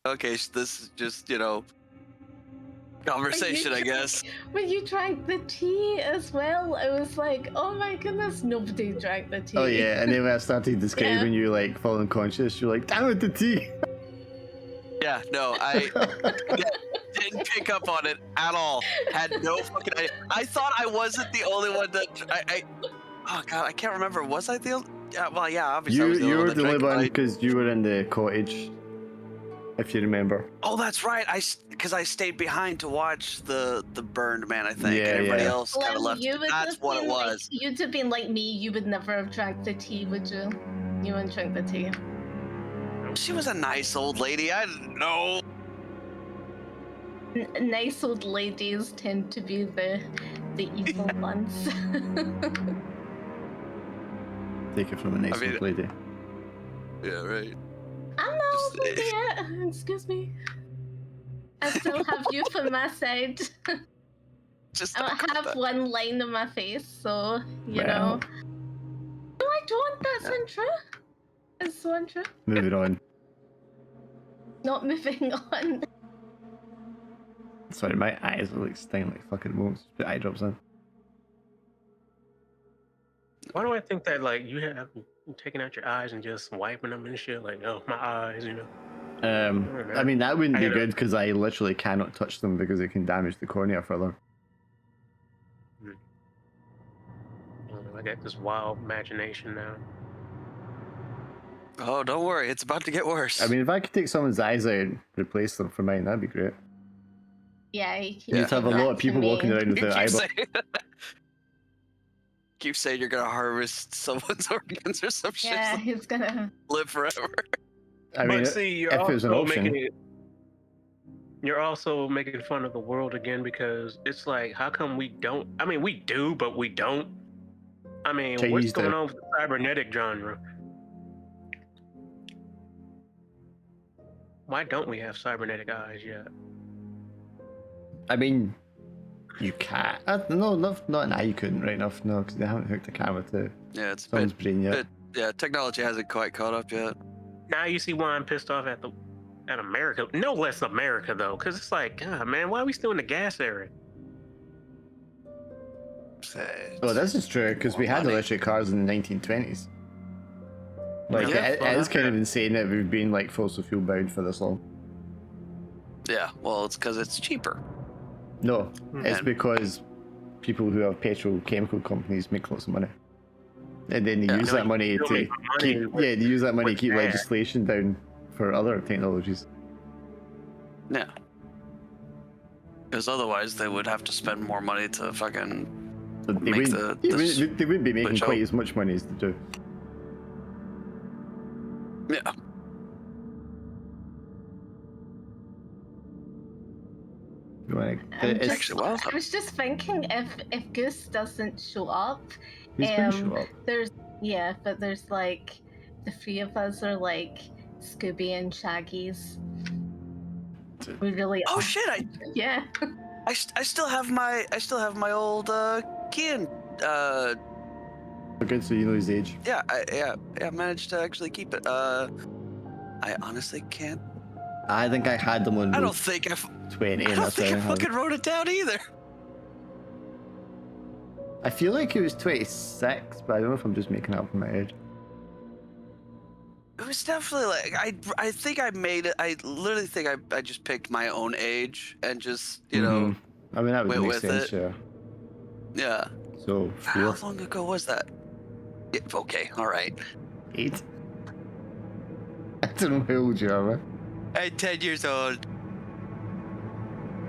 Okay, so this is just, conversation, I guess. When you drank the tea as well, I was like, oh my goodness, nobody drank the tea. Oh yeah, and then when I started describing you like falling conscious, you're like, damn it, the tea. Yeah, no, I didn't pick up on it at all. Had no fucking idea. I thought I wasn't the only one that oh god, I can't remember. Was I the only? Yeah, well, yeah, obviously I was the You only were one that the only drank it, one but because you were in the cottage, if you remember. Oh, that's right. Because I stayed behind to watch the burned man, I think. Yeah, and everybody yeah. else kind of left. That's what it was. Like, you'd have been like me, you would never have drank the tea, would you? You wouldn't drink the tea. She was a nice old lady. I didn't know. Nice old ladies tend to be the evil ones. Take it from a nice old lady. Yeah, right. I'm not old lady yet. Excuse me. I still have youth on my side. Just I don't have one line on my face, so you know. No, I don't. That's untrue. It's so untrue. Moving on. Not moving on. Sorry, my eyes are like stinging like fucking moments. Put eye drops in. Why do I think that like you have taking out your eyes and just wiping them and shit? Like, oh, my eyes, I mean, that wouldn't be good because I literally cannot touch them because it can damage the cornea further. I got this wild imagination now. Oh, don't worry, it's about to get worse. I mean, if I could take someone's eyes out and replace them for mine, that'd be great. Yeah, you'd have a lot of people walking around with their eyeballs. Keep saying you're gonna harvest someone's organs or some shit. Yeah, he's gonna live forever. I mean, but see, you're if it was an option. You're also making fun of the world again because it's like, how come we don't? I mean, we do, but we don't. I mean, what's going on with the cybernetic genre? Why don't we have cybernetic eyes yet? I mean, you can't. No, not now. You couldn't right enough. No, because they haven't hooked the camera to someone's brain yet. Yeah, technology hasn't quite caught up yet. Now you see why I'm pissed off at America. No less America though, because it's like, God, man, why are we still in the gas era? Oh, this is true because we had electric cars in the 1920s. Like, it is kind of insane that we've been like fossil fuel bound for this long. Yeah, well, it's because it's cheaper. No, it's because people who have petrochemical companies make lots of money, and then they use that money to keep legislation down for other technologies. Yeah, because otherwise they would have to spend more money to fucking they wouldn't be making quite as much money as they do. Yeah. I was just thinking if Goose doesn't show up, there's like the three of us are like Scooby and Shaggy's. We really Oh shit! Yeah. I still have my old key and Okay, so you know his age. Yeah, I managed to actually keep it. I honestly can't. I think I had them on. I don't think I 20. I don't think I fucking wrote it down either. I feel like it was 26, but I don't know if I'm just making it up in my head. It was definitely like I think I made it. I literally think I just picked my own age and just I mean that would make sense. Yeah. Yeah. So how long ago was that? Yeah, okay, all right. 8. I don't know how old you are, man. I'm 10 years old.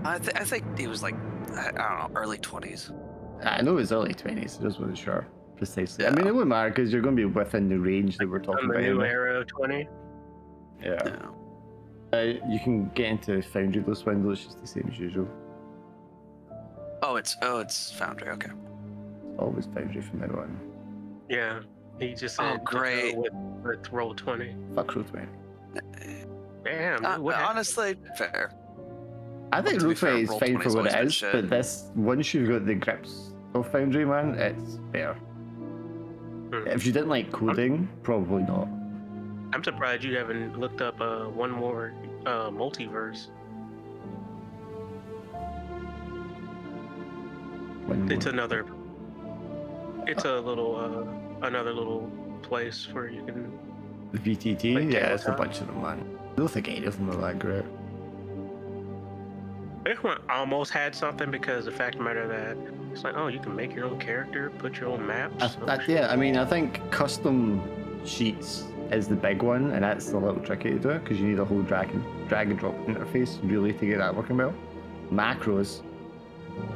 I think he was like, I don't know, early 20s. I know it was early 20s. I just wasn't sure precisely. Yeah. I mean, it wouldn't matter because you're going to be within the range that we're talking On the about. new Anyway. era of 20. Yeah. You can get into Foundry those windows, just the same as usual. Oh, it's Foundry. Okay. Always Foundry from now on. Yeah, he just said, great. With Roll20. Fuck Roll20. Damn, dude, what happened? Honestly, fair. I think To be fair, Roll20 is fine Roll20 for is what it always is, been but shit. this, once you've got the grips of Foundry, man, it's better. If you didn't like coding, probably not. I'm surprised you haven't looked up one more multiverse. It's another. It's a little another little place where you can. The VTT? Like Yeah, it's a tabletop. bunch of them, man. I don't think any of them are that great. This one almost had something because the fact of the matter that it's like, oh, you can make your own character, put your own maps. Yeah, I mean, I think custom sheets is the big one, and that's a little tricky to do because you need a whole drag and drop interface really to get that working well. Macros,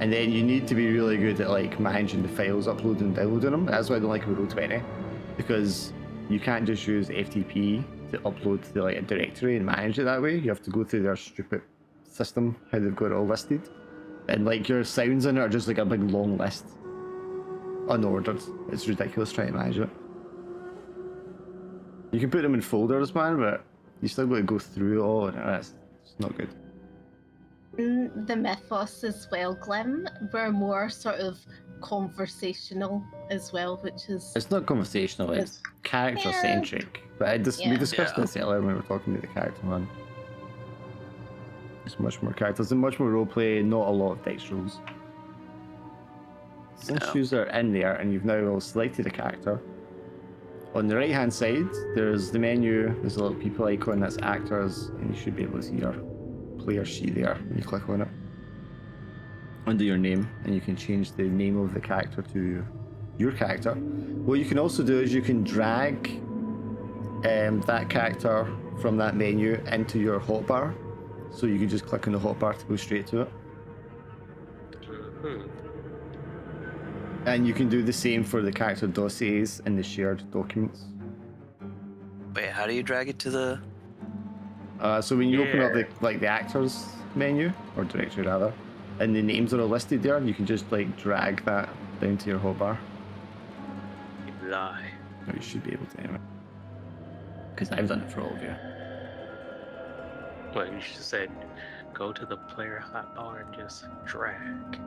and then you need to be really good at like managing the files, uploading and downloading them. That's why I don't like Roll20, because you can't just use FTP to upload to like a directory and manage it that way. You have to go through their stupid system, how they've got it all listed, and like your sounds in it are just like a big long list, unordered. It's ridiculous trying to manage it. You can put them in folders, man, but you still got to go through it all, and it's not good. The Mythos as well, Glim, were more sort of conversational as well, which is... It's not conversational, it's character-centric. But we discussed this earlier when we were talking about the character, man. It's much more characters and much more roleplay, not a lot of dice rolls. Since you are in there and you've now all selected a character, on the right hand side there's the menu, there's a little people icon that's actors, and you should be able to see your player sheet there when you click on it. Under your name, and you can change the name of the character to your character. What you can also do is you can drag that character from that menu into your hotbar. So you can just click on the hotbar to go straight to it. And you can do the same for the character dossiers and the shared documents. Wait, how do you drag it to the... So when you open up the actors menu, or directory rather, and the names are all listed there, you can just like drag that down to your hotbar. You lie. Or you should be able to anyway. Because I've done it for all of you. Well, you should have said, go to the player hotbar and just drag.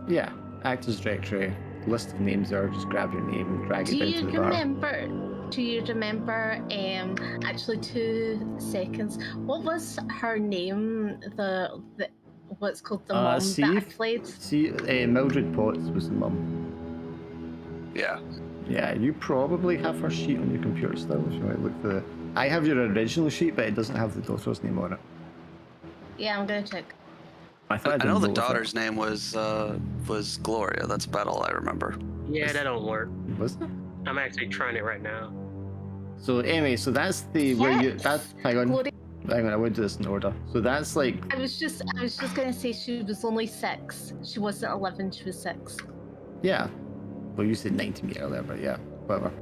Yeah, actors directory, list of names there, just grab your name and drag it down to the bar. Do you remember, actually 2 seconds, what was her name, the what's called the mum that I played? Mildred Potts was the mum. Yeah. Yeah, you probably have her sheet on your computer still if you want to look for the... I have your original sheet, but it doesn't have the daughter's name on it. Yeah, I'm gonna check. I know the daughter's name was Gloria. That's about all I remember. Yeah, that don't work. Was it? I'm actually trying it right now. So anyway, so that's the where you hang on, I went to this in order. So that's like I was just gonna say she was only 6. She wasn't 11. She was 6. Yeah. Well, you said 9 to me earlier, but yeah, whatever.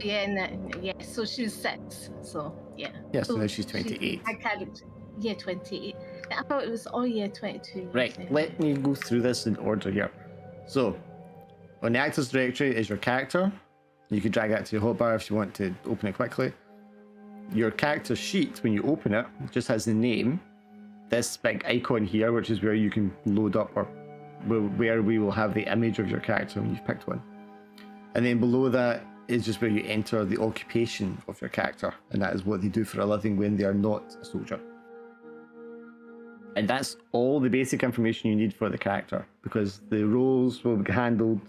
Yeah, so she was 6. So yeah. Yeah, so now she's 28. I can't. Yeah, 28. I thought it was 22. Right, let me go through this in order here. So, on the actors directory is your character. You can drag that to your hotbar if you want to open it quickly. Your character sheet, when you open it, just has the name. This big icon here, which is where you can load up, or where we will have the image of your character when you've picked one. And then below that is just where you enter the occupation of your character, and that is what they do for a living when they are not a soldier. And that's all the basic information you need for the character, because the roles will be handled,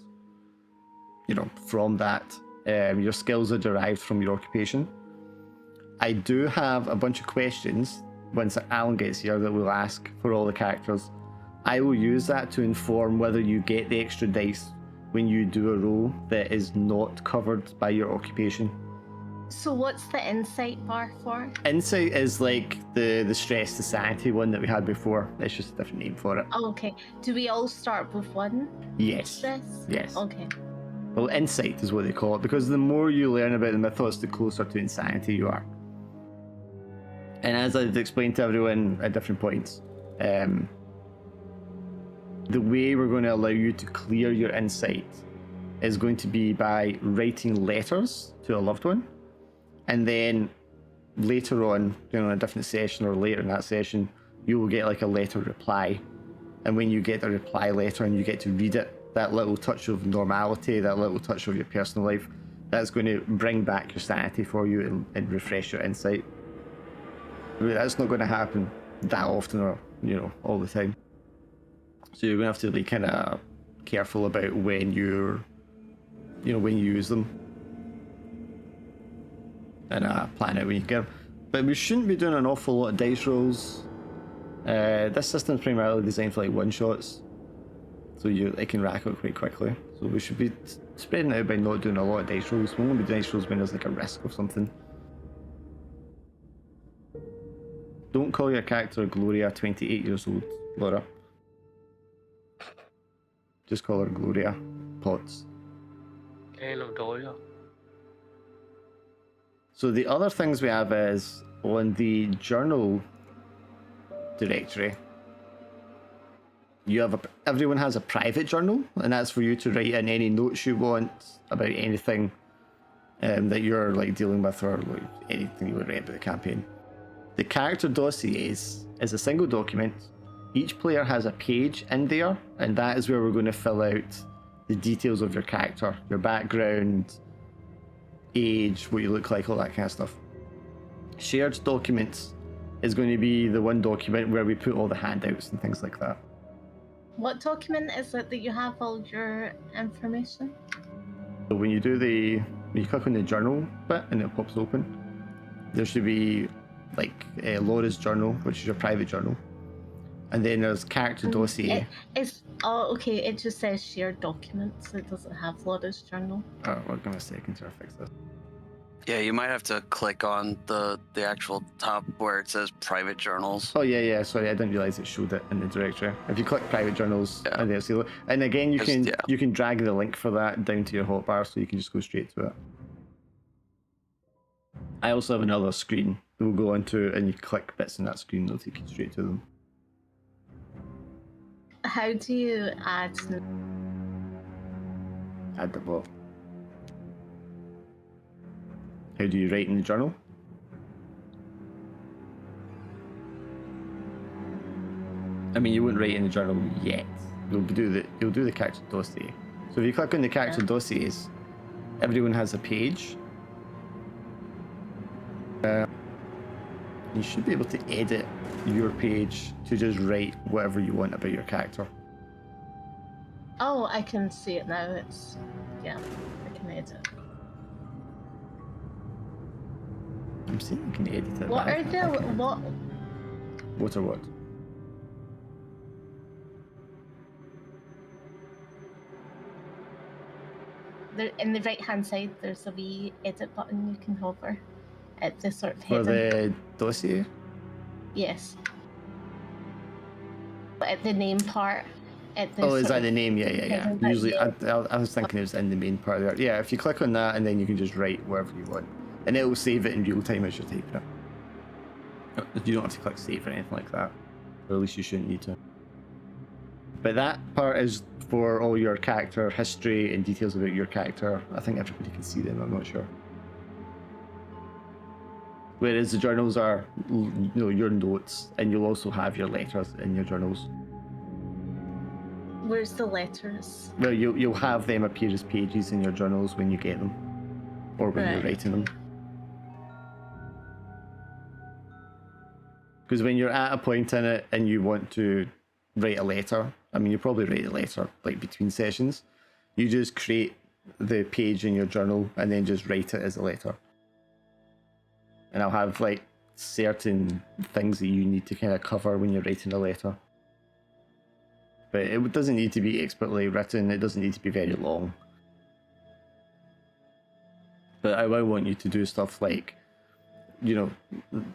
from that. Your skills are derived from your occupation. I do have a bunch of questions once Alan gets here that we'll ask for all the characters. I will use that to inform whether you get the extra dice when you do a role that is not covered by your occupation. So what's the insight bar for? Insight is like the stress to sanity one that we had before. It's just a different name for it. Oh, okay. Do we all start with one? Yes. Stress? Yes. Okay. Well, insight is what they call it, because the more you learn about the mythos, the closer to insanity you are. And as I've explained to everyone at different points, the way we're going to allow you to clear your insight is going to be by writing letters to a loved one, and then later on, in a different session or later in that session, you will get like a letter reply. And when you get the reply letter and you get to read it, that little touch of normality, that little touch of your personal life, that's going to bring back your sanity for you and refresh your insight. I mean, that's not going to happen that often or, all the time. So you're going to have to be kind of careful about when when you use them. And plan out when you get them. But we shouldn't be doing an awful lot of dice rolls. This system's primarily designed for like one-shots. So it can rack up quite quickly. So we should be spreading out by not doing a lot of dice rolls. We won't be doing dice rolls when there's like a risk of something. Don't call your character Gloria 28 years old, Laura. Just call her Gloria Potts. Ain't no Gloria. So the other things we have is on the journal directory. Everyone has a private journal, and that's for you to write in any notes you want about anything that you're like dealing with, or like anything you want to write about the campaign. The character dossiers is a single document. Each player has a page in there, and that is where we're going to fill out the details of your character, your background, age, what you look like, all that kind of stuff. Shared documents is going to be the one document where we put all the handouts and things like that. What document is it that you have all your information? So when you click on the journal bit and it pops open, there should be like Laura's journal, which is your private journal, and then there's character dossier. Okay. It just says shared documents. It doesn't have Laura's journal. Oh, we'll give me a second to fix this. Yeah, you might have to click on the actual top where it says private journals. Oh yeah. Sorry, I didn't realize it showed it in the directory. If you click private journals, and there, see, and again you can drag the link for that down to your hotbar, so you can just go straight to it. I also have another screen that we'll go onto, and you click bits in that screen, it'll take you straight to them. How do you add the what? How do you write in the journal? I mean, you wouldn't write in the journal yet. You'll do the character dossier. So if you click on the character dossiers, everyone has a page. You should be able to edit your page to just write whatever you want about your character. Oh, I can see it now. I can edit. I'm saying you can edit it. What are what? What or what? There, in the right-hand side, there's a wee edit button you can hover at the sort of heading. For the dossier? Yes. But at the name part. Is that the name? Yeah. Usually, I was thinking it was in the main part there. Yeah, if you click on that, and then you can just write wherever you want. And it will save it in real time as you're typing it. You don't have to click save or anything like that. Or at least you shouldn't need to. But that part is for all your character history and details about your character. I think everybody can see them, I'm not sure. Whereas the journals are, your notes, and you'll also have your letters in your journals. Where's the letters? Well, you'll have them appear as pages in your journals when you get them. Or when you're writing them. Because when you're at a point in it and you want to write a letter, I mean, you probably write a letter like between sessions. You just create the page in your journal and then just write it as a letter. And I'll have like certain things that you need to kind of cover when you're writing a letter. But it doesn't need to be expertly written. It doesn't need to be very long. But I will want you to do stuff like, you know,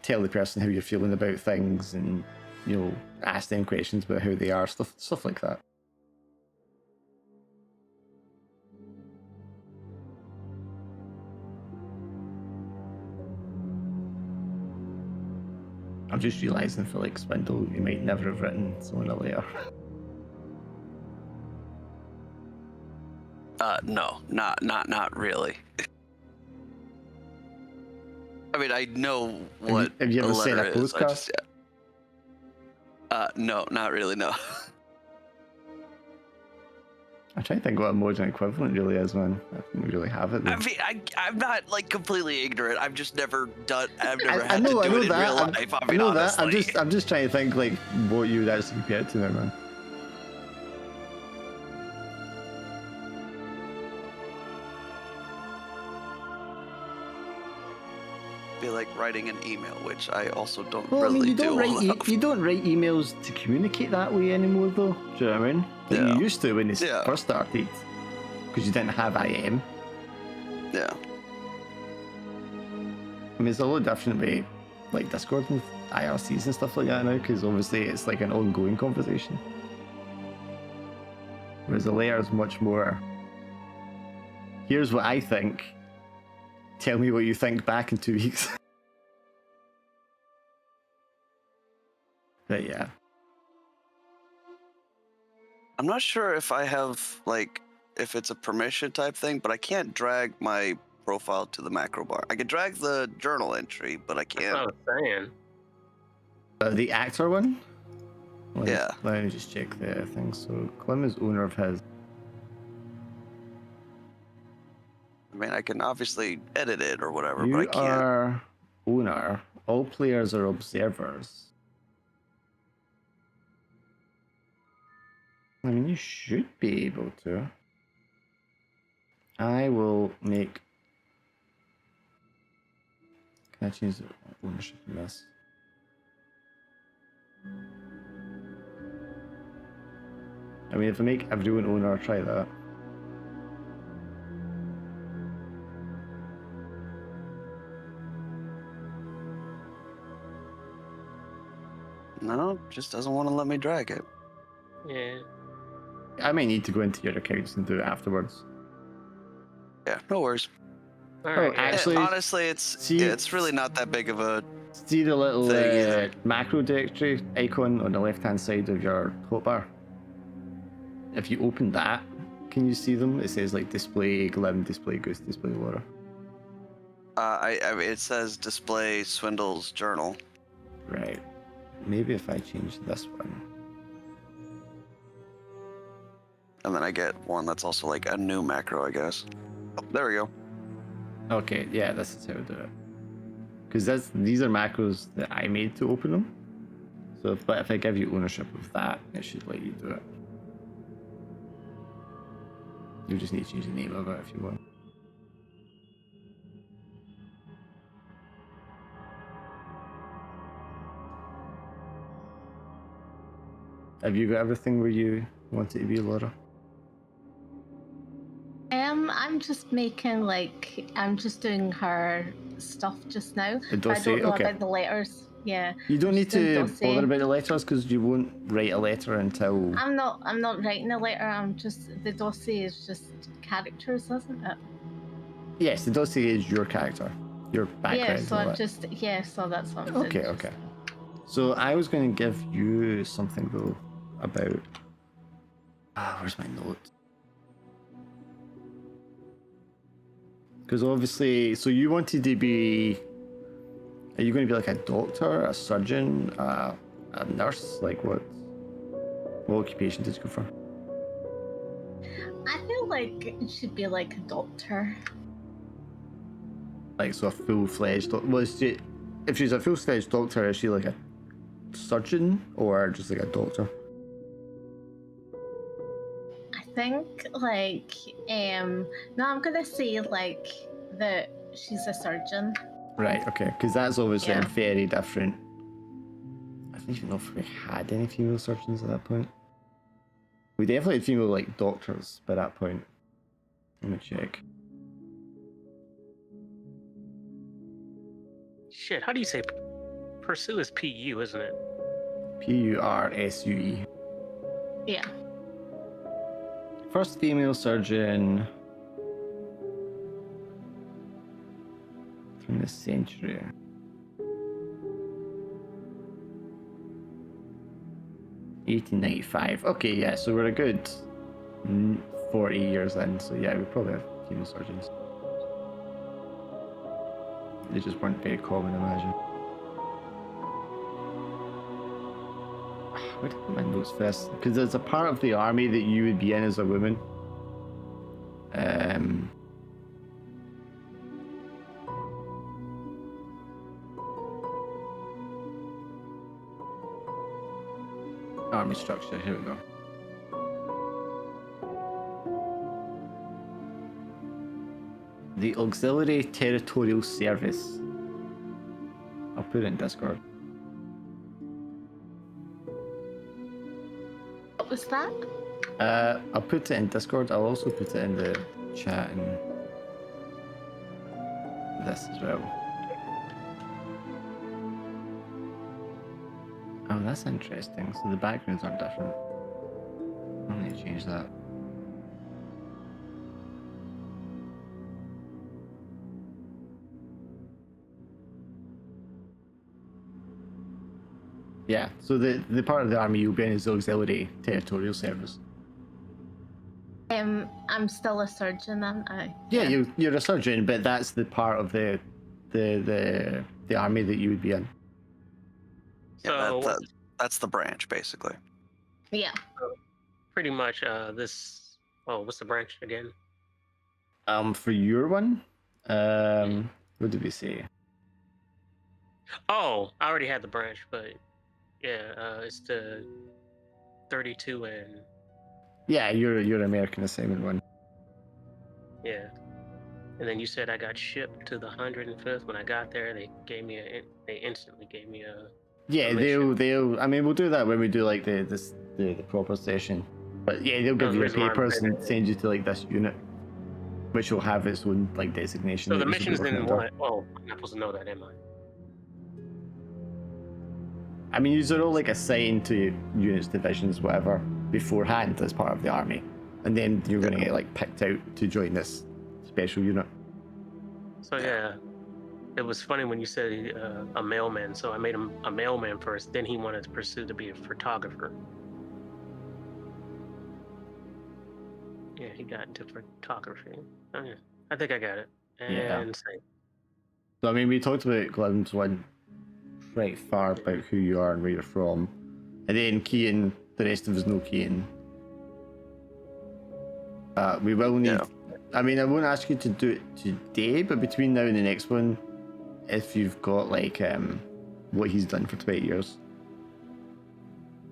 tell the person how you're feeling about things, and, you know, ask them questions about how they are, stuff like that. I'm just realising for like Swindle, you might never have written someone a letter. No, not really. I mean, I know what Have you ever sent a is. postcard? No, not really, no. I'm trying to think what a modern equivalent really is, man. I don't really have it, though. I mean, I'm not like completely ignorant. I've just never had to do it I know in real that. life. I mean, know honestly. that. I'm just trying to think like what you would actually compare it to now, man. Be like writing an email, which I also don't Well, really I mean, you don't write emails to communicate that way anymore, though. Do you know what I mean? Like you used to when it first started, because you didn't have IM. Yeah. I mean, it's a lot different way, like Discord and IRCs and stuff like that now, because obviously it's like an ongoing conversation. Whereas a letter is much more, here's what I think, tell me what you think back in 2 weeks. But yeah. I'm not sure if I have, like, if it's a permission type thing, but I can't drag my profile to the macro bar. I can drag the journal entry, but I can't. That's what I was saying. The actor one? Yeah. Let me just check the thing. So, Clem is owner of his. I mean, I can obviously edit it or whatever, but I You can't. are owner. All players are observers. I mean, you should be able to. I will make. Can I change the ownership in this? I mean, if I make everyone owner, try that. No, just doesn't want to let me drag it. Yeah. I may need to go into your accounts and do it afterwards. Yeah, no worries. All right. Actually, honestly, it's really not that big of a. See the little thing macro directory icon on the left-hand side of your hotbar? If you open that, can you see them? It says like display Glim, display Goose, display Laura. I mean, it says display Swindle's journal. Right. Maybe if I change this one. And then I get one that's also like a new macro, I guess. Oh, there we go. Okay, yeah, this is how to do it. Because these are macros that I made to open them. So if I give you ownership of that, it should let you do it. You just need to change the name of it if you want. Have you got everything where you want it to be, Laura? I'm just making I'm just doing her stuff just now. The dossier, I don't know okay. about the letters. Yeah. You don't need to dossier. bother about the letters because you won't write a letter until. I'm not writing a letter. I'm just the dossier is just characters, isn't it? Yes, the dossier is your character, your background. Yeah, so that's what I'm doing. Okay. So I was going to give you something though about. Where's my note? Because obviously, so you wanted to be. Are you going to be like a doctor, a surgeon, a nurse? Like what occupation did you go for? I feel like it should be like a doctor. Like so, a full-fledged. Well, if she's a full-fledged doctor, is she like a surgeon or just like a doctor? I think no, I'm gonna say that she's a surgeon. Right. Okay. Because that's obviously very different. I don't even know if we had any female surgeons at that point. We definitely had female doctors by that point. Let me check. Shit, how do you say pursue is P-U, isn't it? P-U-R-S-U-E. Yeah. First female surgeon from the century. $1895. Okay, yeah, so we're a good 40 years in, so yeah, we probably have female surgeons. They just weren't very common, I imagine. Where did I put my notes first? Because there's a part of the army that you would be in as a woman. Army structure, here we go. The Auxiliary Territorial Service. I'll put it in Discord. What was that? I'll put it in Discord. I'll also put it in the chat and this as well. Oh, that's interesting. So the backgrounds aren't different. I need to change that. Yeah, so the part of the army you'll be in is the Auxiliary Territorial Service. I'm still a surgeon, aren't I? Yeah, you're a surgeon, but that's the part of the army that you would be in. Yeah, that's the branch, basically. Yeah. Pretty much this... Oh, what's the branch again? For your one, what did we say? Oh, I already had the branch, but yeah, it's the 32 and... Yeah, your American assignment one. Yeah. And then you said I got shipped to the 105th. When I got there, they instantly gave me a... Yeah, they'll. I mean, we'll do that when we do like the proper session. But yeah, they'll give you papers and send you to like this unit, which will have its own like designation. So the mission's in what? Oh, I'm not supposed to know that, am I? I mean, these are all like assigned to units, divisions, whatever, beforehand as part of the army, and then you're going to get like picked out to join this special unit. So yeah. It was funny when you said a mailman, so I made him a mailman first, then he wanted to pursue to be a photographer. Yeah, he got into photography. Oh, yeah. I think I got it. And yeah. So, I mean, we talked about Glenn's one right far about who you are and where you're from. And then Kian, the rest of us know Kian. We will need... Yeah. I mean, I won't ask you to do it today, but between now and the next one, if you've got like what he's done for 20 years,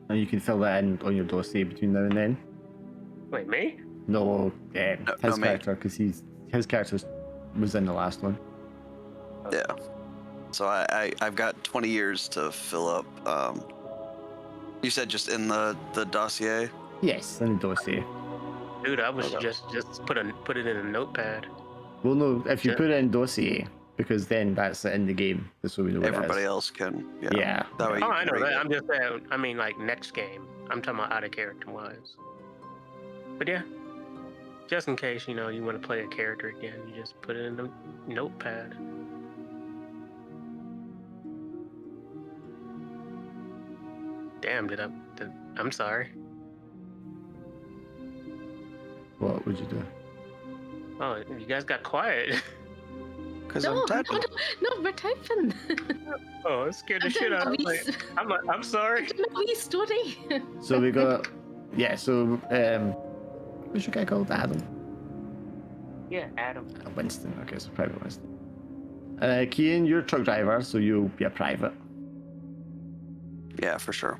and you can fill that in on your dossier between now and then. Wait, me? No, his character, because his character was in the last one. Yeah. So I've got 20 years to fill up. You said just in the dossier? Yes, in the dossier. Dude, I was just put it in a notepad. Well, no, if you put it in dossier, because then that's in the game. That's what we know. Everybody else can. Yeah. That way I know that. I'm just saying. I mean, like next game. I'm talking about out of character wise. But yeah, just in case you want to play a character again, you just put it in a notepad. Damn, I'm sorry. What would you do? Oh, you guys got quiet. Because I'm typing. No, we're typing. Oh, it scared the shit out of me. I'm sorry. A wee story. So we got, so what's your guy called? Adam? Yeah, Adam. Winston. Okay, so Private Winston. Kian, you're a truck driver, so you'll be a private. Yeah, for sure.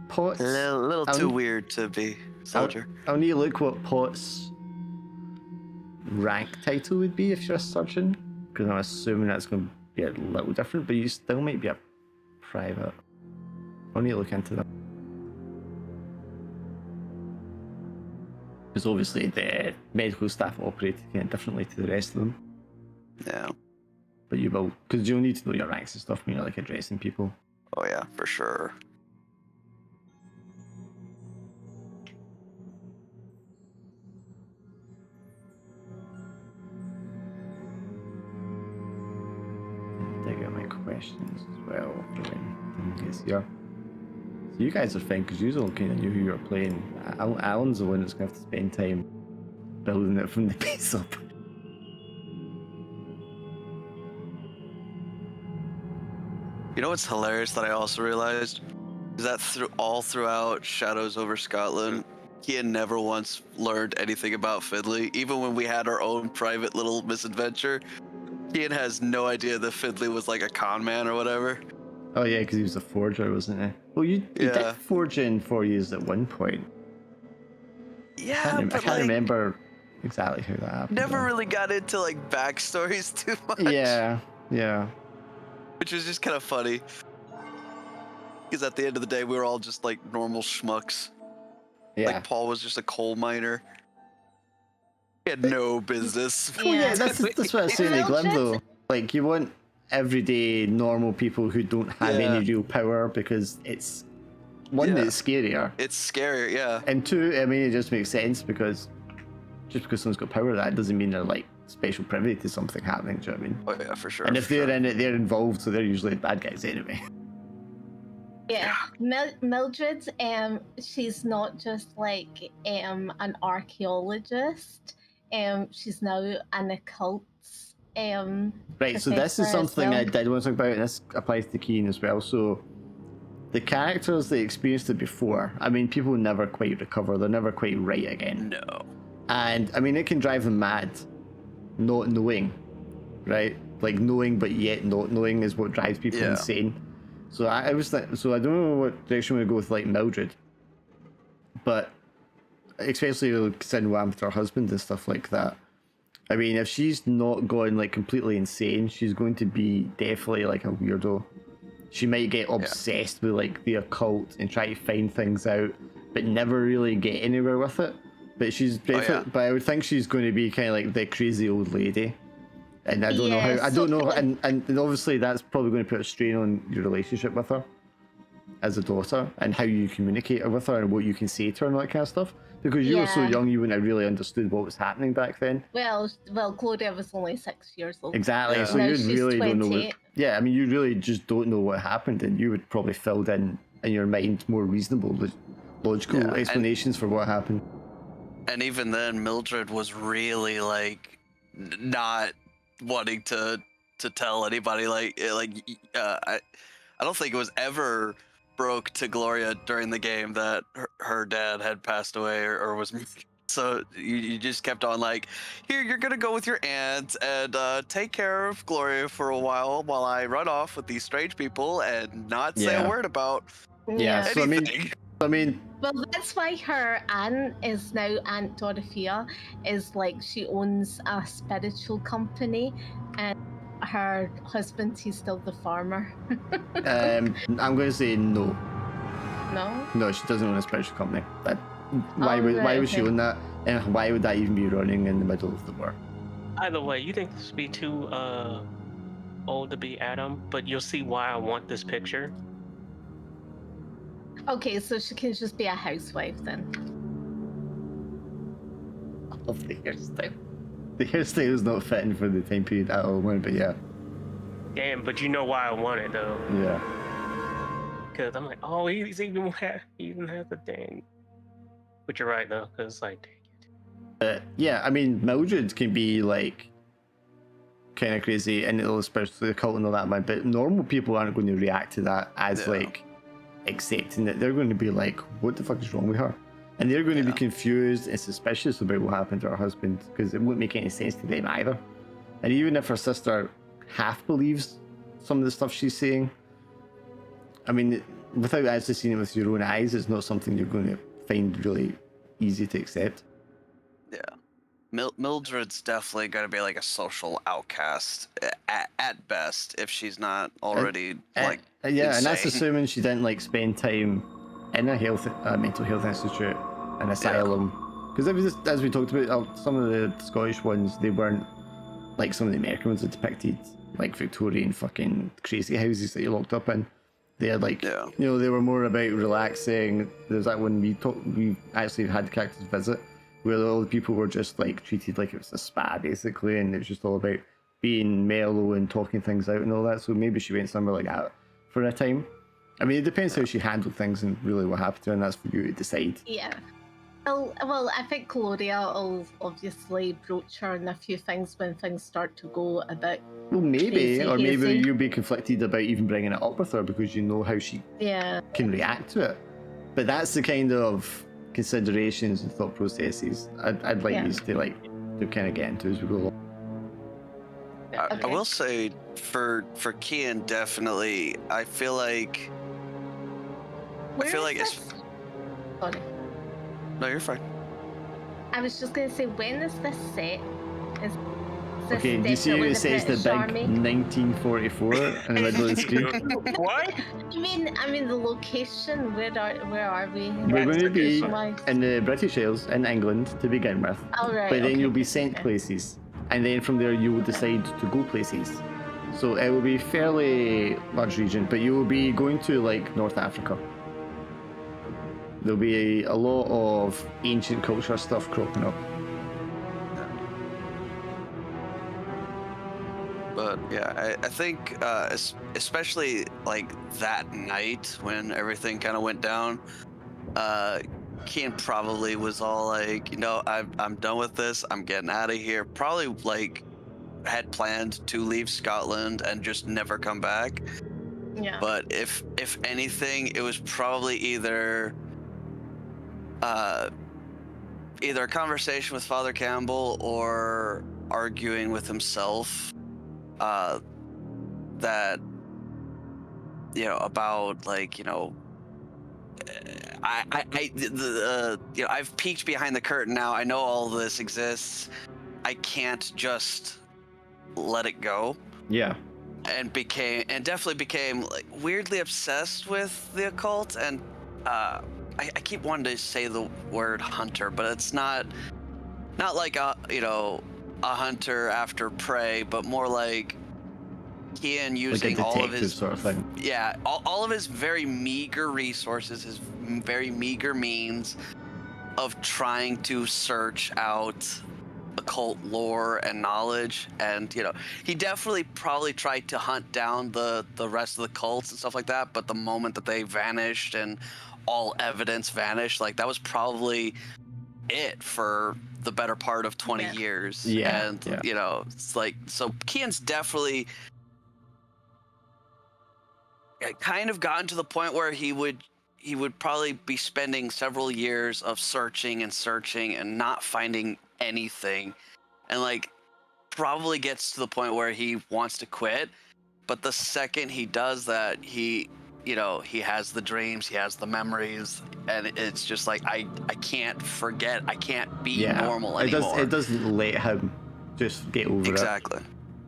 Potts. A little too weird to be soldier. I'll need to look what Potts' rank title would be if you're a surgeon, because I'm assuming that's going to be a little different, but you still might be a private. I'll need to look into that. Because obviously the medical staff operate differently to the rest of them. Yeah. but you will, because you'll need to know your ranks and stuff when you're like addressing people. Oh yeah, for sure. Dig out my questions as well for when Tim gets here. So you guys are fine because you all kind of knew who you were playing. Alan's the one that's going to have to spend time building it from the base up. You know what's hilarious that I also realized is that all throughout Shadows over Scotland, Kian never once learned anything about Fidley. Even when we had our own private little misadventure, Kian has no idea that Fidley was like a con man or whatever. Oh yeah, because he was a forger, wasn't he? Well, you did forge in 4 years at one point. Yeah, I can't remember exactly how that happened. Never really got into like backstories too much. Yeah. Which was just kind of funny. Because at the end of the day, we were all just like normal schmucks. Yeah. Like Paul was just a coal miner. He had no business. Oh yeah, that's what I was saying to Glim though. Like you want everyday normal people who don't have any real power because it's one, it's scarier. It's scarier, yeah. And two, I mean, it just makes sense because just because someone's got power, that doesn't mean they're like special privy to something happening. Do you know what I mean? Oh yeah, for sure. And if they're in it, they're involved, so they're usually bad guys anyway. Yeah, Mildred, she's not just like an archaeologist. She's now an occult. Right, so this is something I did want to talk about, and this applies to Keen as well. So the characters that experienced it before, I mean, people never quite recover. They're never quite right again. No. And I mean, it can drive them mad, not knowing, right? Like knowing but yet not knowing is what drives people insane. So I was like, so I don't know what direction we go with like Mildred, but especially considering what happened with her husband and stuff like that. I mean, if she's not going like completely insane, she's going to be definitely like a weirdo. She might get obsessed with like the occult and try to find things out, but never really get anywhere with it. But she's definitely, but I would think she's going to be kind of like the crazy old lady. And I don't know how, I don't know, and obviously that's probably going to put a strain on your relationship with her as a daughter and how you communicate with her and what you can say to her and all that kind of stuff. Because you were so young, you wouldn't have really understood what was happening back then. Well, Claudia was only 6 years old. Exactly, so now you really 28. don't know what, I mean, you really just don't know what happened, and you would probably filled in your mind more reasonable, logical explanations for what happened. And even then, Mildred was really like not wanting to tell anybody. I don't think it was ever broke to Gloria during the game that her dad had passed away or was murdered. So you just kept on like, here, you're gonna go with your aunt and take care of Gloria for a while I run off with these strange people and not say a word about so I mean well, that's why her aunt is now Aunt Dorothea, is like she owns a spiritual company, and her husband, he's still the farmer. I'm going to say no. No, she doesn't own a spiritual company. Why would she own that, and why would that even be running in the middle of the war? Either way, you think this would be too old to be Adam, but you'll see why I want this picture. Okay, so she can just be a housewife then. I love the hairstyle. The hairstyle is not fitting for the time period at all, but yeah. Damn, but you know why I want it though. Yeah. Because I'm like, oh, he even has the thing. But you're right though, because like, dang it. Yeah, I mean, Mildred can be like kind of crazy, and it'll especially the cult and all that, man. But normal people aren't going to react to that as like accepting it. They're going to be like, what the fuck is wrong with her? And they're going to be confused and suspicious about what happened to her husband, because it won't make any sense to them either. And even if her sister half believes some of the stuff she's saying, I mean, without actually seeing it with your own eyes, it's not something you're going to find really easy to accept. Yeah. Mildred's definitely going to be like a social outcast at best, if she's not already insane. And that's assuming she didn't like spend time in a mental health institute, an asylum. Because as we talked about, some of the Scottish ones, they weren't like some of the American ones are depicted like Victorian fucking crazy houses that you're locked up in. They're like, you know, they were more about relaxing. There's that one we actually had characters visit where all the people were just like treated like it was a spa basically, and it was just all about being mellow and talking things out and all that. So maybe she went somewhere like that for a time. I mean, it depends how she handled things and really what happened to her, and that's for you to decide. Yeah. Well, I think Claudia will obviously broach her on a few things when things start to go a bit. Well, maybe, crazy, or maybe hazy. you'll be conflicted about even bringing it up with her because you know how she can react to it. But that's the kind of considerations and thought processes I'd like you to kind of get into as we go along. I will say for Kian, definitely, I feel like it's. Sorry. No, you're fine. I was just going to say, when is this set? Is this Okay, do you see how it says the big Army? 1944 in the middle of the screen? What? I mean the location. Where are we? We're going to be location-wise? in the British Isles in England to begin with. Oh, right, But then okay. you'll be sent places, and then from there you will decide to go places. So it will be fairly large region, but you will be going to like North Africa. There'll be a lot of ancient culture stuff cropping up. But yeah, I think especially like that night when everything kind of went down, Kian probably was all like, you know, I'm done with this. I'm getting out of here. Probably like had planned to leave Scotland and just never come back. Yeah. But if anything, it was probably either a conversation with Father Campbell or arguing with himself that, you know, about like, you know, you know, I've peeked behind the curtain now. I know all this exists. I can't just let it go. Yeah. And definitely became like weirdly obsessed with the occult, and I keep wanting to say the word hunter, but it's not like a hunter after prey, but more like Kian using like a all of his sort of thing. Yeah, all of his very meager resources, his very meager means of trying to search out occult lore and knowledge. And you know, he definitely probably tried to hunt down the rest of the cults and stuff like that, but the moment that they vanished and all evidence vanished, like that was probably it for the better part of 20 years. Yeah. And you know, it's like, so Kian's definitely kind of gotten to the point where he would probably be spending several years of searching and not finding anything, and like probably gets to the point where he wants to quit. But the second he does that, he has the dreams, he has the memories, and it's just like I can't forget, I can't be normal anymore. It doesn't let him just get over it. Exactly.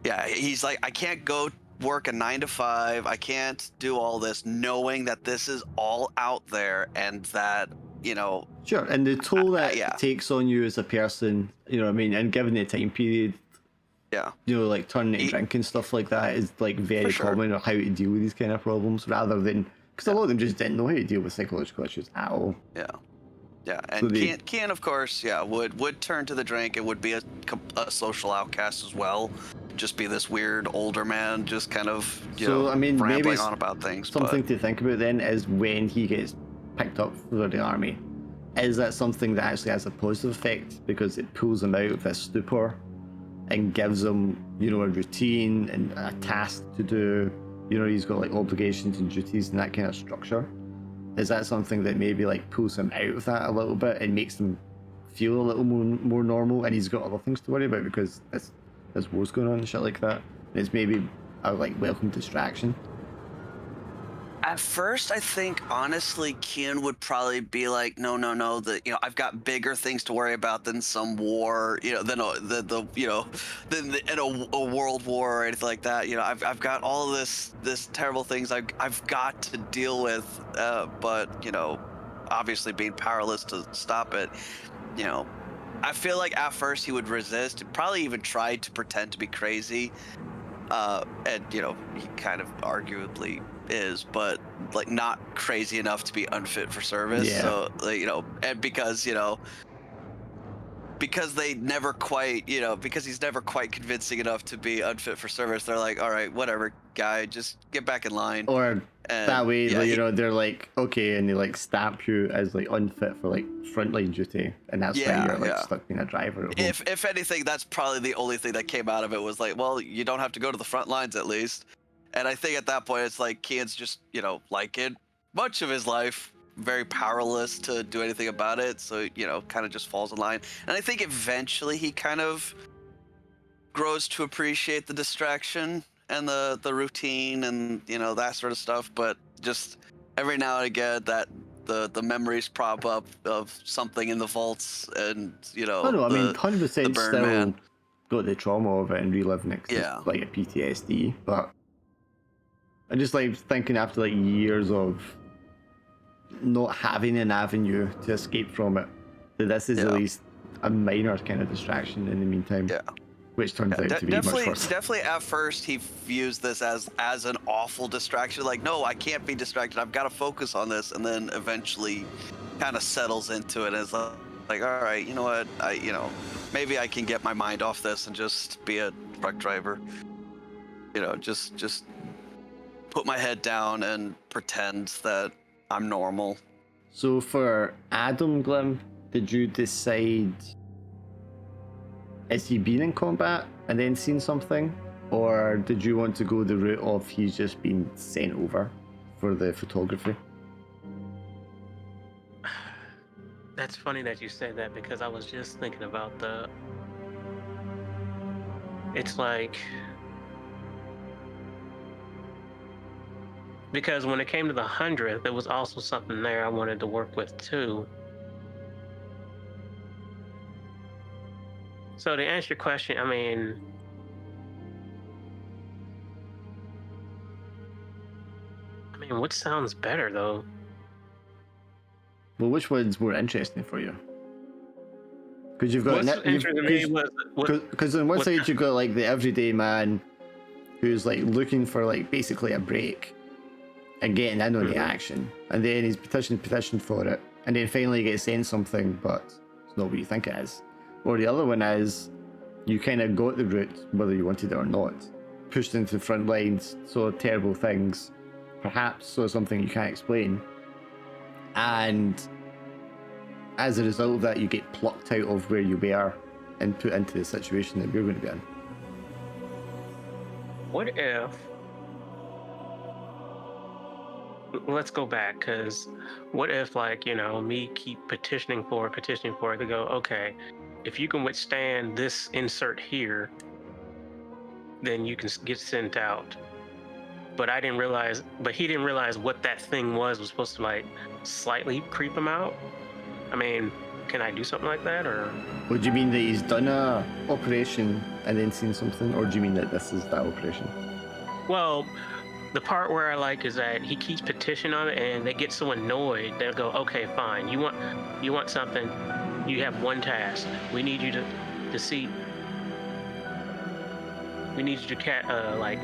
Yeah, he's like, I can't go work a 9 to 5. I can't do all this knowing that this is all out there, and that, you know. Sure, and the toll that it takes on you as a person, you know what I mean, and given the time period, you know, like turning to drink and stuff like that is like very common, or how to deal with these kind of problems, rather than, because a lot of them just didn't know how to deal with psychological issues at all. Yeah, and so Kian, of course, would turn to the drink and would be a social outcast as well. Just be this weird older man, just kind of, you know, rambling on about things. Something to think about then is when he gets picked up for the army. Is that something that actually has a positive effect because it pulls him out of this stupor and gives him, you know, a routine and a task to do? You know, he's got like obligations and duties and that kind of structure. Is that something that maybe like pulls him out of that a little bit and makes him feel a little more normal, and he's got other things to worry about because there's wars going on and shit like that? And it's maybe a like welcome distraction. At first, I think honestly, Kian would probably be like, no, that, you know, I've got bigger things to worry about than some war, you know, than a world war or anything like that. You know, I've got all of this terrible things I've got to deal with, but you know, obviously being powerless to stop it. You know, I feel like at first he would resist, probably even tried to pretend to be crazy, And you know, he kind of arguably is, but like not crazy enough to be unfit for service. Yeah. So like, you know, and because you know, because they never quite, you know, because he's never quite convincing enough to be unfit for service, they're like, all right, whatever, guy, just get back in line. Or and, that way, yeah, you know, they're like, okay, and they like stamp you as like unfit for like frontline duty, and that's why you're like stuck being a driver at home. If anything, that's probably the only thing that came out of it was like, well, you don't have to go to the front lines at least. And I think at that point, it's like Kian's just, you know, like in much of his life, very powerless to do anything about it. So, you know, kind of just falls in line. And I think eventually he kind of grows to appreciate the distraction and the routine and, you know, that sort of stuff. But just every now and again, that the memories prop up of something in the vaults and, you know, I mean, 100% still man. got the trauma of it and reliving it. Yeah. It's like a PTSD, but I just like thinking after like years of not having an avenue to escape from it, that this is at least a minor kind of distraction in the meantime. Yeah. Which turns out to be much worse. Definitely at first he views this as an awful distraction. Like, no, I can't be distracted. I've got to focus on this. And then eventually kind of settles into it as like, all right, you know what? You know, maybe I can get my mind off this and just be a truck driver. You know, just put my head down and pretend that I'm normal. So for Adam Glim, did you decide, has he been in combat and then seen something? Or did you want to go the route of he's just been sent over for the photography? That's funny that you said that, because I was just thinking about it's like, because when it came to the 100th, there was also something there I wanted to work with too. So to answer your question, I mean, what sounds better though? Well, which one's more interesting for you? Because you've got because on one side you've got like the everyday man who's like looking for like basically a break and getting in on the action, and then he's petitioned for it, and then finally gets sent something, but it's not what you think it is. Or the other one is you kind of got the route whether you wanted it or not, pushed into the front lines, saw terrible things, perhaps saw something you can't explain, and as a result of that you get plucked out of where you were and put into the situation that you're going to be in. What if, let's go back, because what if, like, you know, me keep petitioning for it to go, okay, if you can withstand this insert here, then you can get sent out. But he didn't realize what that thing was supposed to like slightly creep him out. I mean, can I do something like that, or? Would you mean that he's done a operation and then seen something, or do you mean that this is that operation? Well, the part where I like is that he keeps petitioning on it, and they get so annoyed they'll go, okay, fine. You want something? You have one task. We need you to see. We need you to like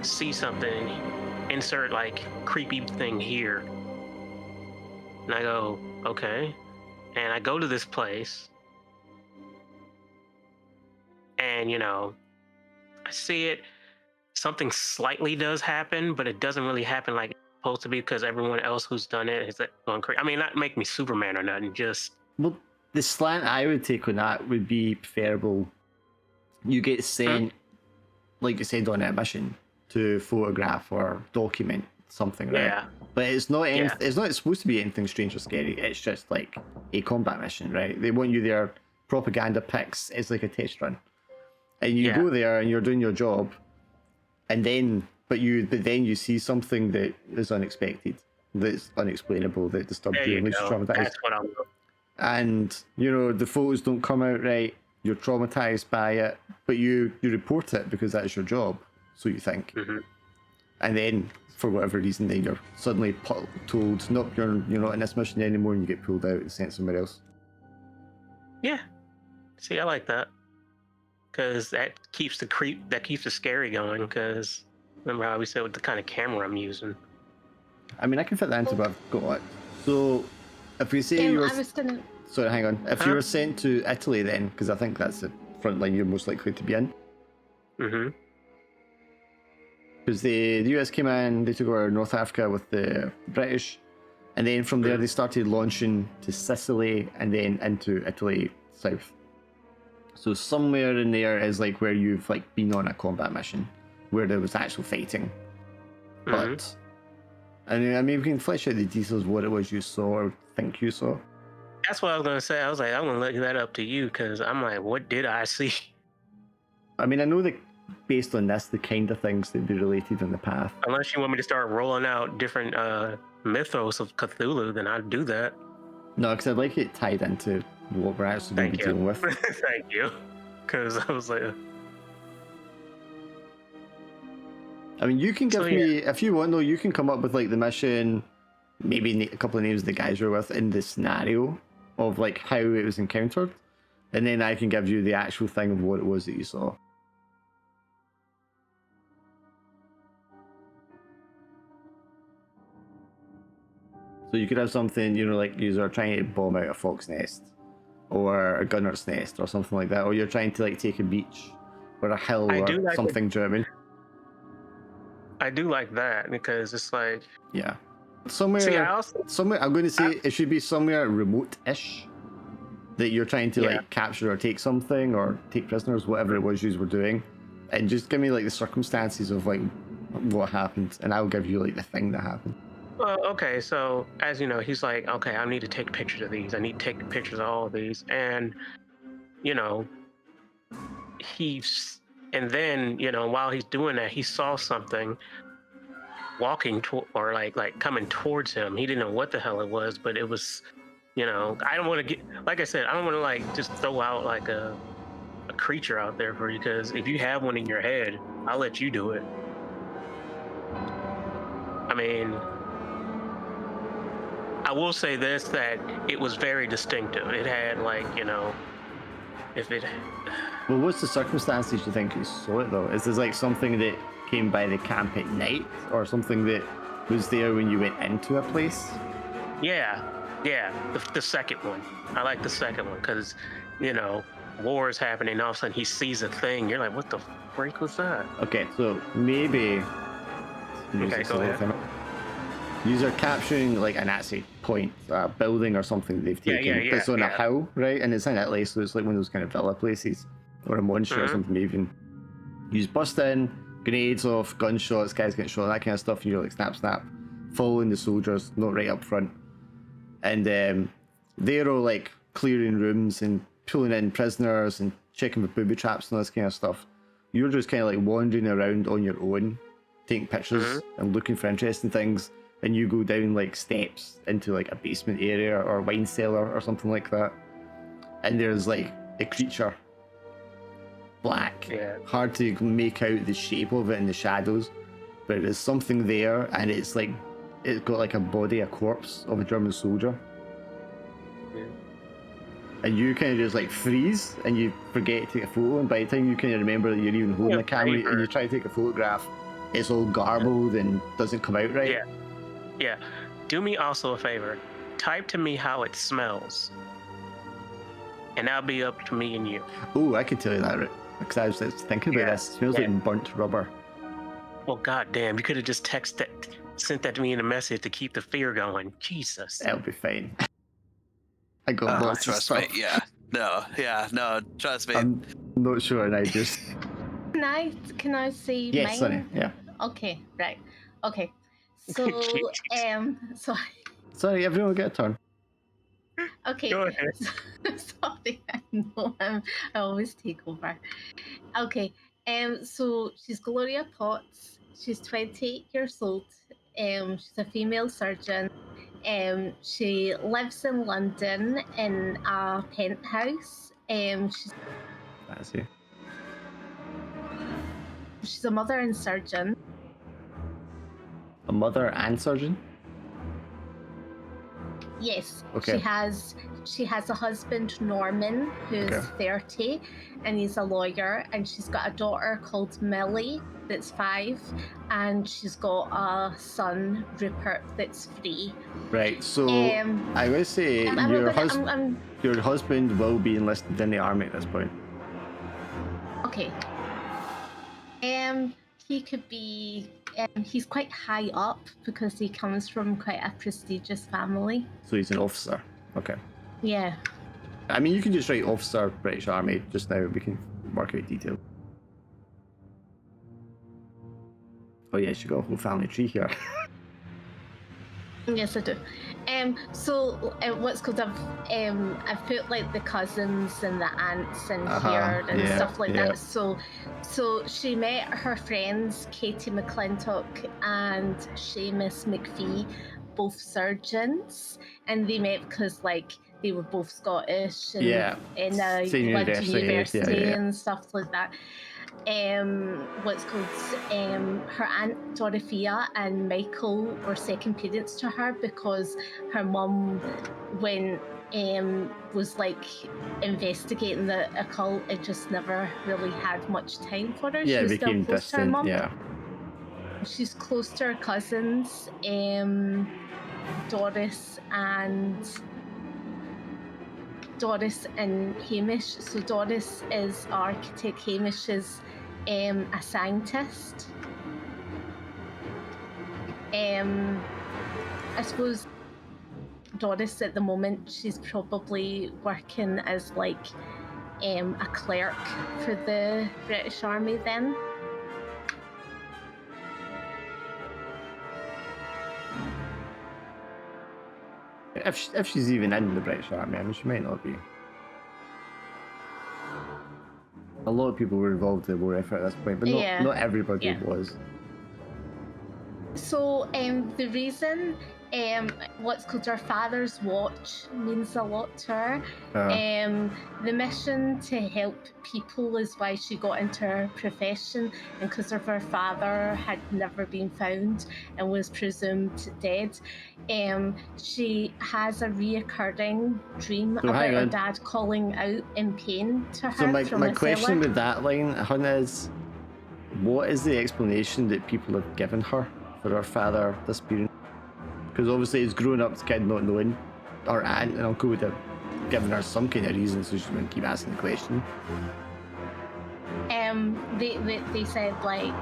see something. Insert like creepy thing here. And I go, okay. And I go to this place, and you know, I see it. Something slightly does happen, but it doesn't really happen like it's supposed to be, because everyone else who's done it is going crazy. I mean, not make me Superman or nothing, just... Well, the slant I would take on that would be preferable. You get sent, like you said, on a mission to photograph or document something, right? Yeah. But it's not it's not supposed to be anything strange or scary. It's just like a combat mission, right? They want you there, propaganda pics. It's like a test run, and you go there and you're doing your job, and then but then you see something that is unexpected, that's unexplainable, that disturbs you, and makes you traumatized. That's what I'm... And you know the photos don't come out right. You're traumatized by it, but you report it because that's your job, so you think. And then for whatever reason, then you're suddenly told, nope, you're not in this mission anymore, and you get pulled out and sent somewhere else. Yeah. See, I like that. because that keeps the scary going. Because remember how we said with the kind of camera I'm using. I mean, I can fit that into what I've got. So, if we say you were... Sorry, hang on. If you were sent to Italy then, because I think that's the front line you're most likely to be in. Mm-hmm. Because the US came in, they took over North Africa with the British, and then from there they started launching to Sicily and then into Italy south. So somewhere in there is like where you've like been on a combat mission, where there was actual fighting. But, I mean, we can flesh out the details of what it was you saw or think you saw. That's what I was going to say. I was like, I'm going to let that up to you, because I'm like, what did I see? I mean, I know that based on this, the kind of things that be related in the path. Unless you want me to start rolling out different mythos of Cthulhu, then I'd do that. No, because I'd like it tied into what we're actually going to be dealing with. Thank you. Because I was like... I mean, you can give me, if you want though, you can come up with like the mission, maybe a couple of names of the guys you're with in the scenario of like how it was encountered, and then I can give you the actual thing of what it was that you saw. So you could have something, you know, like you're trying to bomb out a fox nest or a gunner's nest or something like that, or you're trying to like take a beach or a hill or something German. I do like that because it's like, yeah, somewhere I'm going to say it should be somewhere remote-ish that you're trying to like capture or take something or take prisoners, whatever it was you were doing, and just give me like the circumstances of like what happened, and I'll give you like the thing that happened. Well, okay, so as you know, he's like, okay, I need to take pictures of these. I need to take pictures of all of these, and you know, and then you know, while he's doing that, he saw something walking or like coming towards him. He didn't know what the hell it was, but it was, you know, I don't want to get, like I said, I don't want to like just throw out like a creature out there for you, because if you have one in your head, I'll let you do it. I mean, I will say this, that it was very distinctive. It had like, you know, Well, what's the circumstances you think you saw it though? Is this like something that came by the camp at night, or something that was there when you went into a place? Yeah, the second one. I like the second one because, you know, war is happening, and all of a sudden he sees a thing. You're like, what the freak was that? Okay, so maybe... Okay, go ahead. These are capturing like a Nazi point, a building or something they've taken. It's on a hill, right? And it's in Italy, so it's like one of those kind of villa places, or a monster or something even. You just bust in, grenades off, gunshots, guys getting shot, that kind of stuff, and you're like snap, snap, following the soldiers, not right up front. And they're all like clearing rooms and pulling in prisoners and checking for booby traps and all this kind of stuff. You're just kind of like wandering around on your own, taking pictures and looking for interesting things. And you go down like steps into like a basement area or wine cellar or something like that. And there's like a creature, black, hard to make out the shape of it in the shadows, but there's something there, and it's like, it's got like a body, a corpse of a German soldier. And you kind of just like freeze and you forget to take a photo, and by the time you kind of remember that you're even holding a camera and you try to take a photograph, it's all garbled and doesn't come out right. Yeah. Do me also a favor. Type to me how it smells, and that'll be up to me and you. Oh, I can tell you that, right? Because I was thinking about this. It smells like burnt rubber. Well, goddamn, you could have just sent that to me in a message to keep the fear going. Jesus. That'll be fine. I got lots of stuff. Me. No, trust me. I'm not sure, and I just... Can I say yes, mine? Sonny, yeah. Okay, right. Okay. So, Sorry, everyone will get a turn. Okay. Go ahead. Sorry, I know I always take over. Okay. So she's Gloria Potts. She's 28 years old. She's a female surgeon. She lives in London in a penthouse. She's a mother and surgeon. A mother and surgeon? Yes. Okay. She has a husband, Norman, who's 30, and he's a lawyer, and she's got a daughter called Millie that's 5, and she's got a son, Rupert, that's 3. Right. So I would say your husband will be enlisted in the army at this point. Okay. He could be. He's quite high up because he comes from quite a prestigious family. So he's an officer. Okay. Yeah. I mean, you can just write officer, British Army just now. We can work out detail. Oh yes, you got a whole family tree here. Yes, I do. So what's called I've put like the cousins and the aunts in here and stuff like that. So she met her friends Katie McClintock and Seamus McPhee, both surgeons, and they met because like they were both Scottish and in a university and stuff like that. Her aunt Dorothea and Michael were second parents to her because her mum, when was like investigating the occult, it just never really had much time for her. Yeah, she was became still close distant. to her mum. Yeah. She's close to her cousins, Doris and Hamish. So Doris is architect, Hamish is a scientist. I suppose Doris at the moment, she's probably working as like a clerk for the British Army then. If she's even in the British Army, I mean, she might not be. A lot of people were involved in the war effort at this point, but not everybody was. So the reason what's called her father's watch means a lot to her. The mission to help people is why she got into her profession, and because of her father had never been found and was presumed dead. She has a reoccurring dream about her dad calling out in pain to her. So my question with that line, Hun, is what is the explanation that people have given her for her father disappearing? Because obviously it's grown up, this kid not knowing. Her aunt and uncle would have given her some kind of reason, so she's going to keep asking the question. They said like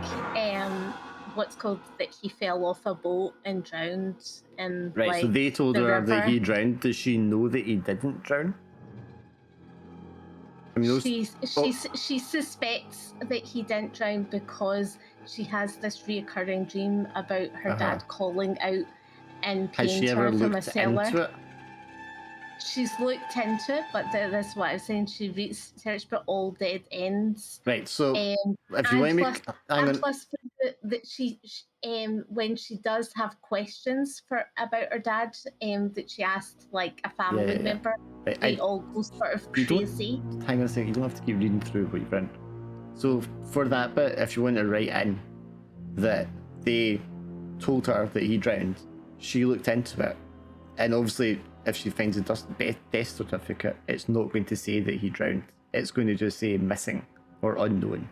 what's called that he fell off a boat and drowned, and right. Like, so they told her river. That he drowned. Does she know that he didn't drown? I mean, she suspects that he didn't drown because she has this reoccurring dream about her dad calling out in pain to her from a cellar. Into it? She's looked into it, but that's what I'm saying. She researched, but all dead ends. Right. So if you want to make, plus that she when she does have questions about her dad, that she asked like a family member, right, they all go sort of crazy. Hang on a second. You don't have to keep reading through what you've written. So for that bit, if you want to write in that they told her that he drowned, she looked into it, and obviously, if she finds a death certificate, it's not going to say that he drowned. It's going to just say missing or unknown.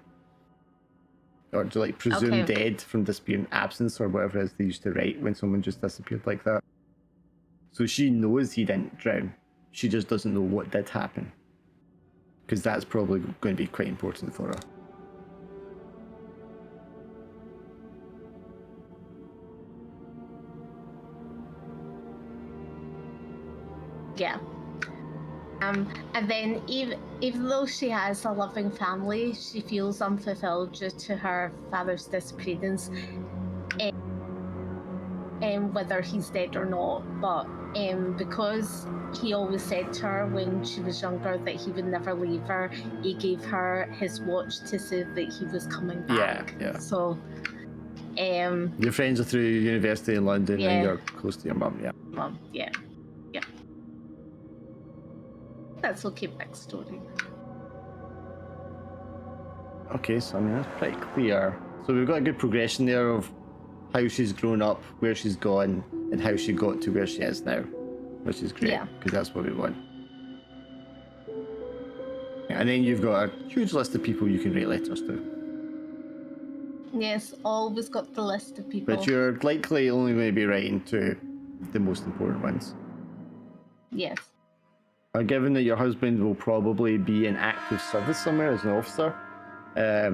Or to like presumed dead from disappearing absence or whatever it is they used to write when someone just disappeared like that. So she knows he didn't drown. She just doesn't know what did happen. Because that's probably going to be quite important for her. Yeah. And then even though she has a loving family, she feels unfulfilled due to her father's disappearance, whether he's dead or not. But because he always said to her when she was younger that he would never leave her, he gave her his watch to say that he was coming back. Yeah. So your friends are through university in London and you're close to your mum, Mum, yeah. That's okay backstory. Okay, so I mean that's pretty clear. So we've got a good progression there of how she's grown up, where she's gone, and how she got to where she is now. which is great because that's what we want. And then you've got a huge list of people you can write letters to. Yes, always got the list of people. But you're likely only going to be writing to the most important ones. Yes. Given that your husband will probably be in active service somewhere as an officer, I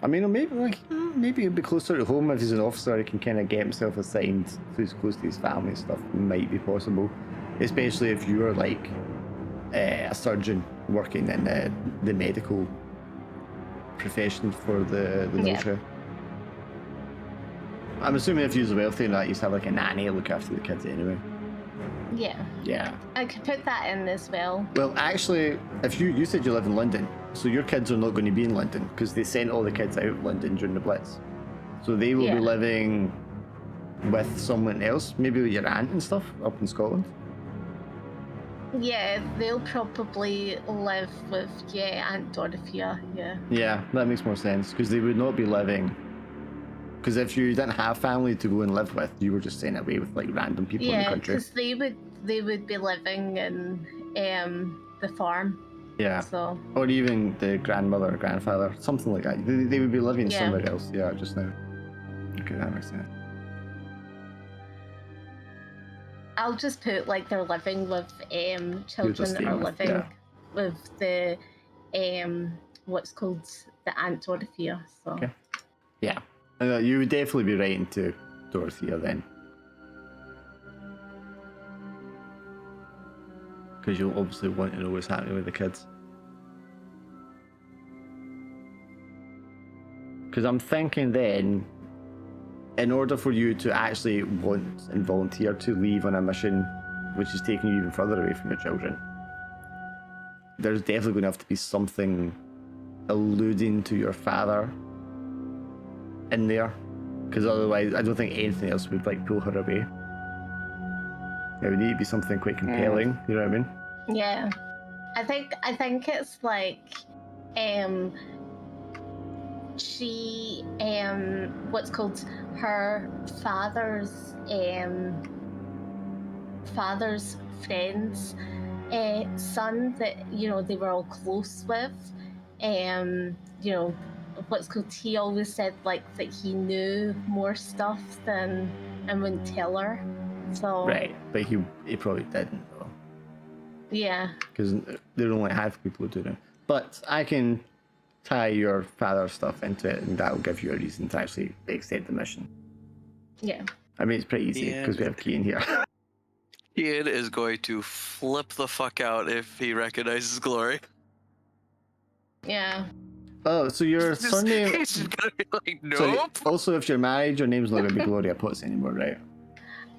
mean, maybe he'll be closer to home if he's an officer. He can kind of get himself assigned so he's close to his family and stuff. Might be possible, especially if you're like a surgeon working in the medical profession for the military. I'm assuming if you're wealthy and that, you have like a nanny to look after the kids anyway. Yeah. I could put that in as well. Well, actually, if you said you live in London, so your kids are not going to be in London because they sent all the kids out of London during the Blitz. So they will be living with someone else, maybe with your aunt and stuff up in Scotland. Yeah, they'll probably live with Aunt Dorothea. Yeah, that makes more sense because they would not be living. Because if you didn't have family to go and live with, you were just sent away with like random people in the country. Yeah, because they would be living in the farm. Yeah. So. Or even the grandmother or grandfather, something like that. They would be living somewhere else. Yeah, just now. Okay, that makes sense. I'll just put like they're living with children that are living with the what's called the Aunt Dorothea. So. Okay. Yeah. You would definitely be writing to Dorothea then. Because you'll obviously want to know what's happening with the kids. Because I'm thinking then, in order for you to actually want and volunteer to leave on a mission which is taking you even further away from your children, there's definitely going to have to be something alluding to your father in there, because otherwise I don't think anything else would like pull her away. It would need to be something quite compelling, you know what I mean? Yeah. I think it's like she what's called her father's friend's son that they were all close with, what's called, he always said like that he knew more stuff than and wouldn't tell her. So right, but he probably didn't though. Yeah. Because there are only half people who do it. But I can tie your father's stuff into it, and that'll give you a reason to actually accept the mission. Yeah. I mean, it's pretty easy because we have Kian here. Kian is going to flip the fuck out if he recognizes Glory. Yeah. Oh, so your surname... He's just gonna be like, nope. So, also, if you're married, your name's not going to be Gloria Potts anymore, right?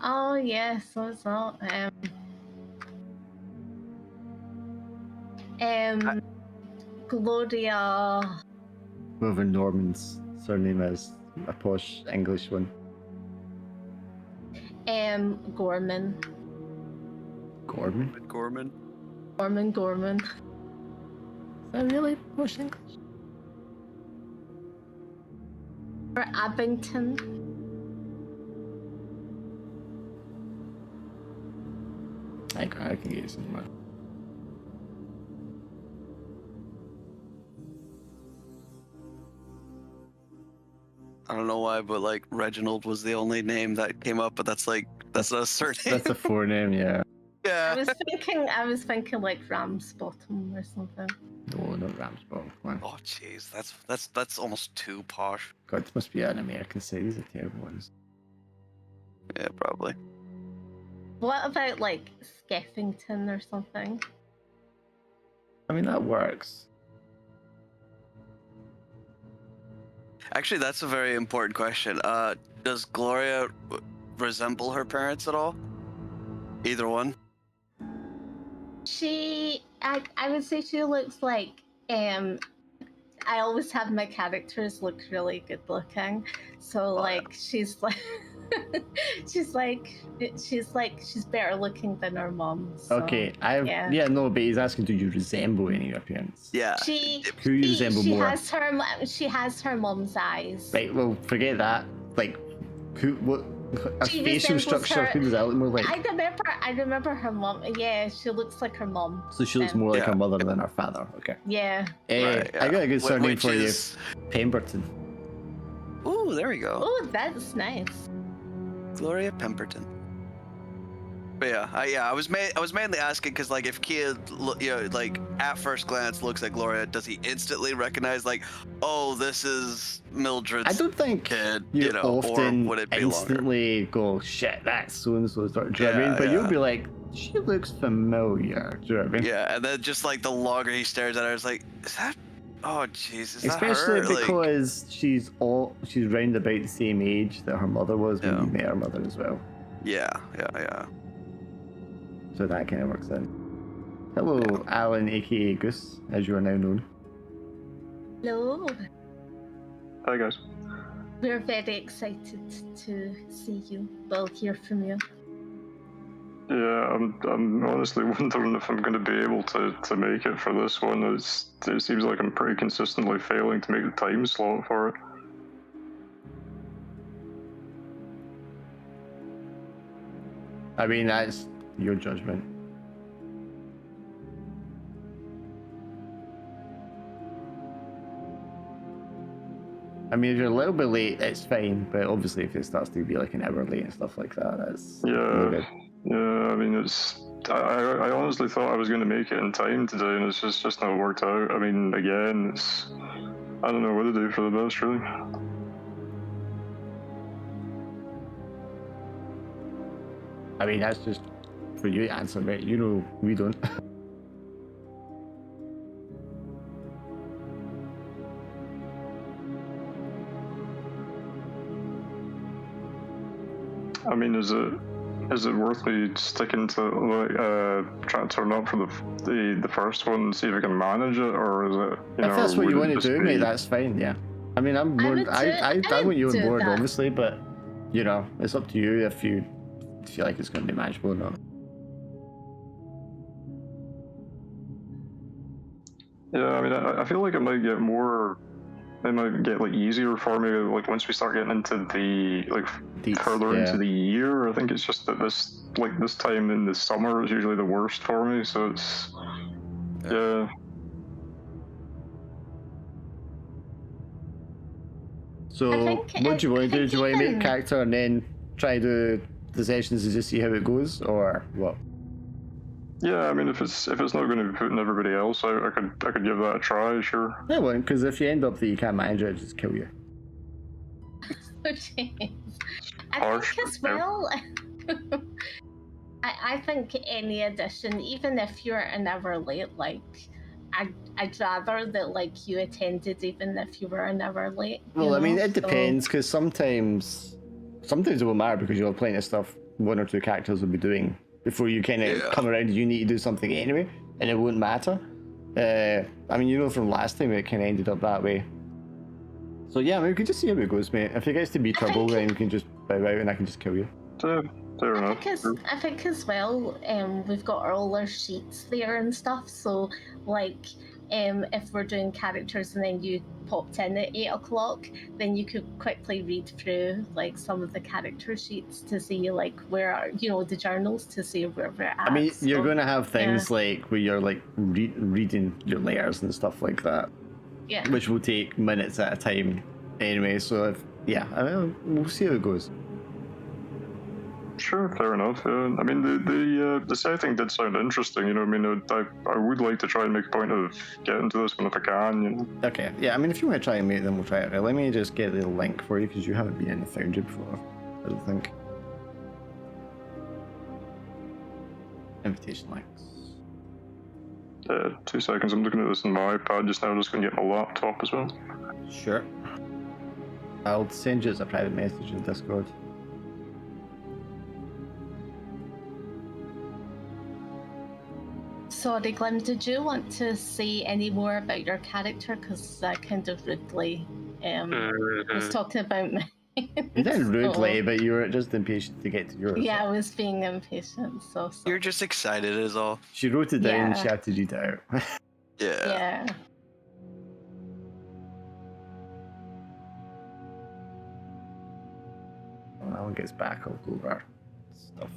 Oh, yes, so it's not. Gloria... Whoever Norman's surname is, a posh English one. Gorman. Gorman? Gorman? Gorman. Is that really posh English? Or Abington. I can get you somewhere. I don't know why, but like Reginald was the only name that came up, but that's not a surname. That's a forename, yeah. Yeah. I was thinking like Ramsbottom or something. No, not Ramsbottom. Come on. Oh jeez, that's almost too posh. God, this must be an American site. These are terrible ones. Yeah, probably. What about like Skeffington or something? I mean, that works. Actually, that's a very important question. Does Gloria resemble her parents at all? Either one? I would say she looks like, I always have my characters look really good looking. So like, she's like, she's better looking than her mom. So, okay, no, but he's asking, do you resemble any of your parents? Yeah. Who you resemble more? She has her mom's eyes. Right, well, forget that. Like, A She facial resembles structure. her- Who does that look more like? I remember her mom. Yeah, she looks like her mom. So she looks more like Yeah. her mother than her father. Okay. Yeah. Right, I got a good surname Which for is... you. Pemberton. Ooh, there we go. Oh, that's nice. Gloria Pemberton. But I was mainly asking because like if Kia, like at first glance looks at Gloria, does he instantly recognize like, oh, this is Mildred's I don't think kid, you often or would it be instantly go, shit, that's so and so's daughter. Do you know what I mean? But you'll be like, she looks familiar. Do you know what I mean? Yeah, and then just like the longer he stares at her, it's like, is that? Oh, jeez, is Especially that her? because she's round about the same age that her mother was when you met her mother as well. Yeah. So that kind of works in. Hello, Alan, aka Goose, as you are now known. Hello. Hi guys. We're very excited to see you. We'll hear from you. Yeah, I'm honestly wondering if I'm going to be able to make it for this one. It seems like I'm pretty consistently failing to make the time slot for it. I mean, that's your judgment. I mean, if you're a little bit late, it's fine. But obviously, if it starts to be like an hour late and stuff like that, that's no good. Yeah. I mean, I honestly thought I was going to make it in time today, and it's just not worked out. I mean, again, I don't know what to do for the best, really. I mean, that's just for you to answer, mate. You know, we don't. I mean, is it worth me sticking to like trying to turn up for the first one and see if I can manage it, or is it? If that's what you want to do, mate, that's fine. Yeah. I mean, I want you on board, obviously, but you know, it's up to you if you feel like it's going to be manageable or not. Yeah, I mean, I feel like it might get like easier for me like once we start getting into the like further into the year. I think it's just that this time in the summer is usually the worst for me, so it's yeah. So what do you want to do? Do you want to make a character and then try to do the sessions and just see how it goes, or what? Yeah, I mean, if it's not going to be putting everybody else out, I could give that a try, sure. Yeah, well, because if you end up that you can't manage it, just kill you. Oh, jeez. I think as well. I think any addition, even if you're an hour late, like I'd rather that like you attended even if you were an hour late. Well, I mean, it depends, because sometimes it won't matter because you'll have plenty of stuff one or two characters will be doing before you kind of come around. You need to do something anyway, and it won't matter. I mean, you know, from last time it kind of ended up that way. So yeah, I mean, we can just see how it goes, mate. If it gets to be trouble, then we can just bow out and I can just kill you. Fair enough. I think as well, we've got all our sheets there and stuff. So like, if we're doing characters and then you popped in at 8 o'clock, then you could quickly read through like some of the character sheets to see like where are, you know, the journals to see where we're at. I mean, you're going to have things like where you're like reading your layers and stuff like that. Yeah. Which will take minutes at a time anyway. So I mean, we'll see how it goes. Sure, fair enough. I mean, the setting did sound interesting. You know, I mean, I would like to try and make a point of getting to this one if I can. You know. Okay. Yeah. I mean, if you want to try and make them, we'll try it. Let me just get the link for you because you haven't been in the Foundry before. I don't think. Invitation links. 2 seconds. I'm looking at this on my iPad just now. I'm just going to get my laptop as well. Sure. I'll send you as a private message in Discord. Sorry, Glim, did you want to say any more about your character? Because I kind of rudely was talking about me. You didn't rudely, but you were just impatient to get to yours. Yeah, I was being impatient, so. You're just excited is all. She wrote it down and she had to read it out. Yeah. Alan gets back, I'll go over stuff.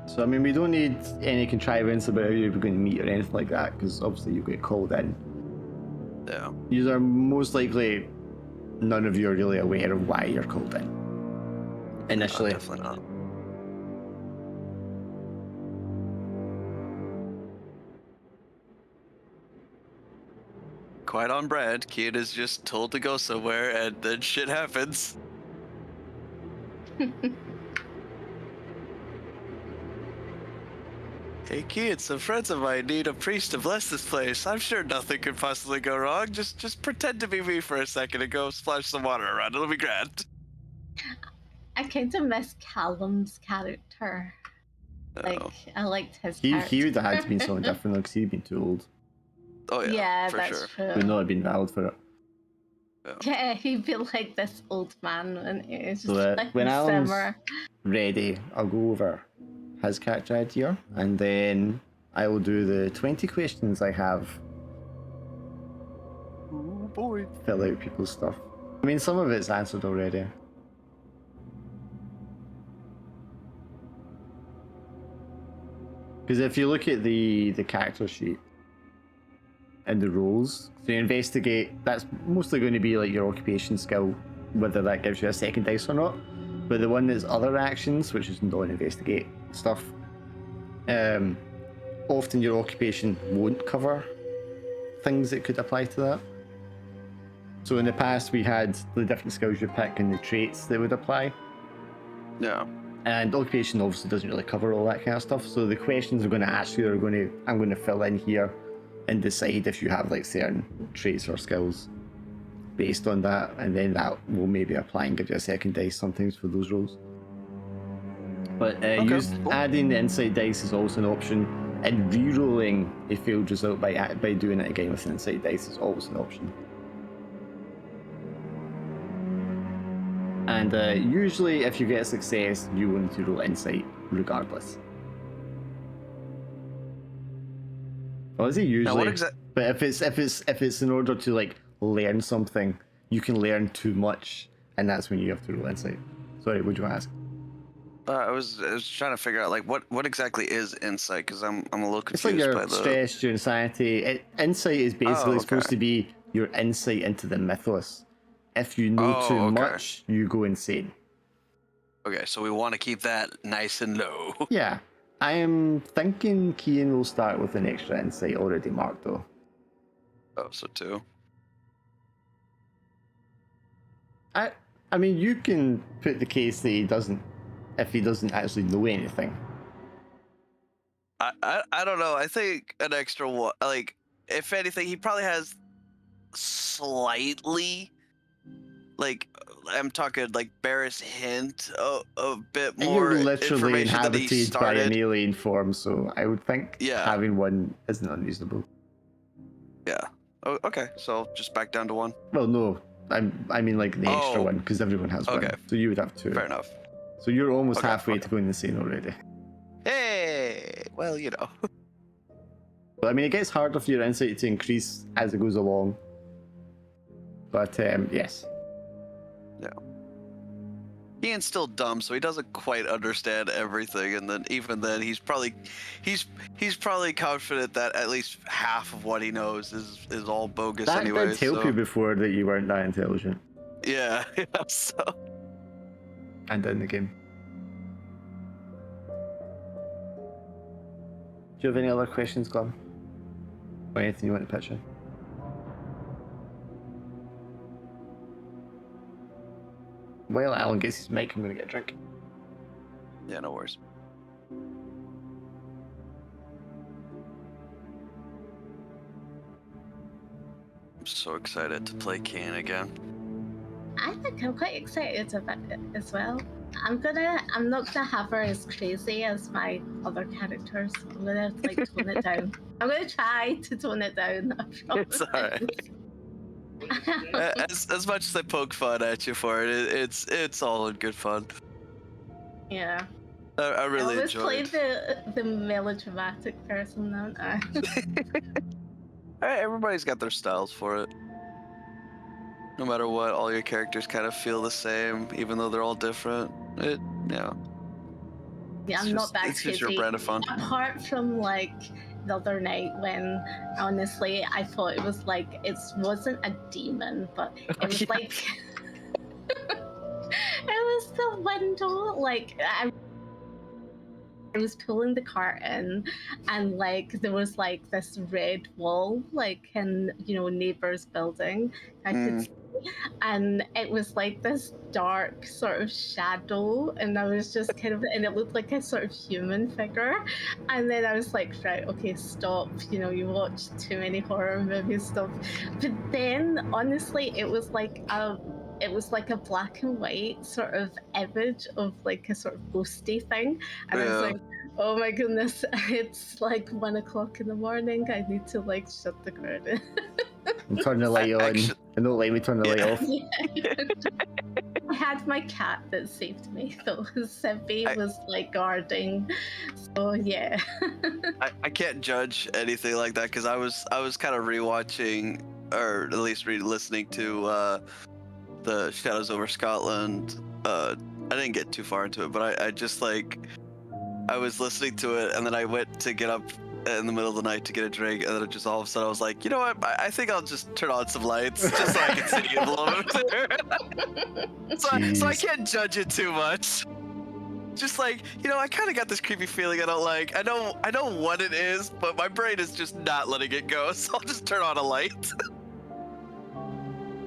So, I mean, we don't need any contrivance about how you're going to meet or anything like that, because obviously you get called in. Yeah. These are most likely, none of you are really aware of why you're called in. Initially. No, definitely not. Quite on brand, Kian is just told to go somewhere and then shit happens. Hey Kian, some friends of mine need a priest to bless this place. I'm sure nothing could possibly go wrong. Just pretend to be me for a second and go splash some water around. It'll be grand. I kind of miss Callum's character. Like, I liked his character. He would have had to be something different because he'd been too old. Oh yeah, yeah, for that's sure. true. Would not have been valid for it. Yeah, he'd be like this old man, and it's just So like when Alan's simmer. ready, I'll go over his character idea, and then I will do the 20 questions I have. Oh boy. Fill out people's stuff. I mean, some of it's answered already. Because if you look at the character sheet and the roles, so you investigate, that's mostly going to be like your occupation skill, whether that gives you a second dice or not. But the one that's other actions, which is non-investigate stuff, often your occupation won't cover things that could apply to that. So in the past we had the different skills you pick and the traits that would apply. Yeah. And occupation obviously doesn't really cover all that kind of stuff. So the questions I'm going to ask you are I'm going to fill in here and decide if you have like certain traits or skills based on that, and then that will maybe apply and give you a second dice sometimes for those rolls. But adding the insight dice is also an option, and re-rolling a failed result by doing it again with an insight dice is always an option. And usually if you get a success, you will need to roll insight regardless. Well, is it usually? But if it's in order to like learn something, you can learn too much, and that's when you have to roll insight. Sorry, what do you ask? I was trying to figure out like what exactly is insight, because I'm a little confused. It's like by your the stress, your anxiety. Insight is basically supposed to be your insight into the mythos. If you know too much, you go insane. Okay, so we want to keep that nice and low. Yeah. I am thinking Kian will start with an extra insight already marked though. Oh, so 2. I mean, you can put the case that if he doesn't actually know anything. I don't know. I think an extra one, like, if anything, he probably has slightly, like, I'm talking like barest hint a bit more. You're literally inhabited by an alien form, so I would think having one isn't unreasonable. Yeah. Oh, okay. So just back down to 1. Well, no. I mean like the extra one, because everyone has one. So you would have 2. Fair enough. So you're almost halfway to going insane already. Hey, well, you know. Well, I mean, it gets harder for your insight to increase as it goes along. But yes. Yeah. Ian's still dumb, so he doesn't quite understand everything, and then even then, he's probably confident that at least half of what he knows is all bogus anyway. That did help you before that you weren't that intelligent. Yeah, so. And in the game. Do you have any other questions, Glenn? Or anything you want to pitch in? While Alan gets his mic, I'm going to get a drink. Yeah, no worries. I'm so excited to play Kane again. I think I'm quite excited about it as well. I'm not gonna have her as crazy as my other characters. I'm gonna like tone it down. I'm gonna try to tone it down. It's alright. as much as I poke fun at you for it, it's all in good fun. Yeah. I really always play enjoyed. the melodramatic person, don't I? Everybody's got their styles for it. No matter what, all your characters kind of feel the same, even though they're all different. Yeah, I'm not that it's crazy. just your brand of fun. Apart from like the other night when honestly I thought it was like it wasn't a demon, but it was like it was the window. Like I was pulling the curtain and like there was like this red wall like in neighbor's building I could see, and it was like this dark sort of shadow, and I was just kind of, and it looked like a sort of human figure, and then I was like, right, okay, stop, you watch too many horror movies, stop. But then honestly it was like a black and white sort of image of like a sort of ghosty thing, and I was like, oh my goodness, it's like 1 o'clock in the morning, I need to like shut the curtain. And turn the light on, and don't let me turn the light off. I had my cat that saved me though. Sebby was like guarding, so yeah. I can't judge anything like that because I was kind of rewatching, or at least listening to the Shadows over Scotland. I didn't get too far into it, but I just like I was listening to it, and then I went to get up in the middle of the night to get a drink, and then just all of a sudden I was like, you know what? I think I'll just turn on some lights just so I can see it a little bit. so I can't judge it too much. Just like, I kind of got this creepy feeling I don't like. I know what it is, but my brain is just not letting it go, so I'll just turn on a light.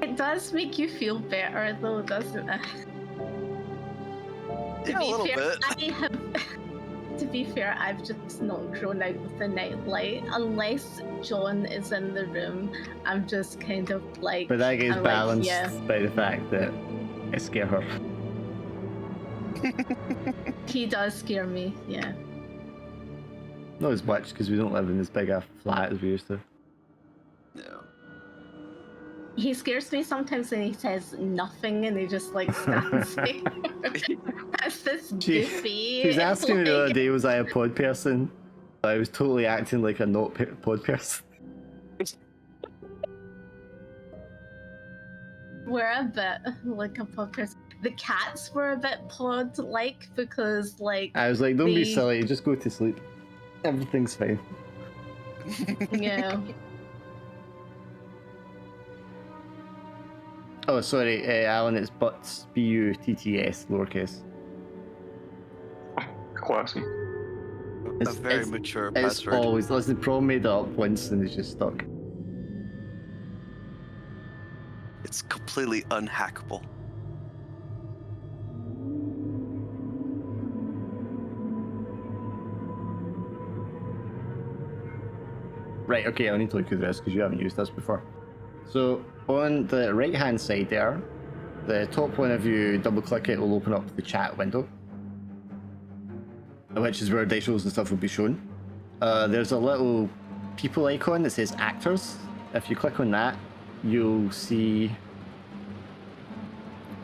It does make you feel better though, doesn't it? Yeah, a little bit. To be fair, I've just not grown out with the nightlight. Unless John is in the room, I'm just kind of like... But that gets balanced by the fact that I scare her. He does scare me, yeah. Not as much, because we don't live in as big a flat as we used to. No. He scares me sometimes when he says nothing and he just like stands there. That's this goofy. She was asking me the other day, was I a pod person? I was totally acting like a not pod person. We're a bit like a pod person. The cats were a bit pod-like because like... I was like, don't be silly, just go to sleep. Everything's fine. Yeah. Oh, sorry, Alan, it's Butts, B-U-T-T-S, lowercase. Classy. A very mature password. It's always, listen, Pro made it up once and it's just stuck. It's completely unhackable. Right, okay, I need to look through this because you haven't used this before. So, on the right hand side there, the top one, if you double click it, will open up the chat window, which is where dice rolls and stuff will be shown. There's a little people icon that says actors. If you click on that, you'll see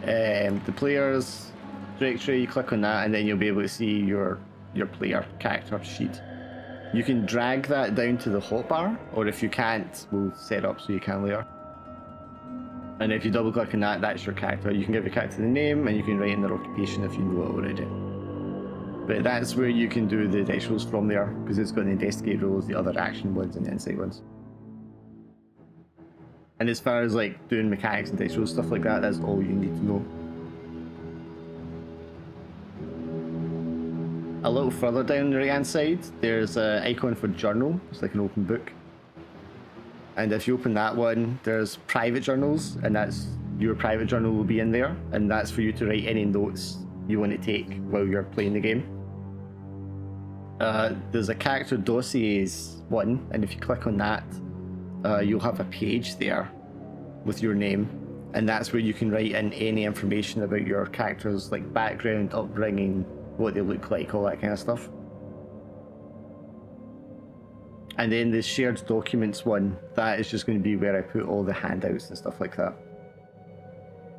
the players directory. You click on that and then you'll be able to see your player character sheet. You can drag that down to the hotbar, or if you can't, we'll set up so you can later. And if you double click on that, that's your character. You can give your character the name and you can write in their occupation if you know it already. But that's where you can do the dice rolls from there, because it's got the investigate rolls, the other action ones, and the insight ones. And as far as like doing mechanics and dice rolls, stuff like that, that's all you need to know. A little further down the right hand side, there's an icon for journal. It's like an open book. And if you open that one, there's private journals, and that's your private journal will be in there, and that's for you to write any notes you want to take while you're playing the game. There's a character dossiers one, and if you click on that, you'll have a page there with your name, and that's where you can write in any information about your character's like background, upbringing, what they look like, all that kind of stuff. And then the shared documents one, that is just going to be where I put all the handouts and stuff like that.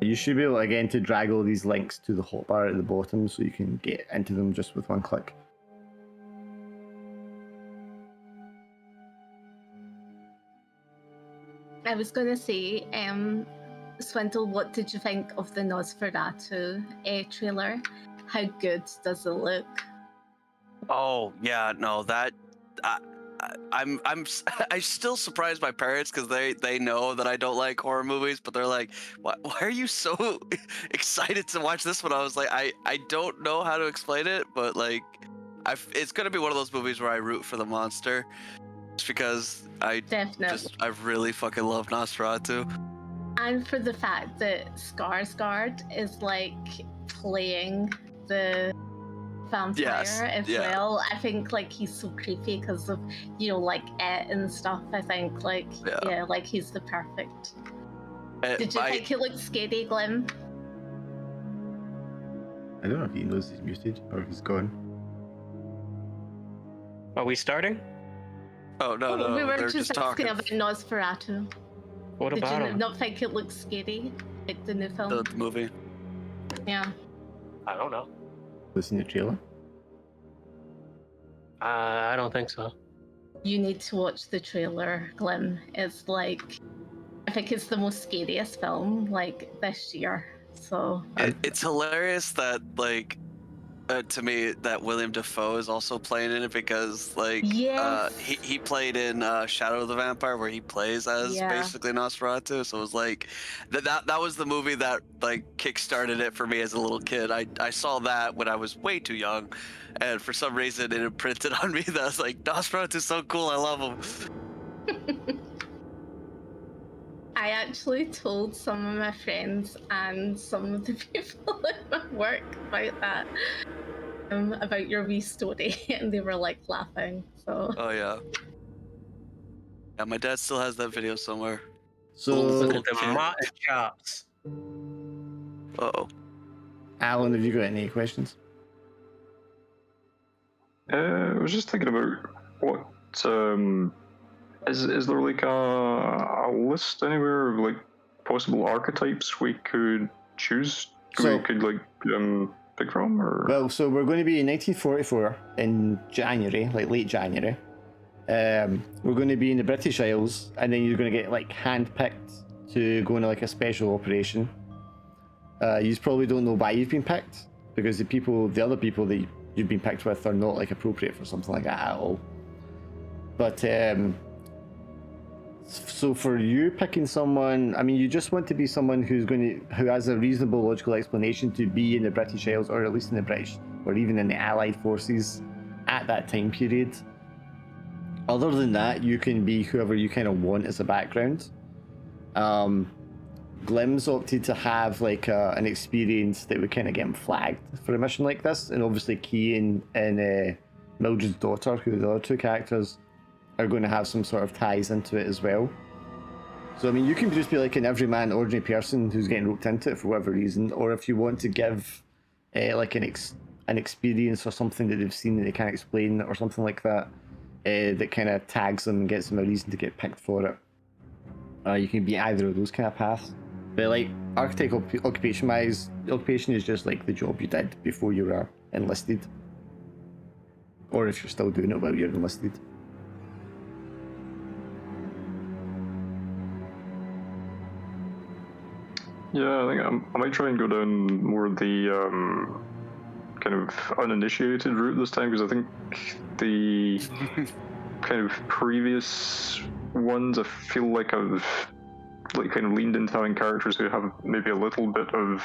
You should be able, again, to drag all these links to the hotbar at the bottom so you can get into them just with one click. I was going to say, Swindle, what did you think of the Nosferatu trailer? How good does it look? Oh yeah, no, that I'm still surprised my parents because they know that I don't like horror movies, but they're like, why are you so excited to watch this one? I was like, I don't know how to explain it, but like, it's gonna be one of those movies where I root for the monster, just because I really fucking love Nosferatu. And for the fact that Skarsgård is like playing the vampire as well. I think like he's so creepy because of, you know, like it and stuff. I think like like he's the perfect. Did you think he looked scary, Glim? I don't know if he knows he's muted or if he's gone. Are we starting? Oh no, we were they're just talking about Nosferatu. What about Did you him? not think it looked scary, like the new film? The movie. Yeah. I don't know. Listen to the trailer? I don't think so. You need to watch the trailer, Glim. It's like, I think it's the most scariest film like this year. So it's hilarious that like to me that William Dafoe is also playing in it because like he played in Shadow of the Vampire where he plays as basically Nosferatu, so it was like that was the movie that like kickstarted it for me as a little kid. I saw that when I was way too young, and for some reason it imprinted on me that I was like, Nosferatu's so cool, I love him. I actually told some of my friends and some of the people at my work about that, about your wee story, and they were like laughing. So. Oh yeah. Yeah, my dad still has that video somewhere. So look at the rotten chops. Uh-oh. Alan, have you got any questions? I was just thinking about what is there like a list anywhere of like possible archetypes we could choose? We could like pick from, or well, so we're going to be in 1944 in January, like late January. We're going to be in the British Isles, and then you're going to get like handpicked to go into like a special operation. You probably don't know why you've been picked, because the other people that you've been picked with are not like appropriate for something like that at all. But so for you picking someone, I mean, you just want to be someone who has a reasonable logical explanation to be in the British Isles, or at least in the British, or even in the Allied forces at that time period. Other than that, you can be whoever you kind of want as a background. Glim's opted to have like an experience that would kind of get him flagged for a mission like this, and obviously Key and Mildred's daughter, who are the other two characters, are going to have some sort of ties into it as well. So I mean, you can just be like an everyman, ordinary person who's getting roped into it for whatever reason, or if you want to give like an experience or something that they've seen that they can't explain or something like that, that kind of tags them and gets them a reason to get picked for it. You can be either of those kind of paths. But like architect occupation-wise, occupation is just like the job you did before you were enlisted, or if you're still doing it while you're enlisted. Yeah, I think I might try and go down more the kind of uninitiated route this time, because I think the kind of previous ones, I feel like I've like kind of leaned into having characters who have maybe a little bit of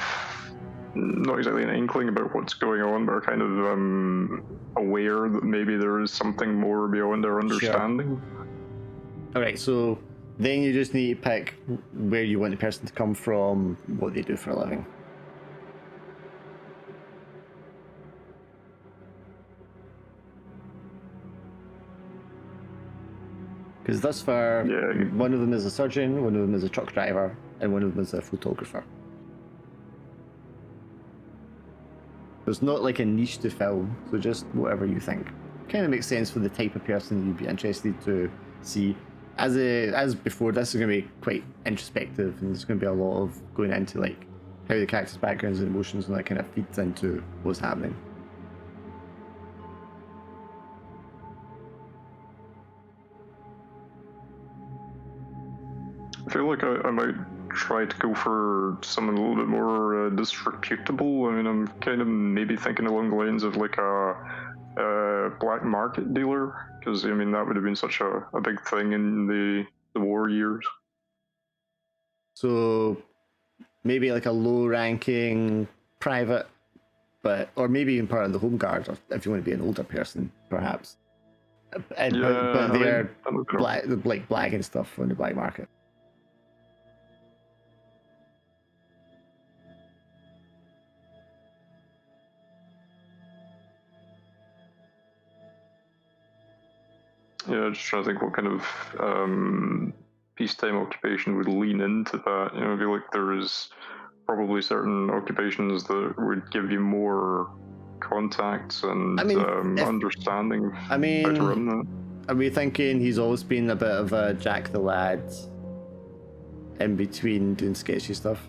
not exactly an inkling about what's going on, but are kind of aware that maybe there is something more beyond our understanding. Sure. All right, so then you just need to pick where you want the person to come from, what they do for a living. Because thus far, one of them is a surgeon, one of them is a truck driver, and one of them is a photographer. There's not like a niche to film, so just whatever you think. Kind of makes sense for the type of person you'd be interested to see. As before, this is going to be quite introspective, and there's going to be a lot of going into like how the character's backgrounds and emotions and that kind of feeds into what's happening. I feel like I might try to go for something a little bit more disreputable. I mean, I'm kind of maybe thinking along the lines of like a black market dealer, because I mean that would have been such a big thing in the war years. So maybe like a low-ranking private, or maybe even part of the Home Guard, or if you want to be an older person, perhaps. But they're black and stuff on the black market. Yeah, just trying to think what kind of peacetime occupation would lean into that. You know, I feel like there is probably certain occupations that would give you more contacts and understanding of how to run that. Are we thinking he's always been a bit of a Jack the Lad in between doing sketchy stuff?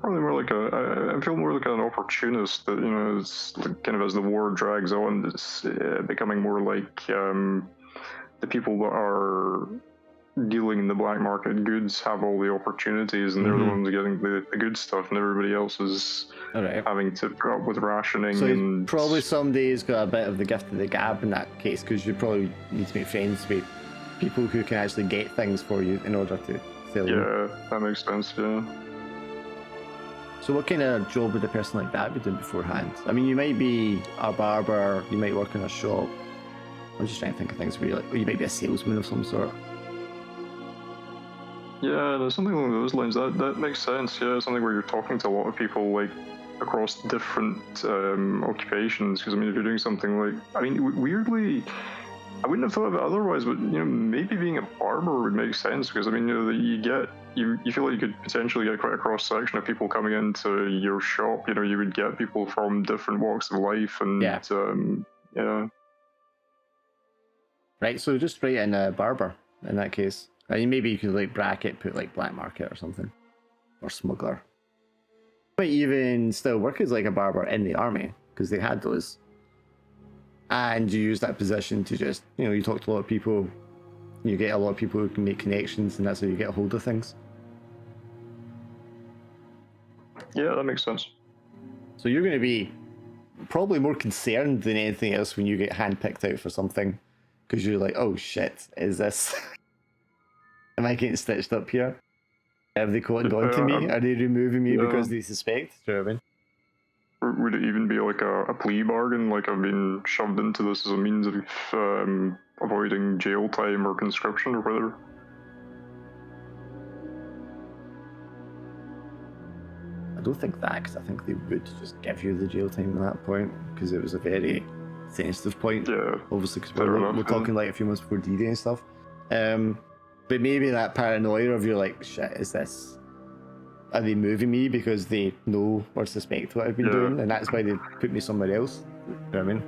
Probably more like I feel more like an opportunist that, you know, it's like kind of as the war drags on, it's becoming more like the people that are dealing in the black market goods have all the opportunities, and they're the ones getting the good stuff, and everybody else is having to put up with rationing. So probably somebody's got a bit of the gift of the gab in that case, because you probably need to make friends with people who can actually get things for you in order to sell them. Yeah, that makes sense, yeah. So what kind of job would a person like that be doing beforehand? I mean, you might be a barber, you might work in a shop. I'm just trying to think of things where you're like, or you might be a salesman of some sort. Yeah, there's something along those lines. That makes sense. Yeah, something where you're talking to a lot of people, like, across different occupations. Because I mean, if you're doing something like, I mean, weirdly, I wouldn't have thought of it otherwise, but you know, maybe being a barber would make sense, because I mean, you know, you feel like you could potentially get quite a cross section of people coming into your shop. You know, you would get people from different walks of life, and yeah. Right, so just write in a barber in that case. I mean, maybe you could like bracket, put like black market or something, or smuggler. You might even still work as like a barber in the army, because they had those. And you use that position to just, you know, you talk to a lot of people, you get a lot of people who can make connections, and that's how you get a hold of things. Yeah, that makes sense. So you're going to be probably more concerned than anything else when you get handpicked out for something, because you're like, oh shit, is this... Am I getting stitched up here? Have they cottoned on to me? Are they removing me because they suspect? Do you know what I mean? Would it even be like a plea bargain? Like, I've been shoved into this as a means of avoiding jail time or conscription or whatever? I don't think that, because I think they would just give you the jail time at that point, because it was a very sensitive point. Yeah. Obviously, because we're talking like a few months before D-Day and stuff. But maybe that paranoia of you're like, shit, is this... Are they moving me because they know or suspect what I've been doing, and that's why they put me somewhere else? You know what I mean?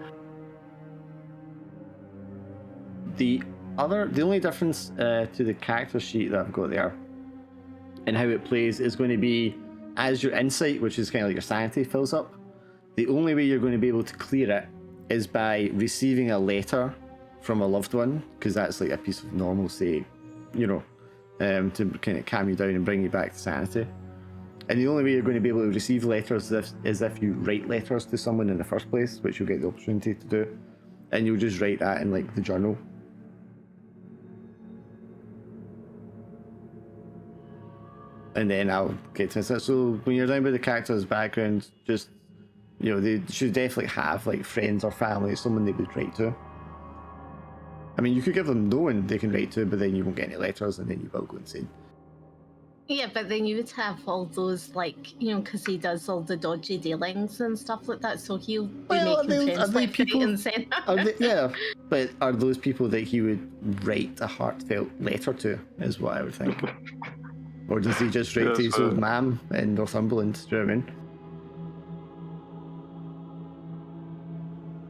The only difference to the character sheet that I've got there and how it plays is going to be as your insight, which is kind of like your sanity, fills up. The only way you're going to be able to clear it is by receiving a letter from a loved one, because that's like a piece of normalcy, you know, to kind of calm you down and bring you back to sanity. And the only way you're going to be able to receive letters is if you write letters to someone in the first place, which you'll get the opportunity to do. And you'll just write that in like the journal. And then I'll get to it. So when you're down with the character's background, just, you know, they should definitely have like friends or family, someone they would write to. I mean, you could give them no one they can write to, but then you won't get any letters, and then you will go insane. Yeah, but then you would have all those, like, you know, because he does all the dodgy dealings and stuff like that, so he'll be making friends like right and center. Yeah, but are those people that he would write a heartfelt letter to, is what I would think. Or does he just write to his old mam in Northumberland, do you know what I mean?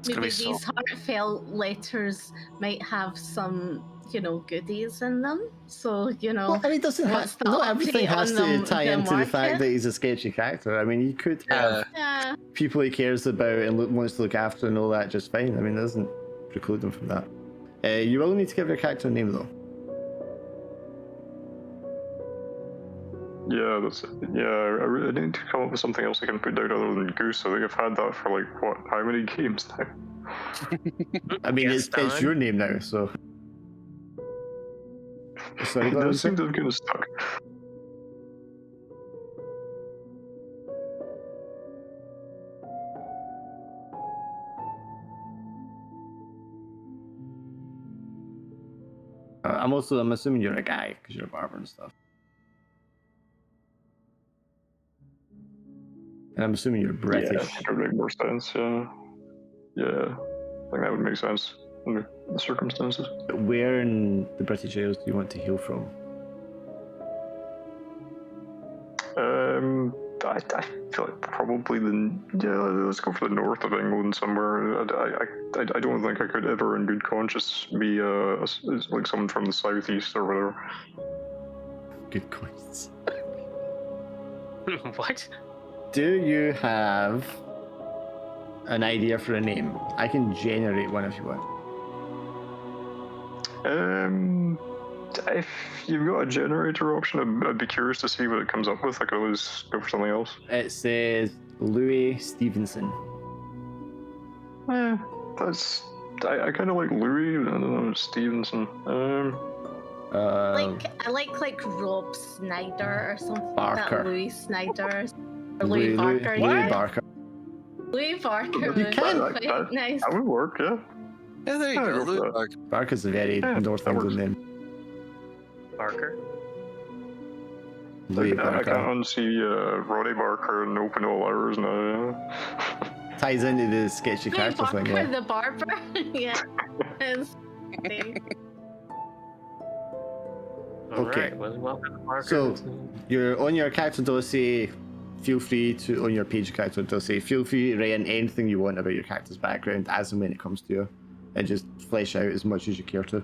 Maybe these heartfelt letters might have some goodies in them. So, Well, I mean, doesn't have, what's the not everything update has on to the- tie the into the fact market? that he's a sketchy character. I mean, he could have Yeah. people he cares about and wants to look after and all that just fine. I mean, it doesn't preclude him from that. You will need to give your character a name, though. Yeah, that's it. Yeah, I really need to come up with something else I can put down other than Goose. I think I've had that for like, what, how many games now? I mean, it's your name now, so. Sorry, It does seem to have kind of stuck. I'm assuming you're a guy because you're a barber and stuff. And I'm assuming you're British. Yeah, that would make more sense. Yeah, I think that would make sense under the circumstances. Where in the British Isles do you want to hail from? I feel like probably let's go for the north of England somewhere. I don't think I could ever, in good conscience, be like someone from the southeast or whatever. Good conscience. What? Do you have an idea for a name? I can generate one if you want. If you've got a generator option, I'd be curious to see what it comes up with. I could always go for something else. It says Louis Stevenson. I kind of like Louis. I don't know, Stevenson. I like Rob Snyder or something like Barker. that. Louis Snyder. Or Louis Barker. Louis Barker. Louis Barker You would be can. quite nice. That would work, yeah. Yeah, there you Yeah, go. go for Louis that. Dark. Barker's a very North that England works. name. Barker? Louis I Barker. can't unsee Roddy Barker and Open All Hours now. Ties into the sketchy Louis character Barker, thing, yeah. the barber. Yeah. It's- Okay. Alright, well, welcome to Barker. So, you're on your character dossier. Feel free to, on your page character dossier, feel free to write in anything you want about your character's background as and when it comes to you. And just flesh out as much as you care to.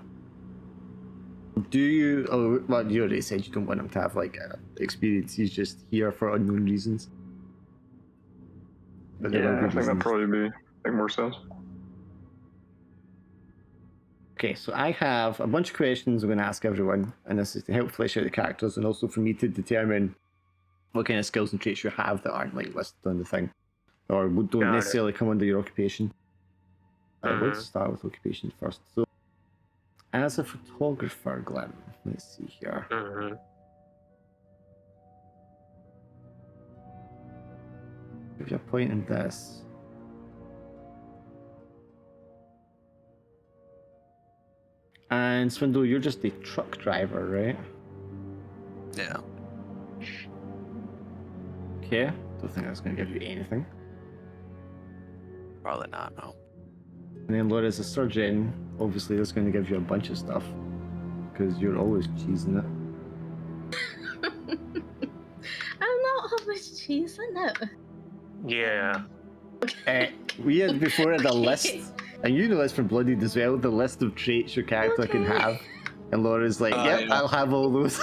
Do you, well, you already said you don't want him to have like experience, he's just here for unknown reasons. But there are Yeah, I good think that'd reasons. probably make more sense. Okay, so I have a bunch of questions I'm going to ask everyone, and this is to help flesh out the characters and also for me to determine what kind of skills and traits you have that aren't like listed on the thing, or don't necessarily come under your occupation. Let's start with occupation first. So, as a photographer, Glenn, let's see here. If you're pointing this. And Swindle, you're just a truck driver, right? Yeah. Okay, don't think that's going to give you anything. Probably not, no. And then Laura's a surgeon. Obviously, that's going to give you a bunch of stuff. Because you're always cheesing it. I'm not always cheesing it. Yeah. We had before the list, and you know this from Bloodied as well, the list of traits your character can have. And Laura's like, yep, yeah. I'll have all those.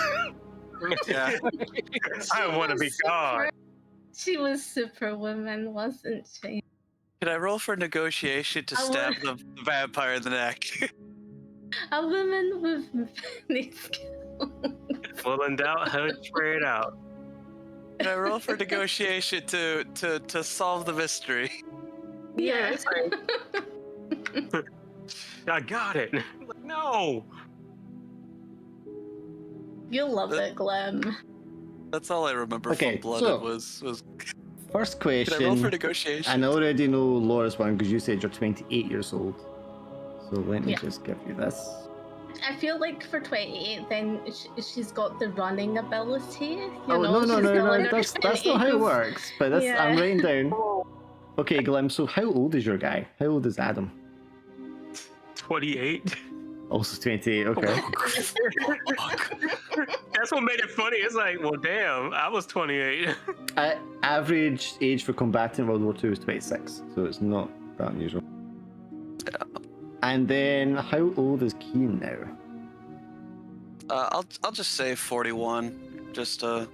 Yeah. I want to be God. She was Superwoman, wasn't she? Can I roll for negotiation to stab the vampire in the neck? A woman with many skills. Well, in doubt, how to spray it out. Can I roll for negotiation to solve the mystery? Yes. I got it. Like, no. You'll love it, Glenn. That's all I remember Okay, from Blood. so- It was. First Can I roll for question. negotiation? And I already know Laura's one because you said you're 28 years old. So let me just give you this. I feel like for 28, then she's got the running ability. You Oh, know, no, she's still in her that's not how it 20s. works. But that's, Yeah. I'm writing down. Okay, Glim, so how old is your guy? How old is Adam? 28. Also 28, okay. That's what made it funny. It's like, well, damn, I was 28. Average age for combatant in World War II is 26, so it's not that unusual. And then, how old is Keen now? I'll just say 41, just to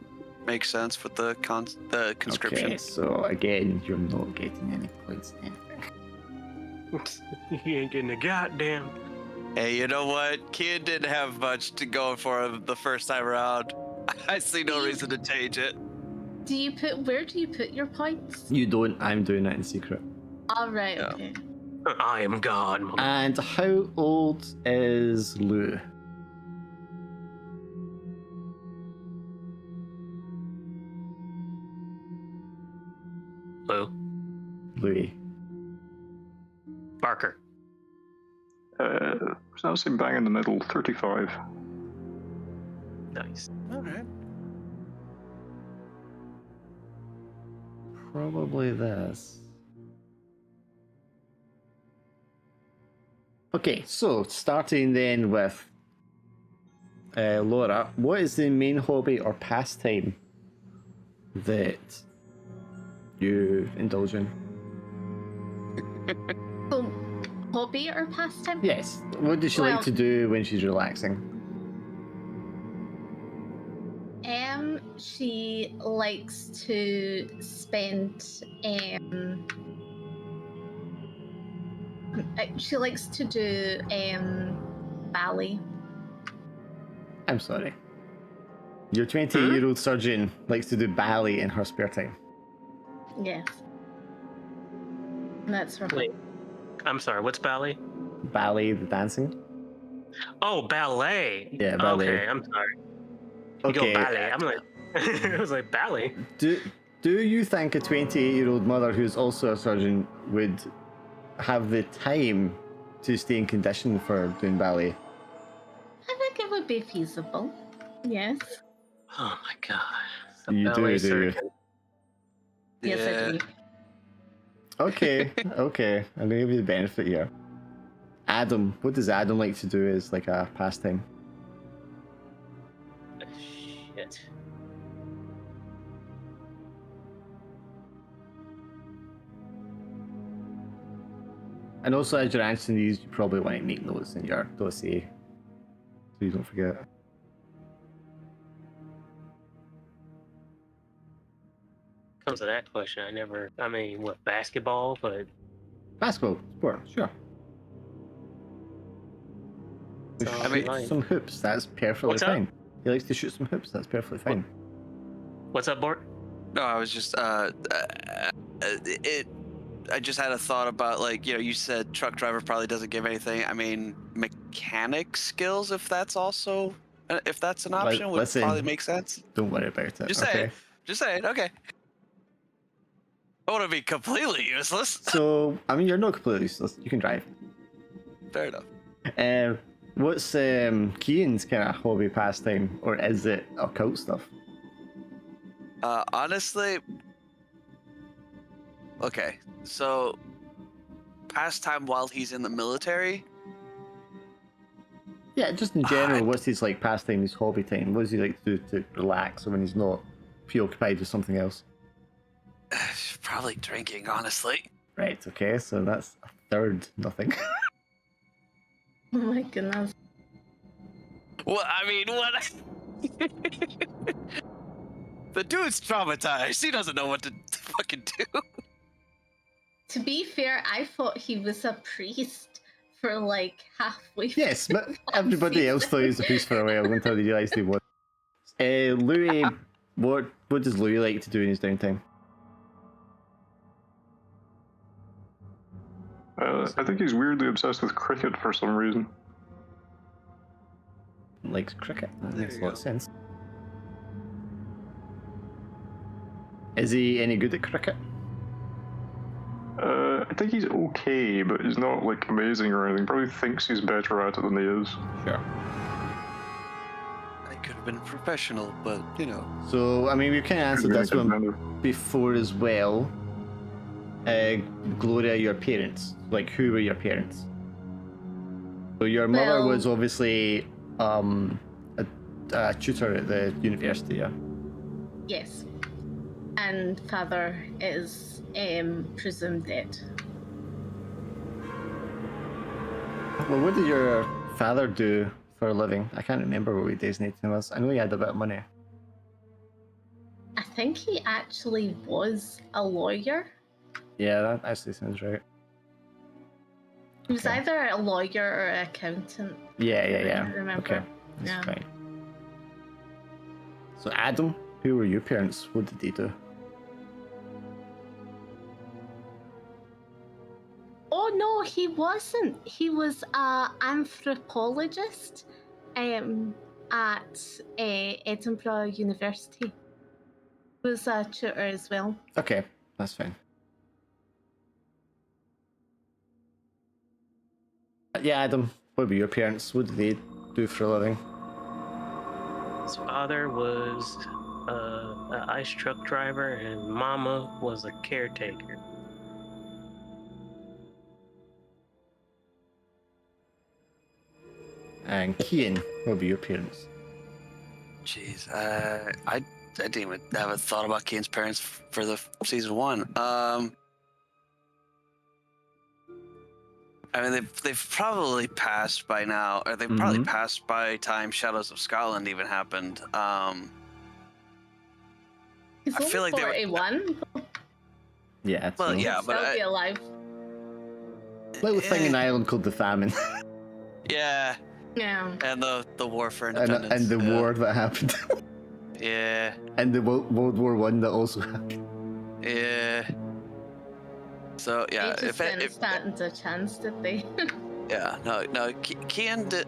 make sense with the conscription. Okay, so again, you're not getting any points then. You ain't getting a goddamn. Hey, you know what? Kian didn't have much to go for him the first time around. I see no reason to change it. Where do you put your points? You don't. I'm doing it in secret. All right. Yeah. Okay. I am God. And how old is Lou? Lou. Louis. Barker. So I'll say bang in the middle, 35. Nice. All right. Probably this. Okay, so starting then with Laura, what is the main hobby or pastime that you indulge in? So, hobby or pastime? Yes. What does she like to do when she's relaxing? She likes to spend she likes to do ballet. I'm sorry. Your 20-year-old surgeon likes to do ballet in her spare time. Yes. That's right. Wait. I'm sorry, what's ballet? Ballet, the dancing? Oh, ballet. Yeah, ballet. Okay, I'm sorry. You Okay. go ballet. I'm like, I was like, ballet? Do you think a 28-year-old mother who's also a surgeon would have the time to stay in condition for doing ballet? I think it would be feasible. Yes. Oh my god. You do you? Yes, I do. Okay, okay. I'm gonna give you the benefit here. Adam, what does Adam like to do as like a pastime? Shit. And also, as you're answering these, you probably want to make notes in your dossier so you don't forget. Comes to that question, what, basketball? But Basketball, sport, sure. I mean, like, some hoops, that's perfectly What's fine. up? He likes to shoot some hoops, that's perfectly fine. what's up, Bort? No, I was just I just had a thought about, like, you said truck driver probably doesn't give anything. I mean, mechanic skills, if that's an option, would Listen, probably make sense. Don't worry about it. Just okay? saying, okay. I want to be completely useless. So, I mean, you're not completely useless. You can drive. Fair enough. What's Kian's kind of hobby pastime, or is it occult stuff? Honestly, okay, so pastime while he's in the military. Yeah, just in general, what's his like pastime, his hobby time? What does he like to do to relax when he's not preoccupied with something else? Probably drinking, honestly. Right, okay, so that's a third nothing. Oh my goodness. Well, I mean, what? The dude's traumatized. He doesn't know what to fucking do. To be fair, I thought he was a priest for like halfway through. Yes, but everybody else thought he was a priest for a while until they realised he was. Louis, what does Louis like to do in his downtime? I think he's weirdly obsessed with cricket for some reason. Likes cricket. That makes a lot of sense. Is he any good at cricket? I think he's okay, but he's not like amazing or anything. Probably thinks he's better at it than he is. Sure. I could have been professional, but So, I mean, we've kind of answered this one before as well. Gloria, your parents. Like, who were your parents? So your mother was obviously a tutor at the university, yeah? Yes. And father is presumed dead. Well, what did your father do for a living? I can't remember what we designated him as. I know he had a bit of money. I think he actually was a lawyer. Yeah, that actually sounds right. He was either a lawyer or an accountant. Yeah. I remember. Okay, that's fine. So Adam, who were your parents? What did they do? Oh no, he wasn't. He was an anthropologist at Edinburgh University. He was a tutor as well. Okay, that's fine. Yeah, Adam, what were your parents? What did they do for a living? His father was an ice truck driver, and Mama was a caretaker. And Kian, what were your parents? Jeez, I didn't even have a thought about Kian's parents for the season 1. I mean, they've probably passed by now, or they've probably passed by time Shadows of Scotland even happened. He's I feel like 41. Yeah, well, yeah, He'd still be alive. Little thing in Ireland called the famine. Yeah. Yeah. And the war for independence. and the war that happened. Yeah. And the World War One that also happened. Yeah. So yeah, They just didn't stand a chance, did they? Yeah, no. Kian did.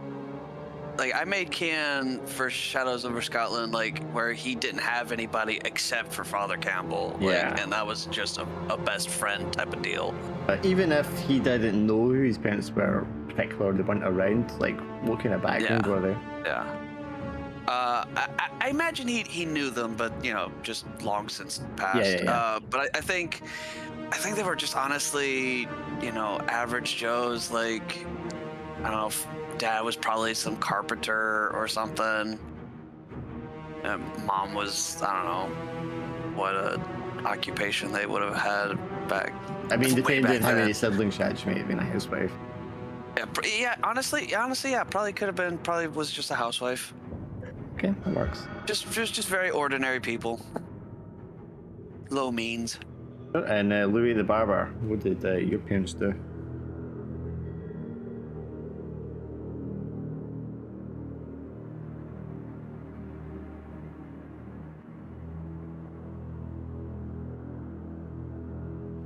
Like, I made Kian for Shadows over Scotland, like, where he didn't have anybody except for Father Campbell. Like, and that was just a best friend type of deal. But even if he didn't know who his parents were, particularly they weren't around, like, what kind of background were they? Yeah. I imagine he knew them, but, you know, just long since passed. Yeah. But I think they were just honestly, you know, average Joes. Like, I don't know if Dad was probably some carpenter or something. Mom was, I don't know what occupation they would have had back. I mean, depending on how many siblings she had, she may have been a housewife. Yeah, honestly, yeah, probably was just a housewife. Okay, that works. Just very ordinary people. Low means. And Louis the Barber, what did your parents do?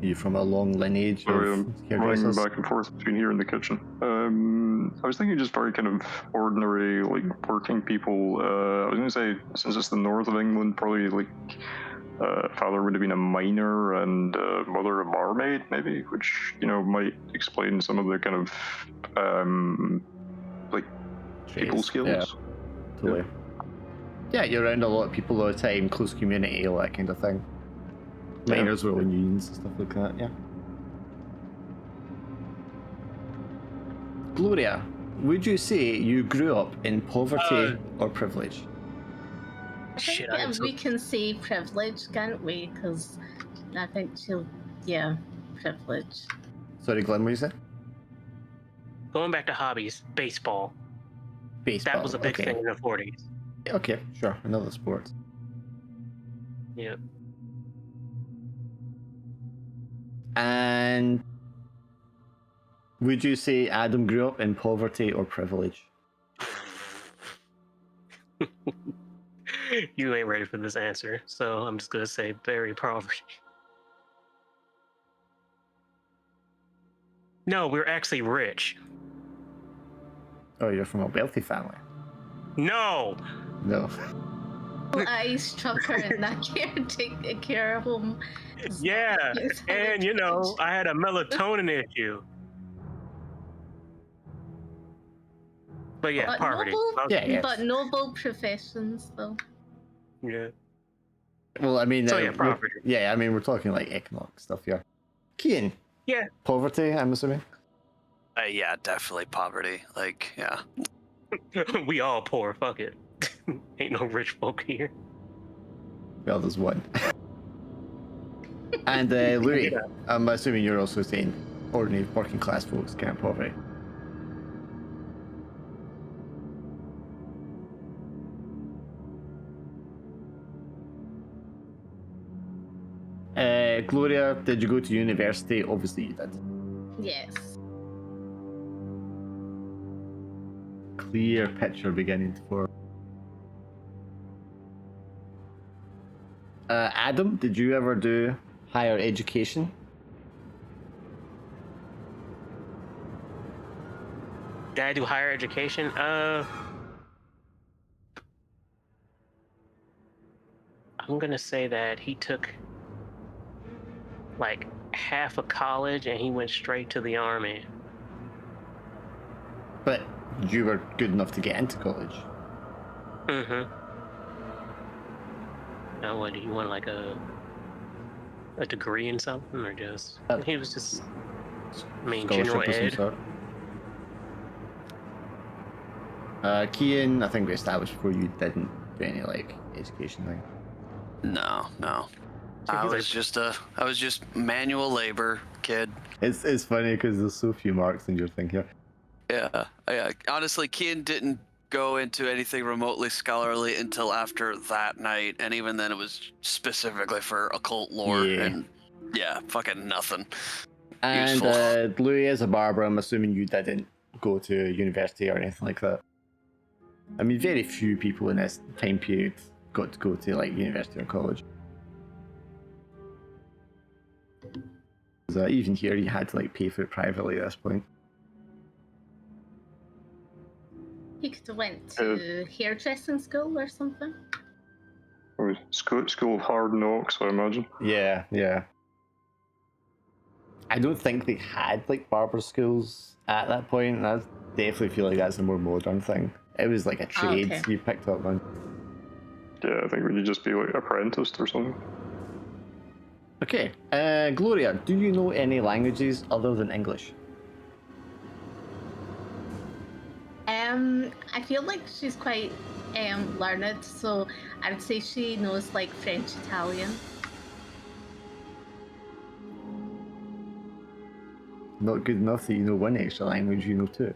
You from a long lineage? Sorry, I'm running back and forth between here and the kitchen. I was thinking just very kind of ordinary, like, working people. I was going to say, since it's the north of England, probably, like, father would have been a miner and mother a barmaid, maybe, which, you know, might explain some of the kind of, like, people skills. Yeah, totally. Yeah, you're around a lot of people all the time, close community, all that kind of thing. Miners were in unions and stuff like that, yeah. Gloria, would you say you grew up in poverty or privilege? I think we can say privilege, can't we? Because I think privilege. Sorry, Glenn, what you say? Going back to hobbies, baseball. That was a big thing in the 40s. Okay, sure, another sport. Yeah. And would you say Adam grew up in poverty or privilege? You ain't ready for this answer, so I'm just gonna say very poverty. No, we're actually rich. Oh, you're from a wealthy family? No! Ice trucker in that care home. Yeah, and you know, I had a melatonin issue. But yeah, poverty. But noble professions, though. Yeah. Well, I mean, poverty. I mean, we're talking like economic stuff here. Kian? Yeah. Poverty, I'm assuming? Yeah, definitely poverty. Like, yeah. We all poor, fuck it. Ain't no rich folk here. Well, there's one. And Louis, I'm assuming you're also saying ordinary working class folks can't poverty. Gloria, did you go to university? Obviously you did. Yes. Clear picture beginning to form. Adam, did you ever do higher education? Did I do higher education? I'm gonna say that he took like half a college and he went straight to the army. But you were good enough to get into college. Mm-hmm. Now what, do you want like a degree in something or just he was just general ed. Kian, I think we established before you didn't do any like education thing. No. So I was just manual labor kid. It's funny because there's so few marks in your thing here. Yeah. Honestly, Kian didn't go into anything remotely scholarly until after that night, and even then it was specifically for occult lore and fucking nothing. And Louis, as a barber, I'm assuming you didn't go to university or anything like that. I mean, very few people in this time period got to go to like university or college. Even here, you had to like pay for it privately at this point. You could have went to hairdressing school or something. School of hard knocks, I imagine. Yeah. I don't think they had like barber schools at that point. I definitely feel like that's a more modern thing. It was like a trade you picked up on. Yeah, I think we could just be like apprenticed or something. Okay, Gloria, do you know any languages other than English? I feel like she's quite learned, so I would say she knows like French, Italian. Not good enough that you know one extra language, you know two.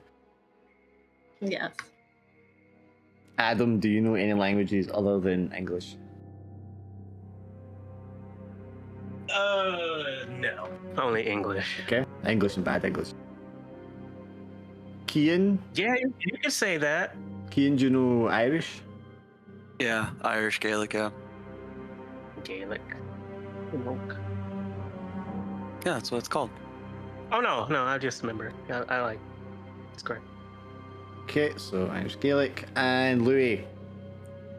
Yes. Adam, do you know any languages other than English? No. Only English. Okay, English and bad English. Kian? Yeah, you could say that. Kian, do you know Irish? Yeah, Irish Gaelic, yeah. Gaelic. Yeah, that's what it's called. Oh no, I just remember. I like. It's great. Okay, so Irish Gaelic. And Louis,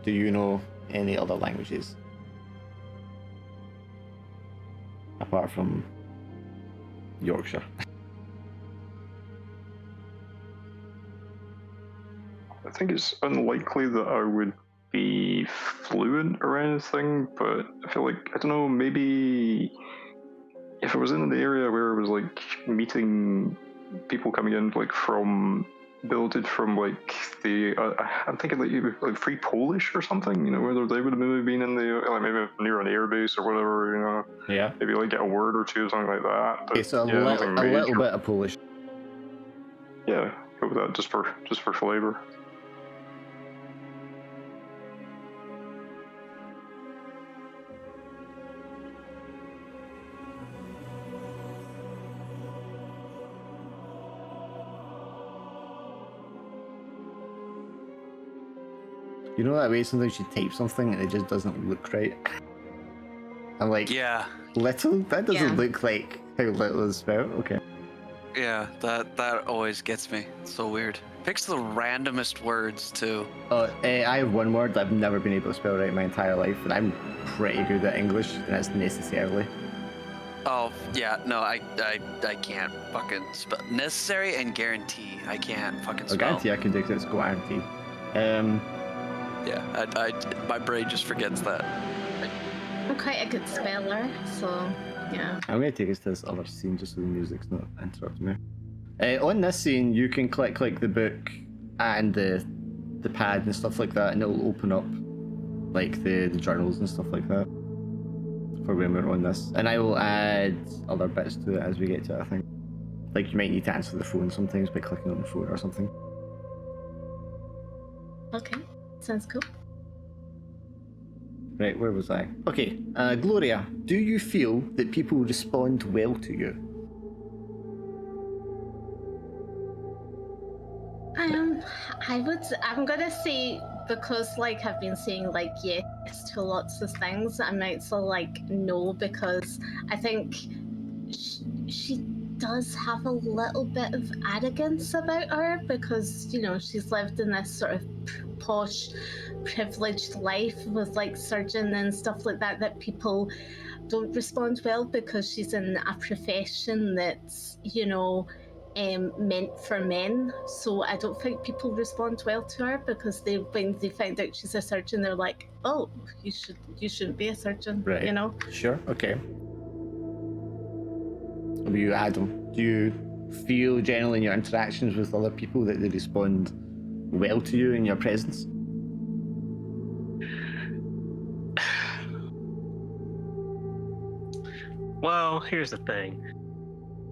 do you know any other languages? Apart from Yorkshire. I think it's unlikely that I would be fluent or anything, but I feel like, I don't know, maybe if I was in the area where it was like meeting people coming in like from billeted from like the I'm thinking like Free Polish or something, you know, whether they would have maybe been in the like maybe near an airbase or whatever, you know. Yeah. Maybe like get a word or two or something like that. But, It's a little bit of Polish. Yeah, go with that just for flavor. You know that way sometimes you type something and it just doesn't look right? I'm like, yeah, little? That doesn't look like how little is spelled. Okay. Yeah, that always gets me. It's so weird. Picks the randomest words too. I have one word that I've never been able to spell right my entire life, and I'm pretty good at English, and that's necessarily. Oh yeah, no, I can't fucking spell necessary and guarantee. I can't fucking spell. Guarantee I can do because it's guarantee. Yeah, my brain just forgets that. I'm quite a good speller, so yeah. I'm going to take us to this other scene just so the music's not interrupting me. On this scene, you can click like the book and the pad and stuff like that, and it'll open up like the journals and stuff like that for when we're on this. And I will add other bits to it as we get to it, I think. Like you might need to answer the phone sometimes by clicking on the phone or something. Okay, sounds cool. Right, where was I? Okay, Gloria, do you feel that people respond well to you? I'm gonna say, because like I've been saying like yes to lots of things, I might say like no, because I think she does have a little bit of arrogance about her, because, you know, she's lived in this sort of posh, privileged life with like surgeon and stuff like that people don't respond well, because she's in a profession that's, you know, meant for men. So I don't think people respond well to her, because when they find out she's a surgeon, they're like, oh, you shouldn't be a surgeon, right? You know. Sure. Okay. What about you, Adam? Do you feel generally in your interactions with other people that they respond well to you in your presence? Well, here's the thing.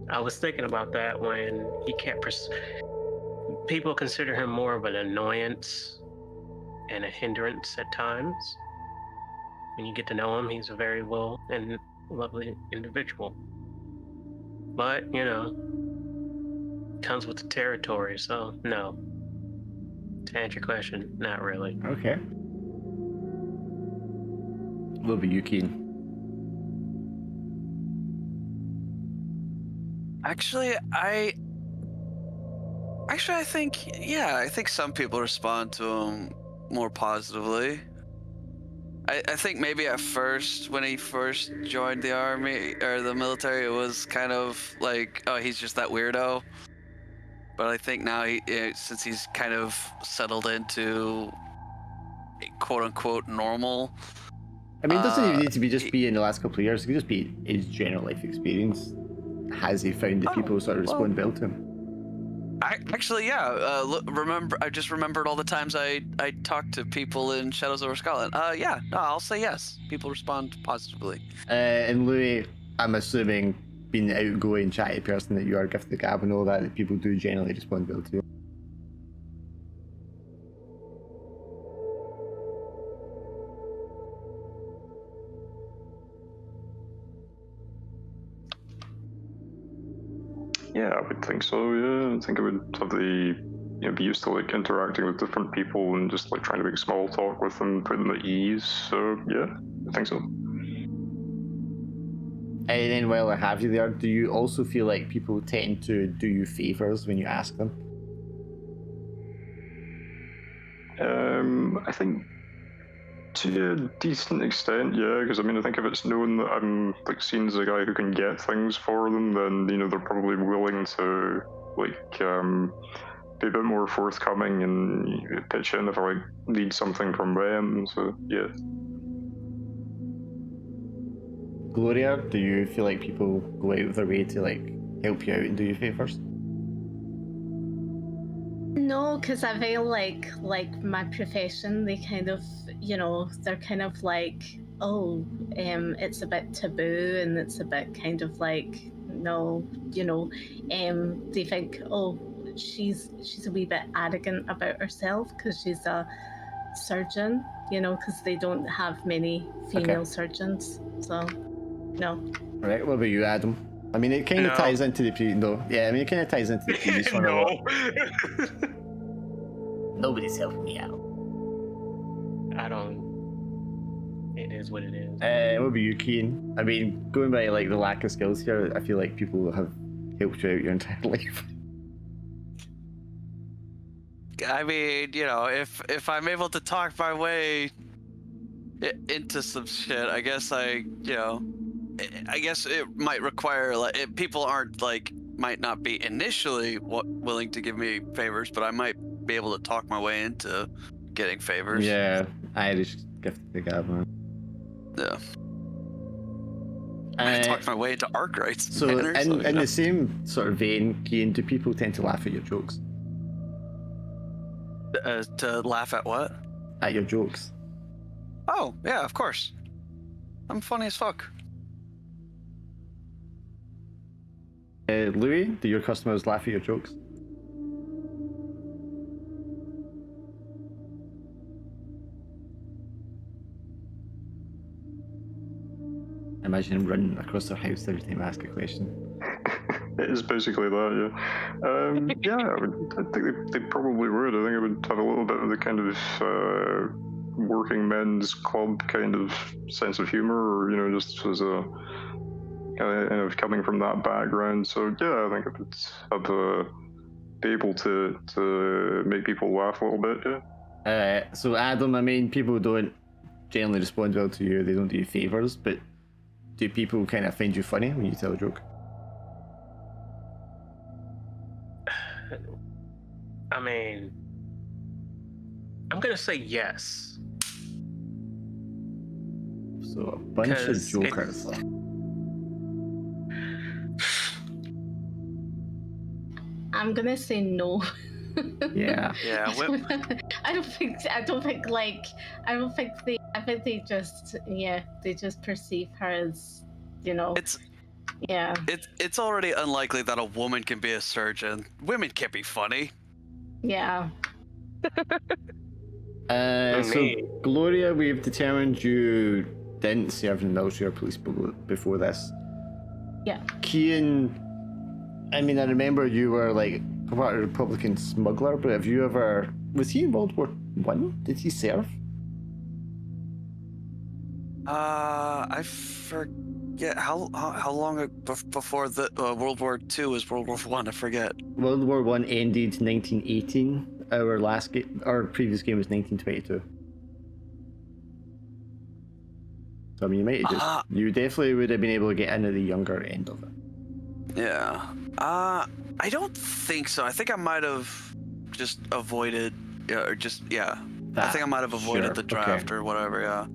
I was thinking about that when he kept people consider him more of an annoyance and a hindrance at times. When you get to know him, he's a very well and lovely individual. But, you know, comes with the territory, so no. To answer your question, not really. Okay. What about you, Keen? Actually, I think some people respond to him more positively. I think maybe at first, when he first joined the army or the military, it was kind of like, oh, he's just that weirdo. But I think now, since he's kind of settled into quote unquote normal. I mean, it doesn't even need to be be in the last couple of years. It could just be his general life experience. Has he found that people sort of respond well to him? I just remembered all the times I talked to people in Shadows over Scotland. I'll say yes. People respond positively. And Louis, I'm assuming, being the outgoing, chatty person that you are, gifted the gab and all that people do generally respond well to you. Yeah, I would think so. Yeah, I think I would have be used to like interacting with different people and just like trying to make small talk with them, put them at ease. So yeah, I think so. And then while I have you there, do you also feel like people tend to do you favors when you ask them? I think to a decent extent, yeah. Because I mean, I think if it's known that I'm like seen as a guy who can get things for them, then they're probably willing to like be a bit more forthcoming and pitch in if I like need something from them. So yeah. Gloria, do you feel like people go out of their way to like help you out and do you favors? No, because I feel like my profession, they kind of, you know, they're kind of like, oh, it's a bit taboo, and it's a bit kind of like, no, you know, they think, oh, she's a wee bit arrogant about herself because she's a surgeon, you know, because they don't have many female surgeons, so no. All right, what about you, Adam? I mean, it kind of ties into the previous one a lot. Nobody's helping me out. I don't. It is what it is. What about you, Keen? I mean, going by like the lack of skills here, I feel like people have helped you out your entire life. I mean, you know, if I'm able to talk my way into some shit, I guess it might require people might not be initially willing to give me favors, but I might be able to talk my way into getting favors. Yeah, Irish gifted the gab, man. Yeah. I talked my way into arc rights. So in the same sort of vein, Keen, do people tend to laugh at your jokes? To laugh at what? At your jokes. Oh, yeah, of course. I'm funny as fuck. Louis, do your customers laugh at your jokes? imagine him running across their house every time I ask a question. It is basically that, yeah. Yeah, I think they probably would. I think it would have a little bit of the kind of working men's club kind of sense of humor, or, just as a kind of coming from that background. So yeah, I think it would have be able to make people laugh a little bit, yeah. So Adam, I mean, people don't generally respond well to you. They don't do you favors, but do people kind of find you funny when you tell a joke? I mean, I'm gonna say yes. So a bunch of jokers. I'm gonna say no. Yeah. Yeah. I don't think they just perceive her as, It's already unlikely that a woman can be a surgeon. Women can't be funny. Yeah. So Gloria, we've determined you didn't serve in the military or police before this. Yeah. Cian, I mean, I remember you were like part of a Republican smuggler, but was he in World War One? Did he serve? I forget how long before the World War II was World War One. I forget. World War One ended 1918. Our previous game was 1922. So I mean, you might have you definitely would have been able to get into the younger end of it. Yeah. I don't think so. I think I might have just avoided, I think I might have avoided the draft or whatever. Yeah.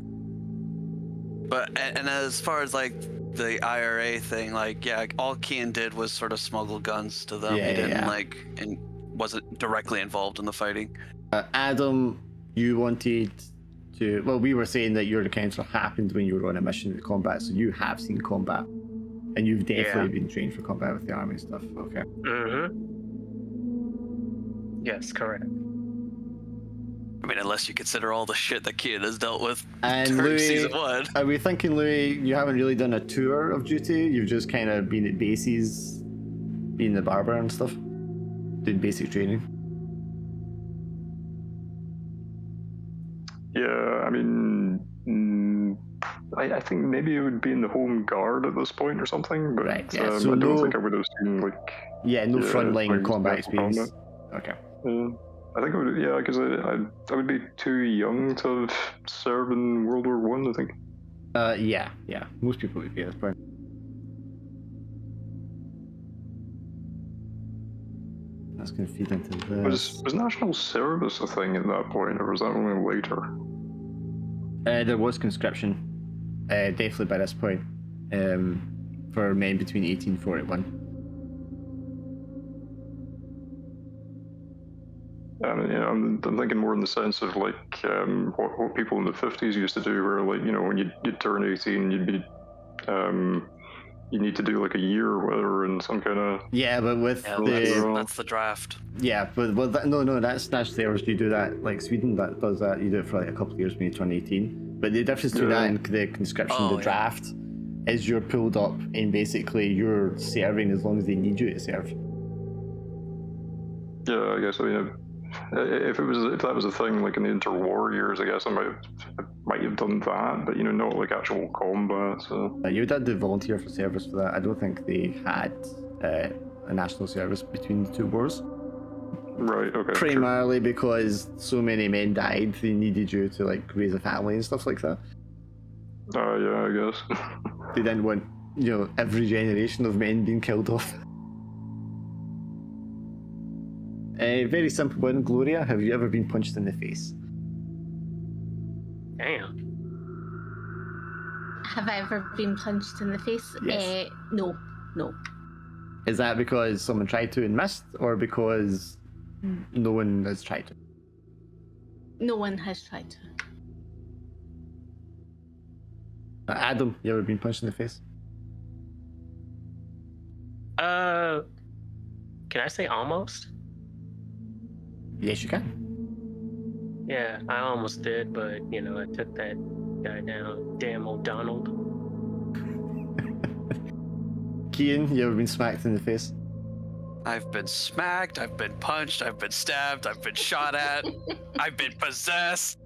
But and as far as like the IRA thing, all Cian did was sort of smuggle guns to them. He didn't and wasn't directly involved in the fighting. Adam, you wanted to. Well, we were saying that your encounter happened when you were on a mission in combat, so you have seen combat, and you've definitely been trained for combat with the army and stuff. Okay. Yes, correct. I mean, unless you consider all the shit that Cian has dealt with and during Louis, season 1. Are we thinking, Louis, you haven't really done a tour of duty? You've just kind of been at bases, being the barber and stuff, doing basic training? Yeah, I mean, I think maybe it would be in the home guard at this point or something, but right, yeah. So I don't think I would have seen no frontline combat experience. Okay. I think I would, because I would be too young to have served in World War One, I think. Yeah. Most people would be at this point. That's going to feed into this. Was national service a thing at that point, or was that only later? There was conscription, definitely by this point, for men between 18 and 41. I'm thinking more in the sense of what people in the 50s used to do, where when you'd turn 18, you'd be you need to do a year or whatever in some kind of but with that's the draft. No, that's national service. You do that Sweden that does that. You do it for a couple of years when you turn 18. But the difference between that and the conscription, draft, is you're pulled up and basically you're serving as long as they need you to serve. Yeah, I guess if that was a thing in the interwar years, I guess I might have done that, but not actual combat. So you would have to volunteer for service for that. I don't think they had a national service between the two wars. Right. Okay. Primarily because so many men died, they needed you to raise a family and stuff like that. Yeah, I guess. They didn't want every generation of men being killed off. A very simple one, Gloria. Have you ever been punched in the face? Damn. Have I ever been punched in the face? Yes. No. Is that because someone tried to and missed, or because no one has tried to? No one has tried to. Adam, you ever been punched in the face? Can I say almost? Yes, you can. Yeah, I almost did, but I took that guy down. Damn old Donald. Kian, you ever been smacked in the face? I've been smacked, I've been punched, I've been stabbed, I've been shot at, I've been possessed.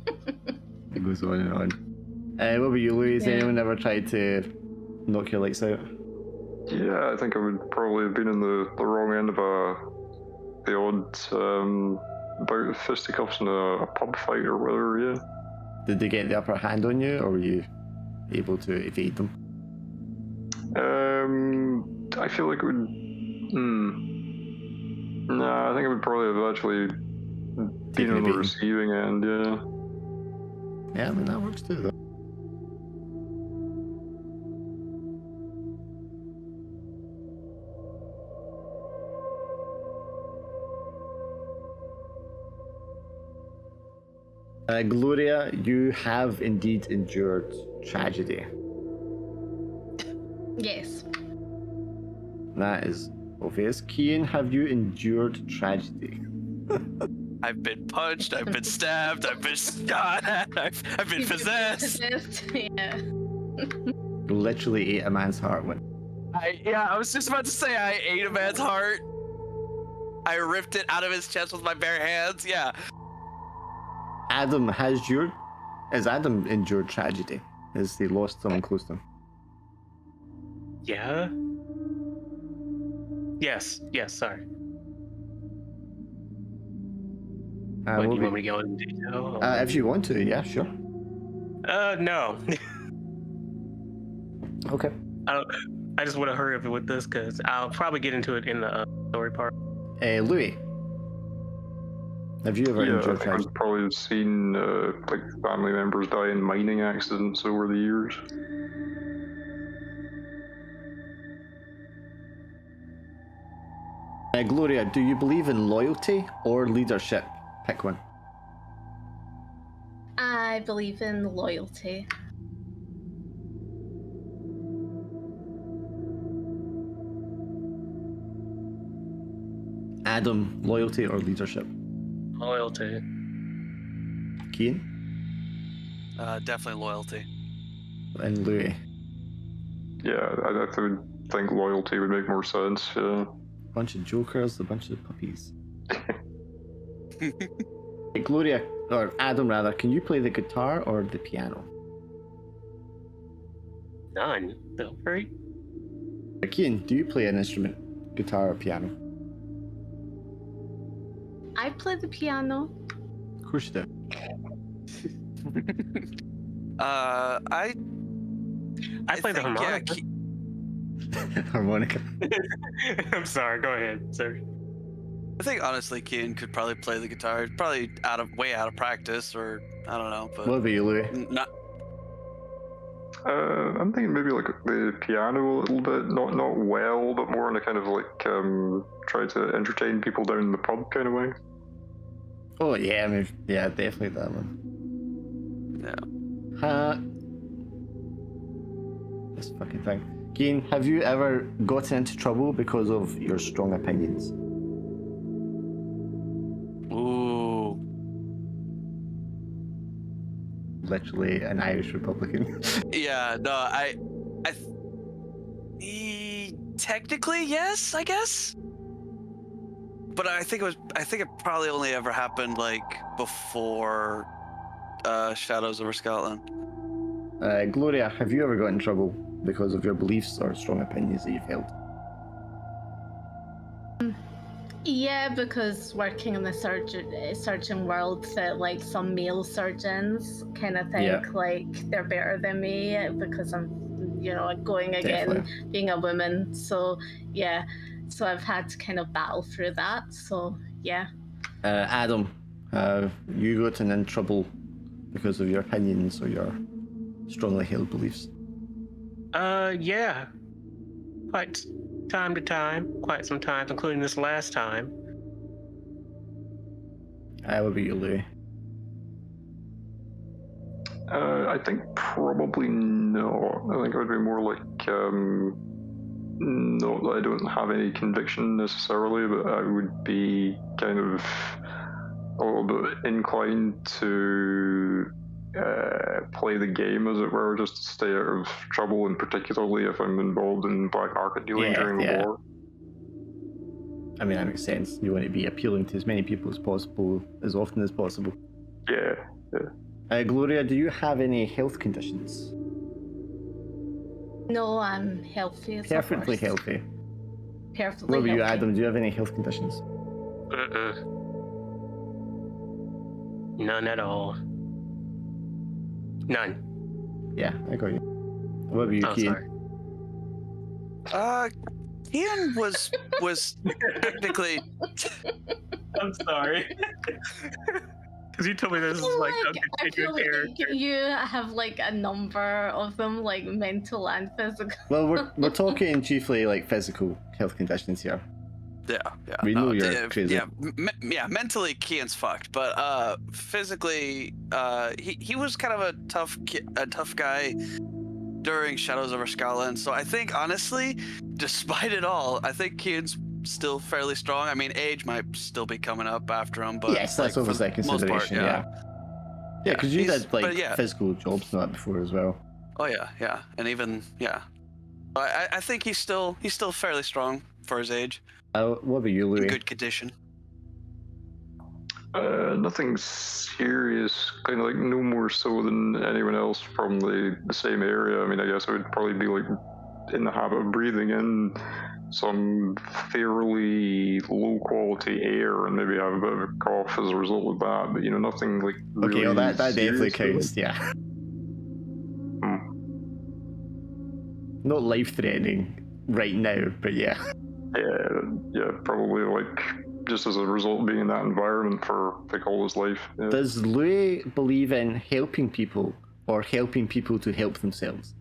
It goes on and on. What about you, Louis? Has anyone ever tried to knock your lights out? Yeah, I think I would probably have been in the wrong end of the odd bout of fisticuffs in a pub fight or whatever, yeah. Did they get the upper hand on you, or were you able to evade them? I feel like it would... Nah, I think I would probably have actually been on the receiving end, yeah. Yeah, I mean, that works too, though. Gloria, you have indeed endured tragedy. Yes. That is obvious. Kian, have you endured tragedy? I've been punched, I've been stabbed, I've been shot at, I've been possessed. Yeah. Literally ate a man's heart when. I was just about to say I ate a man's heart. I ripped it out of his chest with my bare hands, yeah. Adam, has Adam endured tragedy? Has he lost someone close to him? Yeah. Yes, sorry. What, do you want me to go into detail? If you want to, yeah, sure. No. Okay. I just want to hurry up with this because I'll probably get into it in the story part. Louis, have you ever endured tragedy? I've probably seen like family members die in mining accidents over the years. Gloria, do you believe in loyalty or leadership? Pick one. I believe in loyalty. Adam, loyalty or leadership? Loyalty. Kian? Definitely loyalty. And Louis? Yeah, I would think loyalty would make more sense, yeah. Bunch of jokers, a bunch of puppies. Gloria, or Adam rather, can you play the guitar or the piano? None. Feel free. Kian, do you play an instrument? Guitar or piano? I play the piano. Of course you do. I play the harmonica. Harmonica. I'm sorry, go ahead, sir. I think honestly Kian could probably play the guitar. Probably way out of practice, or I don't know. But what about you, Louis? Not. I'm thinking maybe like the piano a little bit, not well, but more in a kind of like try to entertain people down in the pub kind of way. Oh yeah, I mean, yeah, definitely that one. Yeah. This fucking thing. Kian, have you ever gotten into trouble because of your strong opinions? Ooh. Literally an Irish Republican. Yeah, no, technically yes, I guess. But I think it probably only ever happened like before Shadows over Scotland. Gloria, have you ever got in trouble because of your beliefs or strong opinions that you've held? Yeah, because working in the surgeon world, that like some male surgeons kind of think like they're better than me because I'm, going again, being a woman. So yeah, so I've had to kind of battle through that. So yeah. Adam, have you gotten in trouble because of your opinions or your strongly held beliefs? Yeah. Quite time to time, quite some times, including this last time. What about you, Louis? I think probably no. I think it would be more like not that I don't have any conviction necessarily, but I would be kind of a little bit inclined to play play the game, as it were, just to stay out of trouble, and particularly if I'm involved in black market dealing during the war. I mean, that makes sense. You want to be appealing to as many people as possible, as often as possible. Yeah. Gloria, do you have any health conditions? No, I'm healthy as Perfectly a horse. healthy. Perfectly What about you, healthy. Adam? Do you have any health conditions? None at all. None. Yeah, I got you. What about you, Kian? Sorry. Kian was technically. I'm sorry. Because you told me this is like a I feel like character. you have like a number of them, like mental and physical. Well, we're talking chiefly like physical health conditions here. Yeah. We know you're crazy. Yeah, mentally Kian's fucked, but physically, he was kind of a tough guy during Shadows over Scotland. So I think honestly, despite it all, I think Kian's still fairly strong. I mean, age might still be coming up after him, but yes, that's always a consideration. Yeah, because you did like physical jobs and that before as well. Oh yeah, and even I think he's still fairly strong for his age. What about you, Louis? In good condition. Nothing serious. Kind of like no more so than anyone else from the same area. I mean, I guess I would probably be like in the habit of breathing in some fairly low quality air and maybe have a bit of a cough as a result of that. But nothing like really. Okay, well that definitely counts. Yeah. Not life threatening right now, but yeah. Yeah, probably like just as a result of being in that environment for like all his life. Yeah. Does Louis believe in helping people or helping people to help themselves?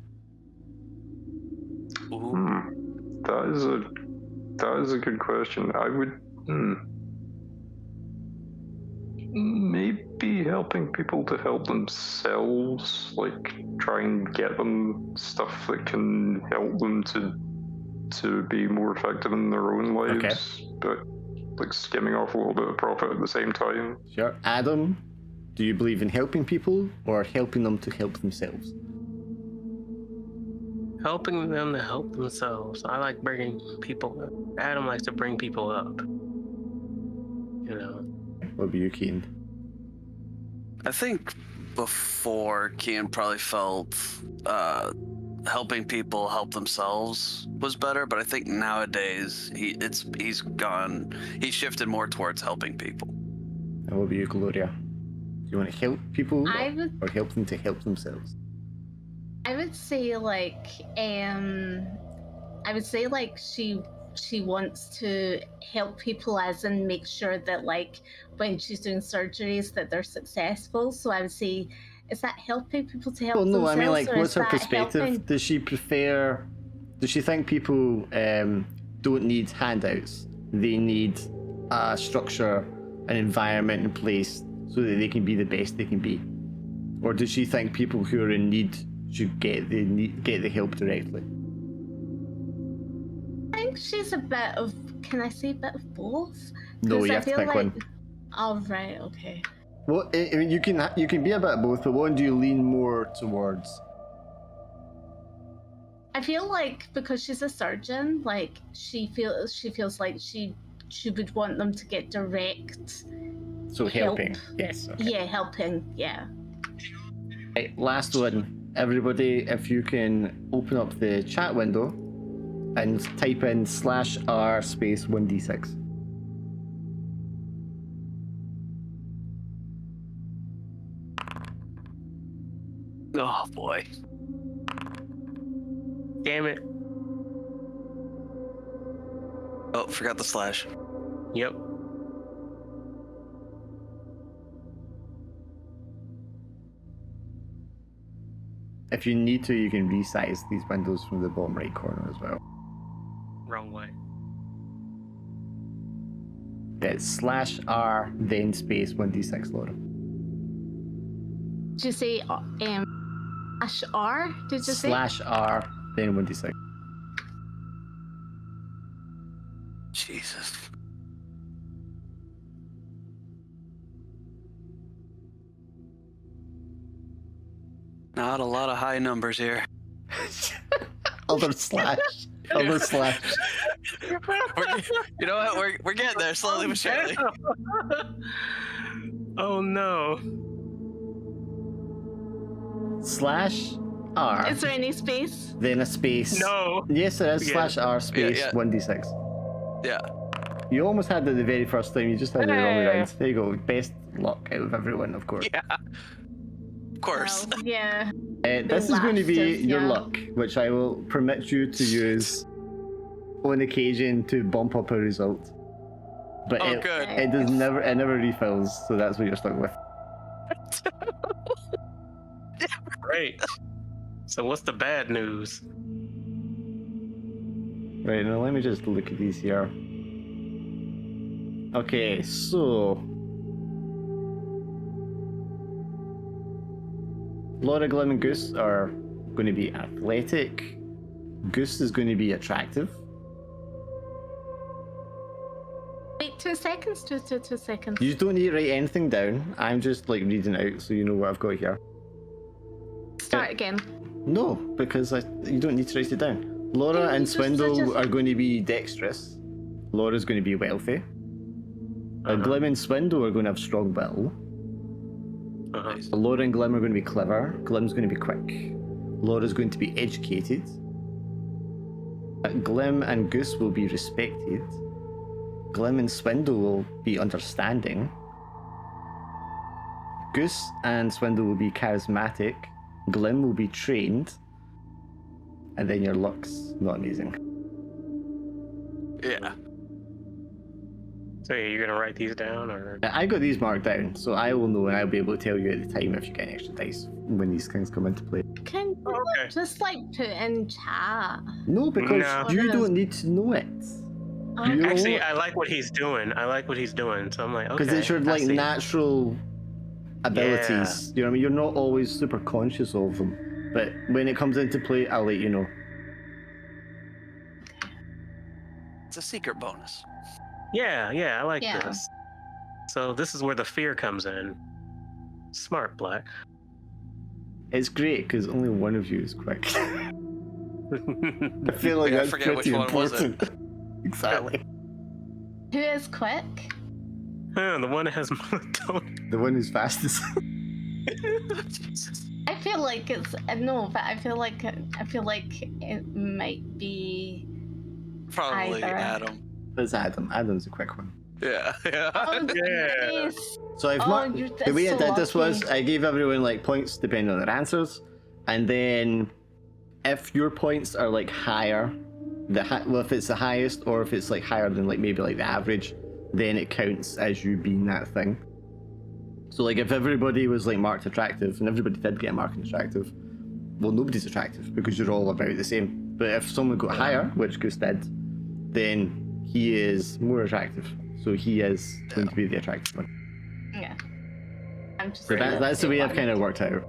That is a good question. I would maybe helping people to help themselves, like try and get them stuff that can help them to be more effective in their own lives, but like skimming off a little bit of profit at the same time. Sure. Adam, do you believe in helping people or helping them to help themselves? Helping them to help themselves. I like bringing people up. Adam likes to bring people up. What about you, Keen? I think before Kian probably felt helping people help themselves was better, but I think nowadays he's shifted more towards helping people. And what about you, Gloria? Do you want to help people or help them to help themselves? I would say she wants to help people, as in make sure that like when she's doing surgeries that they're successful. So I would say, is that helping people to help themselves? Well, no, I mean, like, what's her perspective? Helping? Does she think people don't need handouts? They need a structure, an environment in place so that they can be the best they can be? Or does she think people who are in need should get the help directly? I think she's a bit of, can I say a bit of both? No, you have to pick one. Oh, right, okay. Well, I mean, you can be a bit of both, but one do you lean more towards? I feel like because she's a surgeon, like she feels like she would want them to get direct. So helping, yes. Okay. Yeah, helping, yeah. Right, last one. Everybody, if you can open up the chat window and type in /r space 1d6. Oh boy. Damn it. Oh, forgot the slash. Yep. If you need to, you can resize these windows from the bottom right corner as well. Wrong way. It's /r then space 1d6, Laura. Did you say /r? Did you say? /r then 1d6. Jesus. Not a lot of high numbers here. Other slash. Other slash. You know what? We're getting there slowly but surely. Oh no. Slash R. Is there any space? Then a space. No. Yes, there is. Yeah. Slash R space Yeah. 1d6. Yeah. You almost had it the very first time. You just had it the wrong round. There you go. Best luck out of everyone, of course. Yeah. Of course. Well, yeah. This is going to be Lasters, your yeah. luck, which I will permit you to use on occasion to bump up a result. But Oh, good. it does never. It never refills, so that's what you're stuck with. Great. So what's the bad news? Right, now let me just look at these here. Okay, so Laura, Glim, and Goose are going to be athletic. Goose is going to be attractive. Wait, 2 seconds. 2 seconds. You don't need to write anything down. I'm just like reading out so you know what I've got here. Start again. No, because you don't need to write it down. Laura and Swindle are going to be dexterous. Laura's going to be wealthy. Glim and Swindle are going to have strong will. Laura and Glim are going to be clever. Glim's going to be quick. Laura's going to be educated. Glim and Goose will be respected. Glim and Swindle will be understanding. Goose and Swindle will be charismatic. Glim will be trained. And then your luck's not amazing. Yeah. So you're gonna write these down, or? I got these marked down, so I will know and I'll be able to tell you at the time if you get extra dice when these things come into play. Can you Okay. just like put in chat? No, because No. you don't need to know it. You Actually, know, I like what he's doing. So I'm like, okay. because it's your I like see. natural abilities. You know what I mean? You're not always super conscious of them. But when it comes into play, I'll let you know. It's a secret bonus. Yeah, I like Yeah. this. So this is where the fear comes in. Smart, Black. It's great because only one of you is quick. I feel like Yeah, I that's forget pretty which one was it. important. Exactly. Who is quick? The one that has monotone. The one who's fastest. I feel like it's no, but I feel like it might be. Probably Either. Adam. It's Adam. Adam's a quick one. Yeah. Yeah. Oh, Yeah. nice. So I've Oh, the way I so did this was lucky. I gave everyone like points depending on their answers, and then if your points are like higher, well, if it's the highest or if it's like higher than like maybe like the average, then it counts as you being that thing. So like if everybody was like marked attractive and everybody did get marked attractive, well, nobody's attractive because you're all about the same. But if someone got higher, which Goose did, then he is more attractive. So he is going to be the attractive one. Yeah. I'm just So that's the way I've kind of worked out.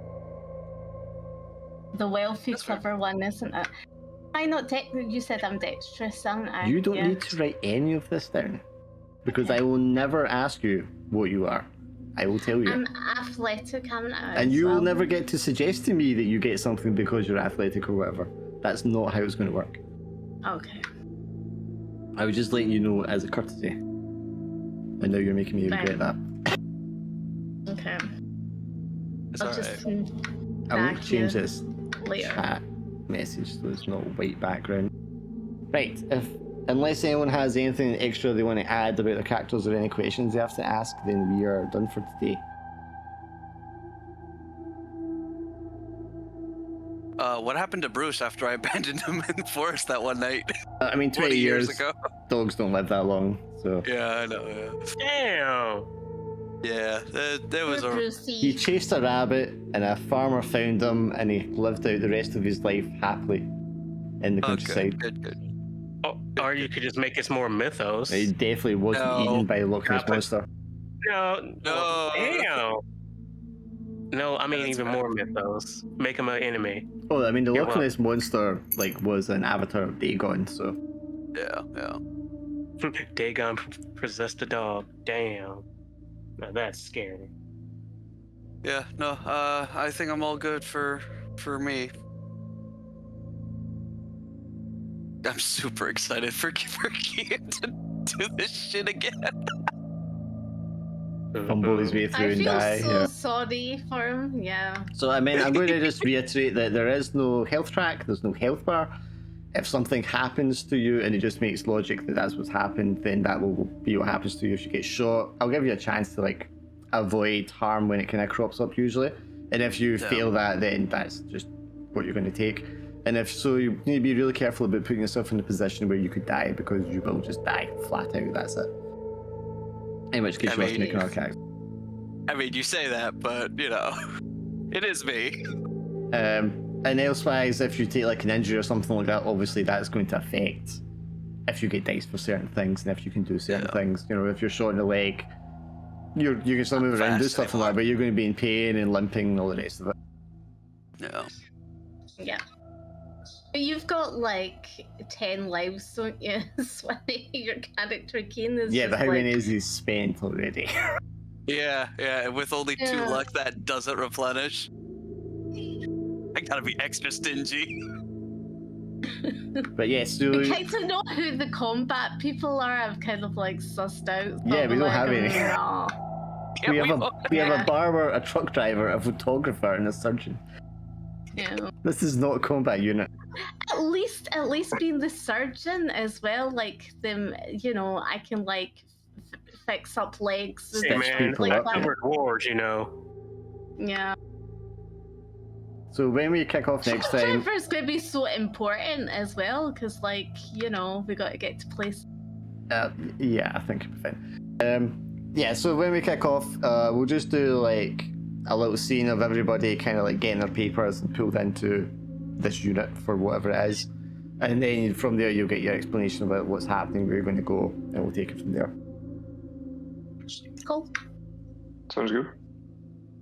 The wealthy, That's fair. clever one, isn't it? I not you said I'm dexterous, aren't I? You don't Yeah. need to write any of this down because I will never ask you what you are. I will tell you. I'm athletic, haven't I? And as you will well? never get to suggest to me that you get something because you're athletic or whatever. That's not how it's going to work. Okay. I would just let you know as a courtesy. And now you're making me regret that. Okay. It's I'll alright. just I won't back change you this later. chat message so it's not white background. Right, unless anyone has anything extra they want to add about their characters or any questions they have to ask, then we are done for today. What happened to Bruce after I abandoned him in the forest that one night? I mean, 20 years ago? dogs don't live that long, so... Yeah, I know. Damn. Yeah, there was Poor a. Brucey. He chased a rabbit, and a farmer found him, and he lived out the rest of his life happily in the Oh, countryside. good. Oh, or you could just make this more mythos. He definitely wasn't No. eaten by a Loch Ness Happen. monster. No. Damn. No, I mean That's even bad. more mythos. Make him an enemy. Oh, I mean, the Yeah, Loch well- Ness monster was an avatar of Dagon, so Yeah. Dagon possessed a dog. Damn. Now that's scary. Yeah, no, I think I'm all good for me. I'm super excited for Kean to do this shit again. Fumble his way through I and feel die. so Yeah. sorry for him. Yeah. So I mean, I'm going to just reiterate that there is no health track. There's no health bar. If something happens to you and it just makes logic that that's what's happened, then that will be what happens to you if you get shot. I'll give you a chance to like avoid harm when it kind of crops up usually, and if you fail that, then that's just what you're going to take. And if so, you need to be really careful about putting yourself in a position where you could die, because you will just die flat out. That's it. In which case you have to make another character. I mean, you say that, but you know, it is me. And elsewise, if you take like an injury or something like that, obviously that's going to affect if you get dice for certain things and if you can do certain things. You know, if you're shot in the leg, you can still move around and do stuff like that, but you're going to be in pain and limping and all the rest of it. No. Yeah. But you've got like 10 lives, don't you? Sweaty, your character Kean is. Yeah, just but how like... many is he spent already? Yeah, with only 2 luck that doesn't replenish. I gotta be extra stingy. But yes, so I kind of know who the combat people are. I've kind of like sussed out. Yeah, we don't like, have any. No. We have a barber, a truck driver, a photographer, and a surgeon. Yeah. This is not a combat unit. At least being the surgeon as well, like them, you know, I can like fix up legs. Hey man, like covered wars, you know. Yeah. So when we kick off next time, Driver's gonna be so important as well, because like, you know, we got to get to place. yeah, I think it'll be fine. Yeah, so when we kick off, we'll just do like a little scene of everybody kind of like getting their papers and pulled into this unit for whatever it is, and then from there you'll get your explanation about what's happening, where you're going to go, and we'll take it from there. Cool. Sounds good.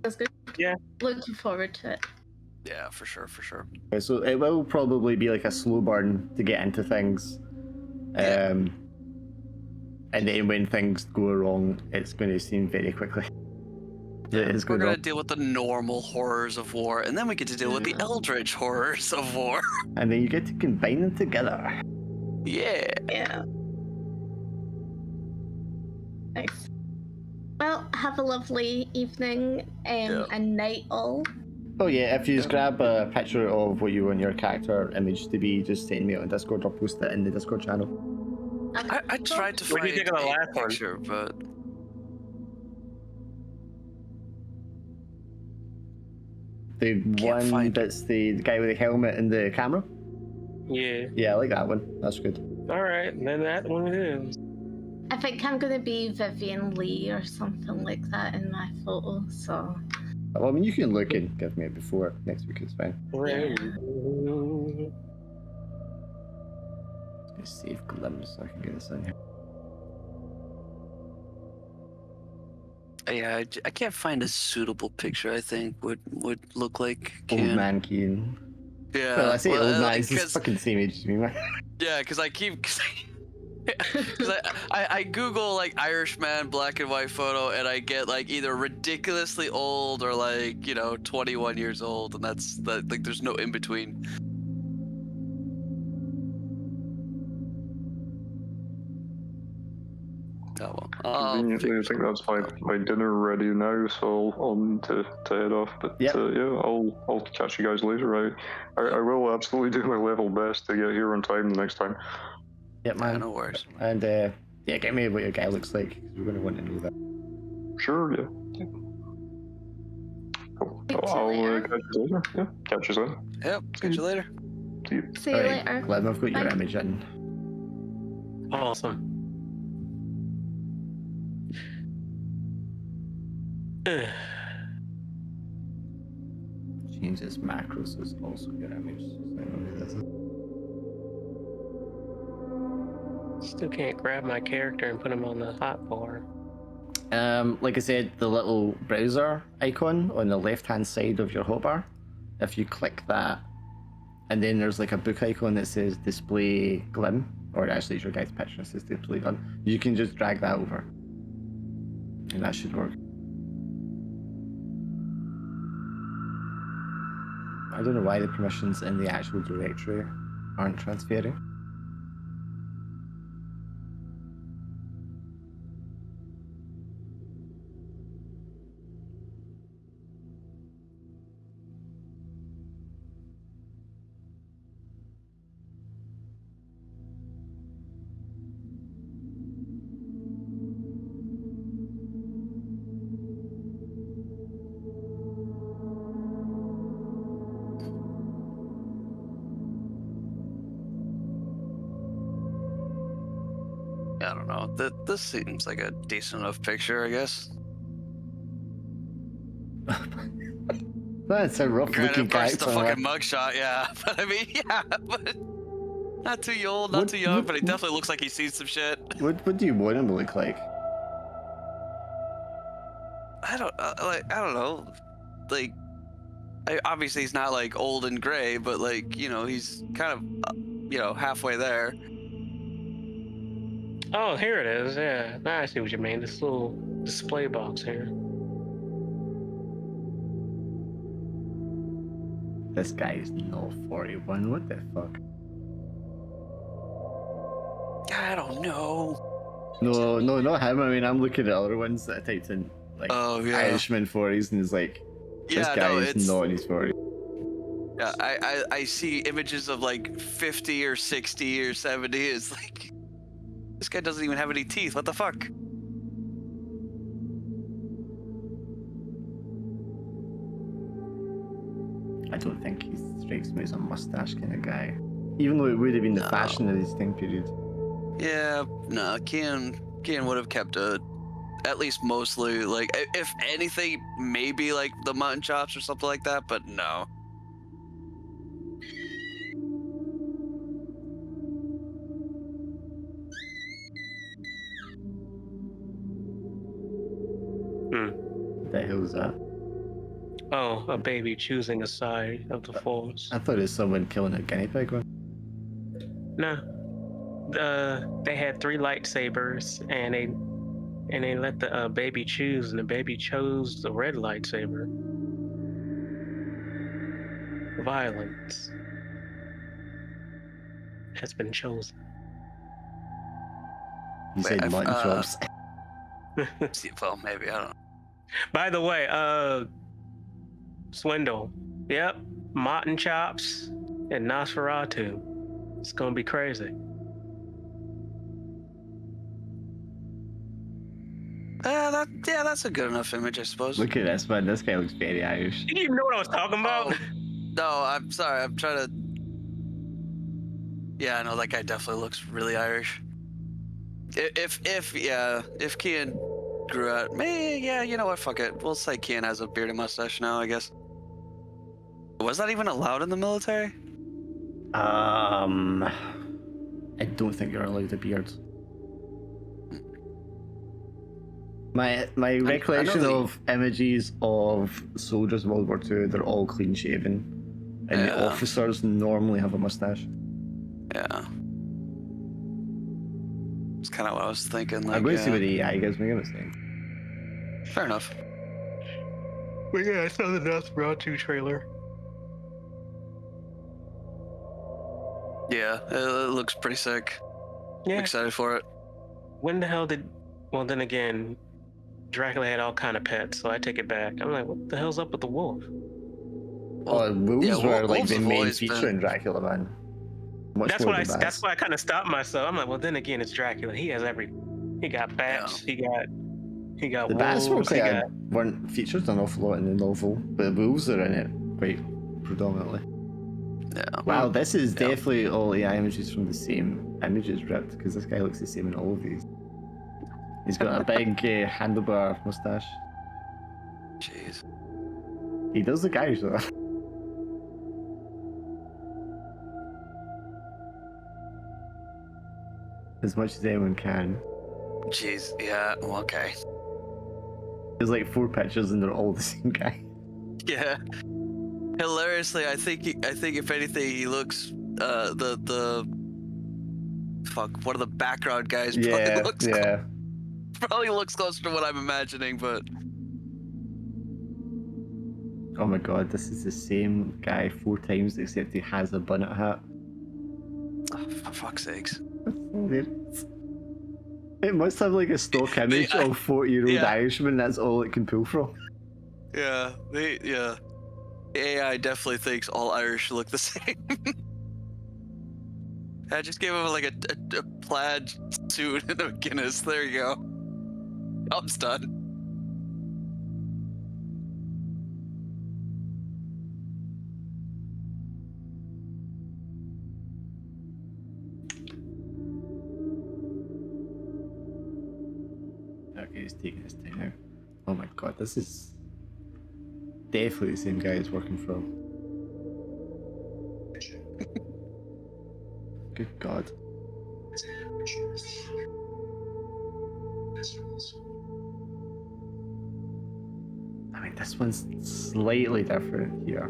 That's good. Yeah. Looking forward to it. Yeah, for sure. Okay, so it will probably be like a slow burn to get into things, and then when things go wrong, it's going to seem very quickly. We're going to deal with the normal horrors of war, and then we get to deal with the eldritch horrors of war. And then you get to combine them together. Yeah. Nice. Well, have a lovely evening and night all. Oh yeah, if you just grab a picture of what you want your character image to be, just send me it on Discord or post it in the Discord channel. I tried to find a picture, but... The one that's the guy with the helmet and the camera? Yeah. Yeah, I like that one. That's good. Alright, then that one it is. I think I'm going to be Vivian Lee or something like that in my photo, so... Well, I mean, you can look and give me it before next week, it's fine. Right. Just save glimpse so I can get this in here. Yeah, I can't find a suitable picture. I think would look like Old man Kean. Yeah. Well, I say old man. It's just fucking the same age as me, man. Yeah, because I keep. Because I Google like Irishman black and white photo, and I get like either ridiculously old or like 21 years old, and that's like there's no in between. Conveniently, I think that's my dinner ready now, so I'll need to head off. But yeah, I'll catch you guys later. I will absolutely do my level best to get here on time the next time. Yep, man. Yeah, no worries. And yeah, get me what your guy looks like, because we're going to want to know that. Sure, yeah. Cool. I'll catch you later. Yeah, catch you soon. Yep, catch you later. See you later. Glad I've got your image in. Awesome. Change this macros is also your image. Still can't grab my character and put him on the hotbar. Like I said, the little browser icon on the left-hand side of your hotbar, if you click that, and then there's like a book icon that says display glim, or actually it's your guy's picture, it says display glim, you can just drag that over. And that should work. I don't know why the permissions in the actual directory aren't transferring. I don't know. This seems like a decent enough picture, I guess. That's a rough looking Granted, first the character. fucking mugshot, yeah. But I mean, yeah, but not too old, not too young, but he definitely looks like he's seen some shit. What do you want him to look like? I don't know. Like, obviously he's not like old and gray, but like, you know, he's kind of, halfway there. Oh, here it is. Yeah, now I see what you mean. This little display box here. This guy is no 41. What the fuck? I don't know. No, not him. I mean, I'm looking at other ones that I typed in, like, Irishman 40s, and it's like, this guy is not in his 40s. Yeah, I see images of like 50 or 60 or 70. It's like, this guy doesn't even have any teeth. What the fuck? I don't think he strikes me as a mustache kind of guy. Even though it would have been the fashion of this time period. Yeah, no, Kian would have kept at least mostly, like, if anything, maybe like the mutton chops or something like that, but no. What the hell is that? Oh, a baby choosing a side of the force. I thought it was someone killing a guinea pig one. No. They had 3 lightsabers, and they let the baby choose, and the baby chose the red lightsaber. Violence has been chosen. You said mutton chops. Well, maybe, I don't know. By the way, Swindle. Yep, mutton chops and Nosferatu. It's gonna be crazy. That's a good enough image, I suppose. Look at this, man. This guy looks very Irish. You didn't even know what I was talking about? No, I'm sorry. I'm trying to... Yeah, I know, that guy definitely looks really Irish. If Kian grew out... Yeah, you know what? Fuck it. We'll say Kian has a beard and mustache now, I guess. Was that even allowed in the military? I don't think you're allowed a beard. My recollection of images of soldiers in World War II, they're all clean shaven, and the officers normally have a mustache. Yeah. It's kind of what I was thinking. Like, I'm going to see what the AI gives me, honestly. Fair enough. But yeah, I saw the Nosferatu trailer. Yeah, it looks pretty sick. Yeah. I'm excited for it. When the hell did... Well, then again, Dracula had all kind of pets, so I take it back. I'm like, what the hell's up with the wolf? Well, wolves were like the main feature in Dracula, man. That's why I kind of stopped myself. I'm like, well, then again, it's Dracula. He has everything. He got bats. Yeah. He got the wolves. bats weren't featured an awful lot in the novel, but the wolves are in it quite predominantly. Yeah. Wow, this is definitely all AI images from the same images ripped, because this guy looks the same in all of these. He's got a big handlebar mustache. Jeez. He does look Irish though. As much as anyone can. Jeez, yeah, well, okay. There's like 4 pictures and they're all the same guy. Yeah. Hilariously, I think if anything, he looks the fuck, one of the background guys probably looks closer to what I'm imagining, but Oh my god, this is the same guy 4 times, except he has a bonnet hat. Oh, for fuck's sakes. It must have like a stock image of 40-year-old Irishman, that's all it can pull from. Yeah, the AI definitely thinks all Irish look the same. I just gave him like a plaid suit and a Guinness. There you go. Job's done. Okay, he's taking his time out. Oh my god, this is definitely the same guy he's working for. Good god. I mean, this one's slightly different here.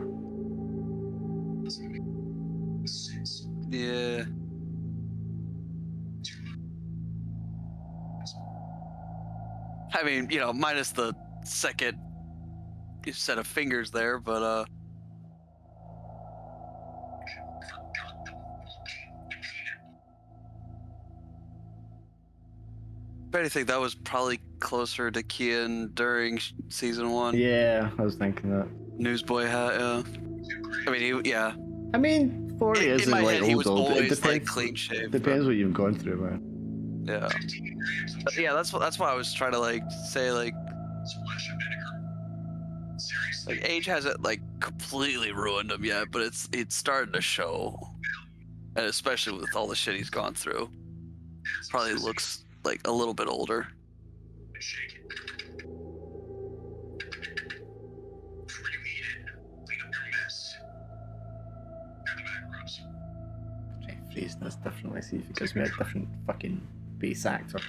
Yeah. I mean, you know, minus the second set of fingers there, but if anything, that was probably closer to Kian during season 1. Yeah, I was thinking that. Newsboy hat, yeah. I mean, yeah. I mean, 40 isn't in my like head, old. he was It always depends. like clean shaved. Depends what you've gone through, man. Yeah. But yeah, that's why I was trying to like say like age hasn't like completely ruined him yet, but it's started to show, and especially with all the shit he's gone through, probably looks like a little bit older. Try phrasing this differently, see if it gives me a different fucking bass actor.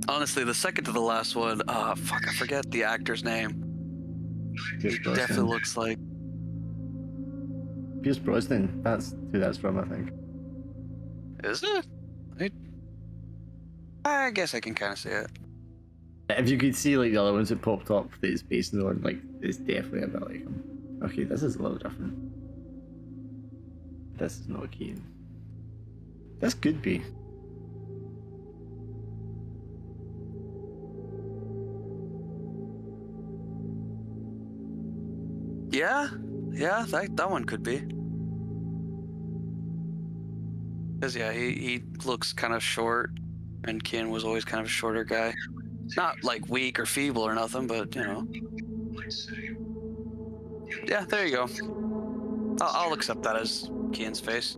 Honestly, the second to the last one, fuck, I forget the actor's name. Pierce Brosnan. Definitely looks like Pierce Brosnan. That's who that's from, I think. Is it? I guess I can kind of see it. If you could see like the other ones that popped up that it's based on, like it's definitely a bit like him. Okay, this is a little different. This is not a Keen. This could be. Yeah, that one could be. Because yeah, he looks kind of short, and Ken was always kind of a shorter guy. Not like weak or feeble or nothing, but you know. Yeah, there you go. I'll accept that as Ken's face.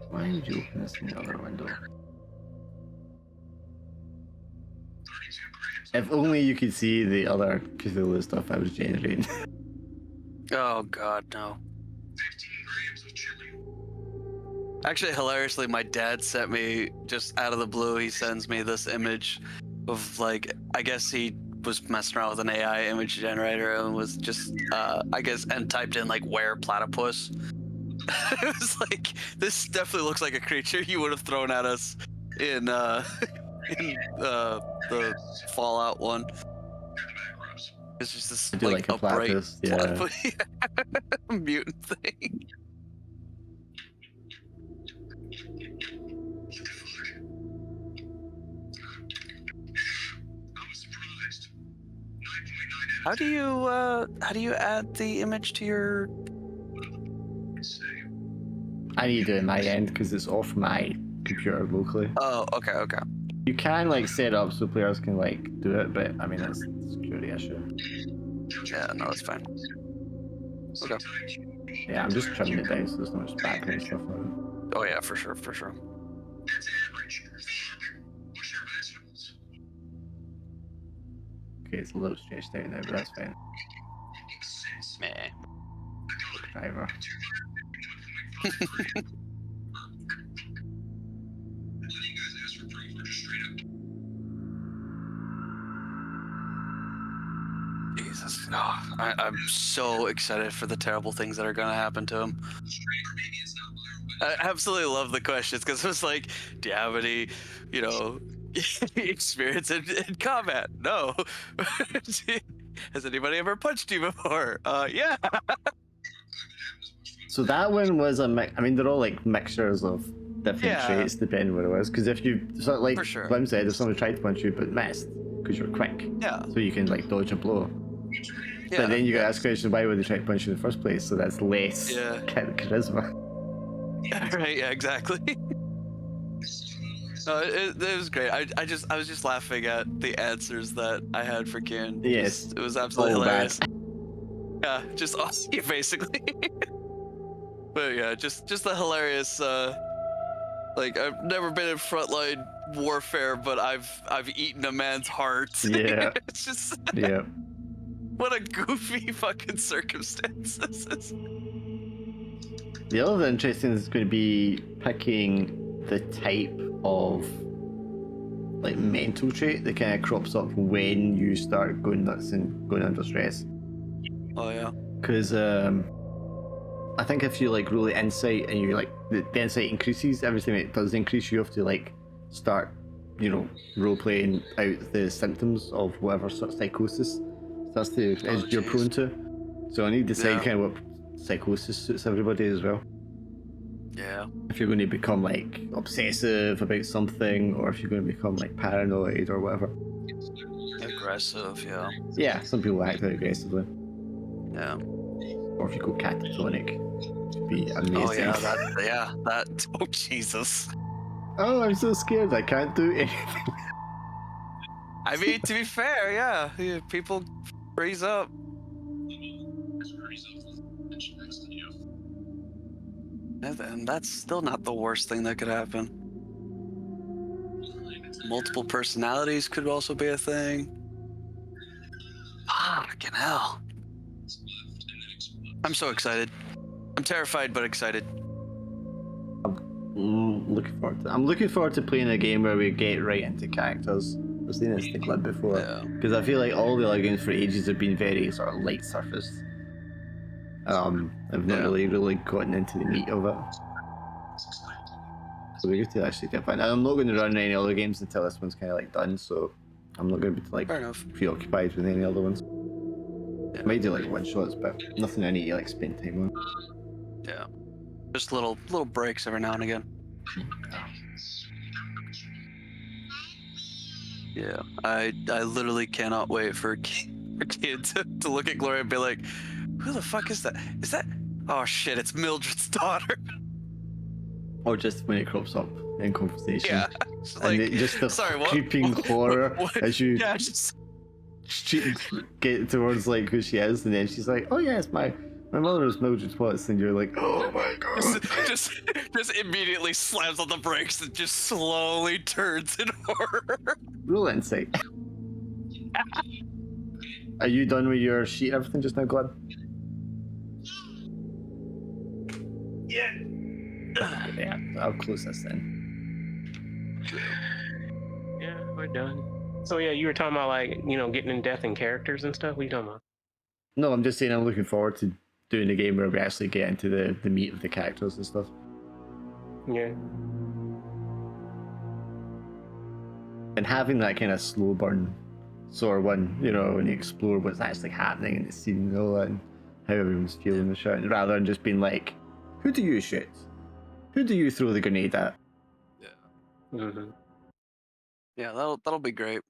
Why would you open this in the other window? If only you could see the other Cthulhu stuff I was generating. Oh god, no. Actually, hilariously, my dad sent me, just out of the blue, he sends me this image of, like, I guess he was messing around with an AI image generator and was just, I guess, and typed in, like, where platypus. It was like, this definitely looks like a creature you would have thrown at us in the Fallout one. It's just this, like a bright platypus, yeah. mutant thing. How do you add the image to your? I need to do it on my end because it's off my computer locally. Oh, okay. You can like set it up so players can like do it, but I mean that's a security issue. Yeah, no, that's fine. Okay. Yeah, I'm just trimming it down so there's not much background stuff on Oh yeah, for sure. Okay, it's a little stretched out now, but that's fine. Meh. Driver. Jesus. Oh, I'm so excited for the terrible things that are going to happen to him. I absolutely love the questions because it was like, do you have any, experience in combat? No. Has anybody ever punched you before? Yeah. So that one was a mix. I mean, they're all like mixtures of different traits depending on what it was. Because if you, so like Glim said, if someone tried to punch you but missed because you're quick, so you can like dodge a blow. Yeah, but then you gotta ask the question, why would they try to punch you in the first place? So that's less charisma. Right, yeah, exactly. It was great. I was just laughing at the answers that I had for Kieran. Yes. It was absolutely hilarious. Yeah, just awesome, basically. But yeah, just the hilarious, like, I've never been in frontline warfare, but I've eaten a man's heart. Yeah. It's just what a goofy fucking circumstance this is. The other interesting is going to be picking the type of like mental trait that kind of crops up when you start going nuts and going under stress. Oh yeah. Because I think if you like roll the insight and you like the insight increases, every time it does increase, you have to like start, role playing out the symptoms of whatever sort of psychosis you're prone to. So I need to decide kind of what psychosis suits everybody as well. Yeah. If you're going to become like obsessive about something, or if you're going to become like paranoid or whatever. Aggressive, yeah. Yeah, some people act out aggressively. Yeah. Or if you go catatonic, it'd be amazing. Oh yeah, that. Oh Jesus. Oh, I'm so scared. I can't do anything. I mean, to be fair, yeah, people freeze up. And that's still not the worst thing that could happen. Multiple personalities could also be a thing. Fucking hell. I'm so excited. I'm terrified, but excited. I'm looking forward to playing a game where we get right into characters. I've seen this clip before. Because I feel like all the other games for ages have been very sort of light surface. I've not really gotten into the meat of it. So we get to actually get fun. I'm not going to run any other games until this one's kind of like done, so I'm not going to be like preoccupied with any other ones. I might do like one shots, but nothing I need to like spend time on. Yeah, just little breaks every now and again. Yeah, I literally cannot wait for kid to look at Gloria and be like, who the fuck is that? Is that? Oh shit, it's Mildred's daughter. Or just when it crops up in conversation. Yeah. And like, just the creeping horror as you get towards like who she is, and then she's like, oh yes, my mother is Mildred Watts, and you're like, oh my god. Just immediately slams on the brakes and just slowly turns in horror. Roll insight. Are you done with your sheet and everything just now, Glad? Yeah. Yeah, I'll close this then. Yeah, we're done. So yeah, you were talking about like, getting in depth in characters and stuff. What are you talking about? No, I'm just saying I'm looking forward to doing a game where we actually get into the meat of the characters and stuff. Yeah. And having that kind of slow burn sort of one, when you explore what's actually happening in the scene and all that, and how everyone's feeling the shit, rather than just being like, who do you shoot? Who do you throw the grenade at? Yeah. Mm-hmm. Yeah, that'll be great.